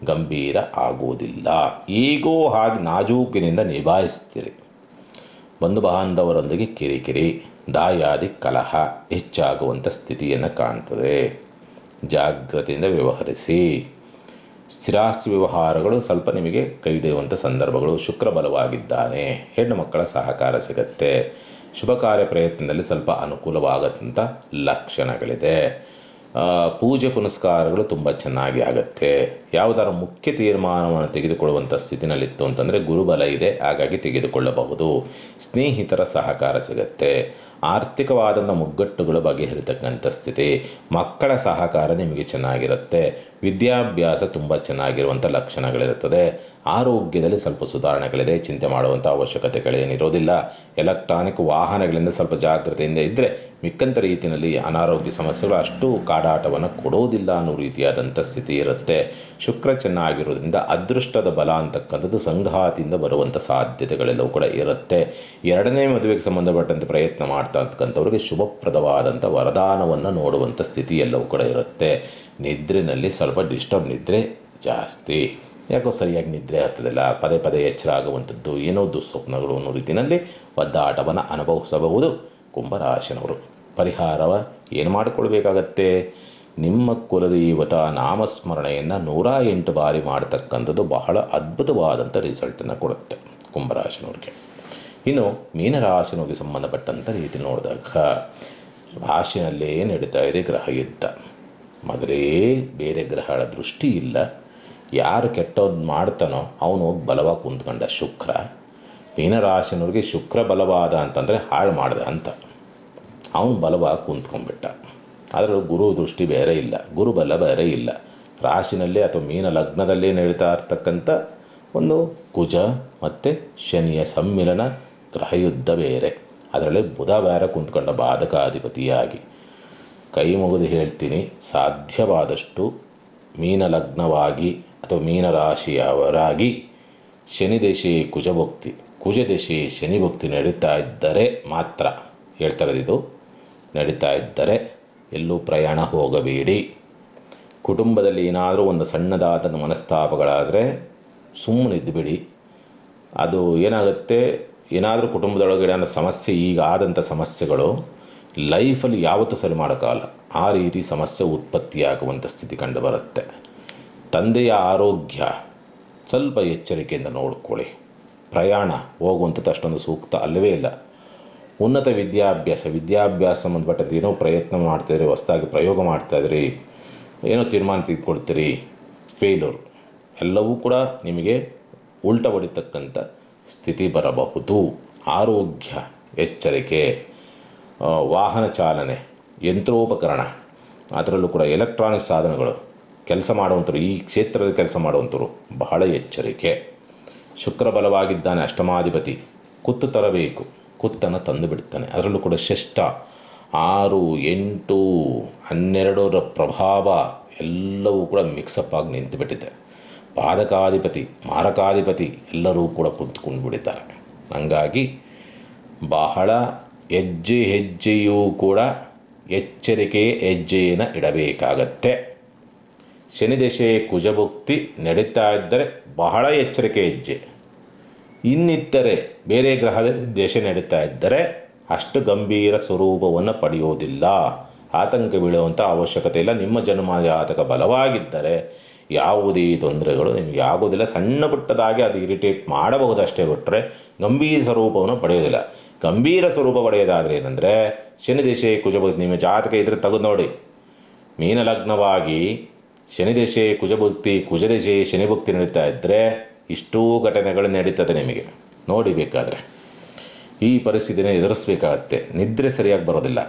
ಗಂಭೀರ ಆಗುವುದಿಲ್ಲ. ಈಗೋ ಹಾಗೆ ನಾಜೂಕಿನಿಂದ ನಿಭಾಯಿಸ್ತೀರಿ. ಬಂಧು ಬಾಂಧವರೊಂದಿಗೆ ಕಿರಿಕಿರಿ, ದಾಯಾದಿ ಕಲಹ ಹೆಚ್ಚಾಗುವಂಥ ಸ್ಥಿತಿಯನ್ನು ಕಾಣ್ತದೆ. ಜಾಗ್ರತೆಯಿಂದ ವ್ಯವಹರಿಸಿ. ಸ್ಥಿರಾಸ್ತಿ ವ್ಯವಹಾರಗಳು ಸ್ವಲ್ಪ ನಿಮಗೆ ಕೈ ಹಿಡಿಯುವಂಥ ಸಂದರ್ಭಗಳು. ಶುಕ್ರ ಬಲವಾಗಿದ್ದಾನೆ, ಹೆಣ್ಣು ಮಕ್ಕಳ ಸಹಕಾರ ಸಿಗುತ್ತೆ. ಶುಭ ಕಾರ್ಯ ಪ್ರಯತ್ನದಲ್ಲಿ ಸ್ವಲ್ಪ ಅನುಕೂಲವಾಗಂಥ ಲಕ್ಷಣಗಳಿದೆ. ಪೂಜೆ ಪುನಸ್ಕಾರಗಳು ತುಂಬ ಚೆನ್ನಾಗಿ ಆಗುತ್ತೆ. ಯಾವುದಾದ್ರು ಮುಖ್ಯ ತೀರ್ಮಾನವನ್ನು ತೆಗೆದುಕೊಳ್ಳುವಂಥ ಸ್ಥಿತಿನಲ್ಲಿತ್ತು ಅಂತಂದರೆ ಗುರುಬಲ ಇದೆ, ಹಾಗಾಗಿ ತೆಗೆದುಕೊಳ್ಳಬಹುದು. ಸ್ನೇಹಿತರ ಸಹಕಾರ ಸಿಗುತ್ತೆ. ಆರ್ಥಿಕವಾದಂಥ ಮುಗ್ಗಟ್ಟುಗಳು ಬಗೆಹರಿತಕ್ಕಂಥ ಸ್ಥಿತಿ. ಮಕ್ಕಳ ಸಹಕಾರ ನಿಮಗೆ ಚೆನ್ನಾಗಿರುತ್ತೆ. ವಿದ್ಯಾಭ್ಯಾಸ ತುಂಬ ಚೆನ್ನಾಗಿರುವಂಥ ಲಕ್ಷಣಗಳಿರುತ್ತದೆ. ಆರೋಗ್ಯದಲ್ಲಿ ಸ್ವಲ್ಪ ಸುಧಾರಣೆಗಳಿದೆ, ಚಿಂತೆ ಮಾಡುವಂಥ ಅವಶ್ಯಕತೆಗಳೇನಿರೋದಿಲ್ಲ. ಎಲೆಕ್ಟ್ರಾನಿಕ್ ವಾಹನಗಳಿಂದ ಸ್ವಲ್ಪ ಜಾಗ್ರತೆಯಿಂದ ಇದ್ದರೆ ಮಿಕ್ಕಂಥ ರೀತಿಯಲ್ಲಿ ಅನಾರೋಗ್ಯ ಸಮಸ್ಯೆಗಳು ಅಷ್ಟು ಕಾಡಾಟವನ್ನು ಕೊಡೋದಿಲ್ಲ ಅನ್ನೋ ರೀತಿಯಾದಂಥ ಸ್ಥಿತಿ ಇರುತ್ತೆ. ಶುಕ್ರ ಚೆನ್ನಾಗಿರೋದ್ರಿಂದ ಅದೃಷ್ಟದ ಬಲ ಅಂತಕ್ಕಂಥದ್ದು ಸಂಘಾತಿಯಿಂದ ಬರುವಂಥ ಸಾಧ್ಯತೆಗಳೆಲ್ಲವೂ ಕೂಡ ಇರುತ್ತೆ. ಎರಡನೇ ಮದುವೆಗೆ ಸಂಬಂಧಪಟ್ಟಂತೆ ಪ್ರಯತ್ನ ಮಾಡ್ತಾ ಅಂತಕ್ಕಂಥವ್ರಿಗೆ ಶುಭಪ್ರದವಾದಂಥ ವರದಾನವನ್ನು ನೋಡುವಂಥ ಸ್ಥಿತಿ ಎಲ್ಲವೂ ಕೂಡ ಇರುತ್ತೆ. ನಿದ್ರೆಯಲ್ಲಿ ಸ್ವಲ್ಪ ಡಿಸ್ಟರ್ಬ್, ನಿದ್ರೆ ಜಾಸ್ತಿ, ಯಾಕೋ ಸರಿಯಾಗಿ ನಿದ್ರೆ ಆಗ್ತದಿಲ್ಲ, ಪದೇ ಪದೇ ಎಚ್ಚರ ಆಗುವಂಥದ್ದು, ಏನೋ ದುಸ್ವಪ್ನಗಳು ಅನ್ನೋ ರೀತಿಯಲ್ಲಿ ಒದ್ದಾಟವನ್ನು ಅನುಭವಿಸಬಹುದು ಕುಂಭರಾಶಿನವರು. ಪರಿಹಾರವ ಏನು ಮಾಡಿಕೊಳ್ಬೇಕಾಗತ್ತೆ, ನಿಮ್ಮ ಕುಲದೇವತ ನಾಮಸ್ಮರಣೆಯನ್ನು 108 ಬಾರಿ ಮಾಡ್ತಕ್ಕಂಥದ್ದು ಬಹಳ ಅದ್ಭುತವಾದಂಥ ರಿಸಲ್ಟನ್ನು ಕೊಡುತ್ತೆ ಕುಂಭರಾಶಿನವ್ರಿಗೆ. ಇನ್ನು ಮೀನರಾಶಿನವ್ರಿಗೆ ಸಂಬಂಧಪಟ್ಟಂಥ ರೀತಿ ನೋಡಿದಾಗ ರಾಶಿನಲ್ಲೇ ನಡೀತಾ ಇದೆ ಗ್ರಹ ಯುದ್ಧ. ಮೊದಲೇ ಬೇರೆ ಗ್ರಹಗಳ ದೃಷ್ಟಿ ಇಲ್ಲ. ಯಾರು ಕೆಟ್ಟದ್ದು ಮಾಡ್ತಾನೋ ಅವನು ಬಲವಾಗಿ ಕುಂತ್ಕೊಂಡ ಶುಕ್ರ. ಮೀನರಾಶಿನವ್ರಿಗೆ ಶುಕ್ರ ಬಲವಾದ ಅಂತಂದರೆ ಹಾಳು ಮಾಡ್ದ ಅಂತ, ಅವನು ಬಲವಾಗಿ ಕುಂತ್ಕೊಂಡ್ಬಿಟ್ಟ. ಆದರೆ ಗುರು ದೃಷ್ಟಿ ಬೇರೆ ಇಲ್ಲ, ಗುರುಬಲ ಬೇರೆ ಇಲ್ಲ. ರಾಶಿನಲ್ಲೇ ಅಥವಾ ಮೀನ ಲಗ್ನದಲ್ಲೇ ನಡೀತಾ ಇರ್ತಕ್ಕಂಥ ಒಂದು ಕುಜ ಮತ್ತು ಶನಿಯ ಸಮ್ಮಿಲನ ಗ್ರಹಯುದ್ಧ ಬೇರೆ. ಅದರಲ್ಲಿ ಬುಧ ಬೇರೆ ಕುಂತ್ಕೊಂಡ ಬಾಧಕಾಧಿಪತಿಯಾಗಿ ಕೈ ಮುಗಿದು ಹೇಳ್ತೀನಿ, ಸಾಧ್ಯವಾದಷ್ಟು ಮೀನಲಗ್ನವಾಗಿ ಅಥವಾ ಮೀನರಾಶಿಯವರಾಗಿ ಶನಿದಶೆ ಕುಜಭಕ್ತಿ, ಕುಜದಶೆ ಶನಿಭಕ್ತಿ ನಡೀತಾ ಇದ್ದರೆ ಮಾತ್ರ ಹೇಳ್ತಾ ಇರೋದಿದು, ನಡೀತಾ ಇದ್ದರೆ ಎಲ್ಲೂ ಪ್ರಯಾಣ ಹೋಗಬೇಡಿ. ಕುಟುಂಬದಲ್ಲಿ ಏನಾದರೂ ಒಂದು ಸಣ್ಣದಾದ ಮನಸ್ತಾಪಗಳಾದರೆ ಸುಮ್ಮನೆ ಇದ್ದುಬಿಡಿ. ಅದು ಏನಾಗುತ್ತೆ, ಏನಾದರೂ ಕುಟುಂಬದೊಳಗಡೆ ಅನ್ನೋ ಸಮಸ್ಯೆ, ಈಗ ಆದಂಥ ಸಮಸ್ಯೆಗಳು ಲೈಫಲ್ಲಿ ಯಾವತ್ತೂ ಸರಿ ಮಾಡೋಕ್ಕಾಗಲ್ಲ. ಆ ರೀತಿ ಸಮಸ್ಯೆ ಉತ್ಪತ್ತಿಯಾಗುವಂಥ ಸ್ಥಿತಿ ಕಂಡು ಬರುತ್ತೆ. ತಂದೆಯ ಆರೋಗ್ಯ ಸ್ವಲ್ಪ ಎಚ್ಚರಿಕೆಯಿಂದ ನೋಡ್ಕೊಳ್ಳಿ. ಪ್ರಯಾಣ ಹೋಗುವಂಥದ್ದು ಅಷ್ಟೊಂದು ಸೂಕ್ತ ಅಲ್ಲವೇ ಇಲ್ಲ. ಉನ್ನತ ವಿದ್ಯಾಭ್ಯಾಸ ಸಂಬಂಧಪಟ್ಟದ್ದು ಏನೋ ಪ್ರಯತ್ನ ಮಾಡ್ತಾಯಿದ್ರಿ, ಹೊಸದಾಗಿ ಪ್ರಯೋಗ ಮಾಡ್ತಾಯಿದ್ರಿ, ಏನೋ ತೀರ್ಮಾನ ತೆಗೆದುಕೊಳ್ತೀರಿ, ಫೇಲ್ಯೂರ್, ಎಲ್ಲವೂ ಕೂಡ ನಿಮಗೆ ಉಲ್ಟ ಹೊಡಿತಕ್ಕಂಥ ಸ್ಥಿತಿ ಬರಬಹುದು. ಆರೋಗ್ಯ ಎಚ್ಚರಿಕೆ, ವಾಹನ ಚಾಲನೆ, ಯಂತ್ರೋಪಕರಣ, ಅದರಲ್ಲೂ ಕೂಡ ಎಲೆಕ್ಟ್ರಾನಿಕ್ ಸಾಧನಗಳು, ಕೆಲಸ ಮಾಡುವಂಥವ್ರು, ಈ ಕ್ಷೇತ್ರದಲ್ಲಿ ಕೆಲಸ ಮಾಡುವಂಥವ್ರು ಬಹಳ ಎಚ್ಚರಿಕೆ. ಶುಕ್ರ ಬಲವಾಗಿದ್ದಾನೆ, ಅಷ್ಟಮಾಧಿಪತಿ, ಕುತ್ತು ತರಬೇಕು, ಕುತ್ತನ್ನು ತಂದು ಬಿಡ್ತಾನೆ. ಅದರಲ್ಲೂ ಕೂಡ ಷಷ್ಠ 6, 8, 12ರ ಪ್ರಭಾವ ಎಲ್ಲವೂ ಕೂಡ ಮಿಕ್ಸಪ್ ಆಗಿ ನಿಂತುಬಿಟ್ಟಿದೆ. ಪಾದಕಾಧಿಪತಿ, ಮಾರಕಾಧಿಪತಿ ಎಲ್ಲರೂ ಕೂಡ ಕುತ್ಕೊಂಡು ಬಿಟ್ಟಿದ್ದಾರೆ. ಹಂಗಾಗಿ ಬಹಳ ಹೆಜ್ಜೆಯೂ ಕೂಡ ಎಚ್ಚರಿಕೆ ಹೆಜ್ಜೆಯನ್ನು ಇಡಬೇಕಾಗತ್ತೆ. ಶನಿದಶೆ ಕುಜಭುಕ್ತಿ ನಡೀತಾ ಇದ್ದರೆ ಬಹಳ ಎಚ್ಚರಿಕೆ ಹೆಜ್ಜೆ. ಇನ್ನಿತ್ತರೆ ಬೇರೆ ಗ್ರಹದ ದಶೆ ನಡೀತಾ ಇದ್ದರೆ ಅಷ್ಟು ಗಂಭೀರ ಸ್ವರೂಪವನ್ನು ಪಡೆಯೋದಿಲ್ಲ. ಆತಂಕ ಬೀಳುವಂಥ ಅವಶ್ಯಕತೆ ಇಲ್ಲ. ನಿಮ್ಮ ಜನ್ಮ ಜಾತಕ ಬಲವಾಗಿದ್ದರೆ ಯಾವುದೇ ತೊಂದರೆಗಳು ನಿಮಗೆ ಆಗೋದಿಲ್ಲ. ಸಣ್ಣ ಪುಟ್ಟದಾಗಿ ಅದು ಇರಿಟೇಟ್ ಮಾಡಬಹುದಷ್ಟೇ ಬಿಟ್ಟರೆ ಗಂಭೀರ ಸ್ವರೂಪವನ್ನು ಪಡೆಯೋದಿಲ್ಲ. ಗಂಭೀರ ಸ್ವರೂಪ ಪಡೆಯೋದಾದರೆ ಏನಂದರೆ ಶನಿದಶೆ ಕುಜಭುಕ್ತಿ ನಿಮ್ಮ ಜಾತಕ ಇದ್ರೆ ತೆಗೆದು ನೋಡಿ. ಮೀನಲಗ್ನವಾಗಿ ಶನಿದಶೆ ಕುಜಭುಕ್ತಿ, ಕುಜದಶೆ ಶನಿಭುಕ್ತಿ ನಡೀತಾ ಇದ್ದರೆ ಇಷ್ಟೂ ಘಟನೆಗಳು ನಡೀತದೆ ನಿಮಗೆ ನೋಡಿ. ಬೇಕಾದರೆ ಈ ಪರಿಸ್ಥಿತಿನ ಎದುರಿಸಬೇಕಾಗತ್ತೆ. ನಿದ್ರೆ ಸರಿಯಾಗಿ ಬರೋದಿಲ್ಲ,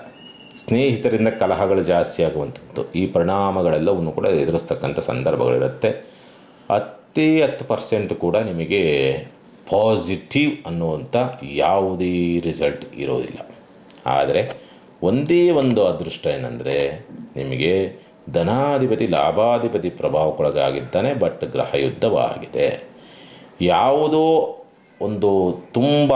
ಸ್ನೇಹಿತರಿಂದ ಕಲಹಗಳು ಜಾಸ್ತಿ ಆಗುವಂಥದ್ದು, ಈ ಪರಿಣಾಮಗಳೆಲ್ಲವನ್ನು ಕೂಡ ಎದುರಿಸ್ತಕ್ಕಂಥ ಸಂದರ್ಭಗಳಿರುತ್ತೆ. 10% ಕೂಡ ನಿಮಗೆ ಪಾಸಿಟಿವ್ ಅನ್ನುವಂಥ ಯಾವುದೇ ರಿಸಲ್ಟ್ ಇರೋದಿಲ್ಲ. ಆದರೆ ಒಂದೇ ಒಂದು ಅದೃಷ್ಟ ಏನಂದರೆ ನಿಮಗೆ ಧನಾಧಿಪತಿ ಲಾಭಾಧಿಪತಿ ಪ್ರಭಾವಕ್ಕೊಳಗಾಗಿದ್ದಾನೆ. ಬಟ್ ಗ್ರಹ ಯುದ್ಧವಾಗಿದೆ. ಯಾವುದೋ ಒಂದು ತುಂಬ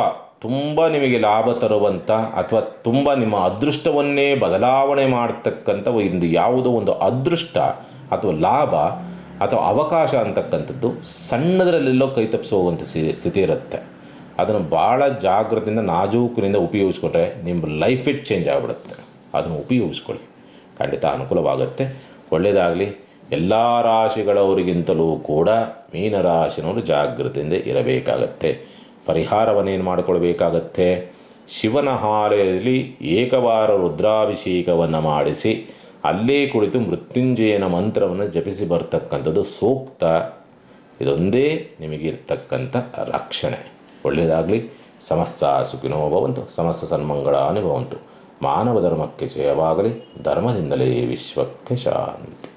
ನಿಮಗೆ ಲಾಭ ತರುವಂಥ ಅಥವಾ ತುಂಬ ನಿಮ್ಮ ಅದೃಷ್ಟವನ್ನೇ ಬದಲಾವಣೆ ಮಾಡ್ತಕ್ಕಂಥ ಒಂದು ಯಾವುದೋ ಒಂದು ಅದೃಷ್ಟ ಅಥವಾ ಲಾಭ ಅಥವಾ ಅವಕಾಶ ಅಂತಕ್ಕಂಥದ್ದು ಸಣ್ಣದರಲ್ಲೆಲ್ಲೋ ಕೈ ತಪ್ಪಿಸೋವಂಥ ಸ್ಥಿತಿ ಇರುತ್ತೆ. ಅದನ್ನು ಭಾಳ ಜಾಗ್ರತೆಯಿಂದ ನಾಜೂಕಿನಿಂದ ಉಪಯೋಗಿಸ್ಕೊಂಡ್ರೆ ನಿಮ್ಮ ಲೈಫೇ ಚೇಂಜ್ ಆಗಿಬಿಡುತ್ತೆ. ಅದನ್ನು ಉಪಯೋಗಿಸ್ಕೊಳ್ಳಿ, ಖಂಡಿತ ಅನುಕೂಲವಾಗುತ್ತೆ. ಒಳ್ಳೆಯದಾಗಲಿ. ಎಲ್ಲ ರಾಶಿಗಳವರಿಗಿಂತಲೂ ಕೂಡ ಮೀನರಾಶಿನವರು ಜಾಗ್ರತೆಯಿಂದ ಇರಬೇಕಾಗತ್ತೆ. ಪರಿಹಾರವನ್ನೇನು ಮಾಡಿಕೊಳ್ಬೇಕಾಗತ್ತೆ? ಶಿವನ ಆಲಯದಲ್ಲಿ ಏಕವಾರ ರುದ್ರಾಭಿಷೇಕವನ್ನು ಮಾಡಿಸಿ ಅಲ್ಲೇ ಕುಳಿತು ಮೃತ್ಯುಂಜಯನ ಮಂತ್ರವನ್ನು ಜಪಿಸಿ ಬರ್ತಕ್ಕಂಥದ್ದು ಸೂಕ್ತ. ಇದೊಂದೇ ನಿಮಗಿರ್ತಕ್ಕಂಥ ರಕ್ಷಣೆ. ಒಳ್ಳೆಯದಾಗಲಿ. ಸಮಸ್ತ ಸುಖಿನೋ ಭವಂತು, ಸಮಸ್ತ ಸನ್ಮಂಗಳಾನಿ ಭವಂತು. ಮಾನವ ಧರ್ಮಕ್ಕೆ ಜಯವಾಗಲಿ. ಧರ್ಮದಿಂದಲೇ ವಿಶ್ವಕ್ಕೆ ಶಾಂತಿ.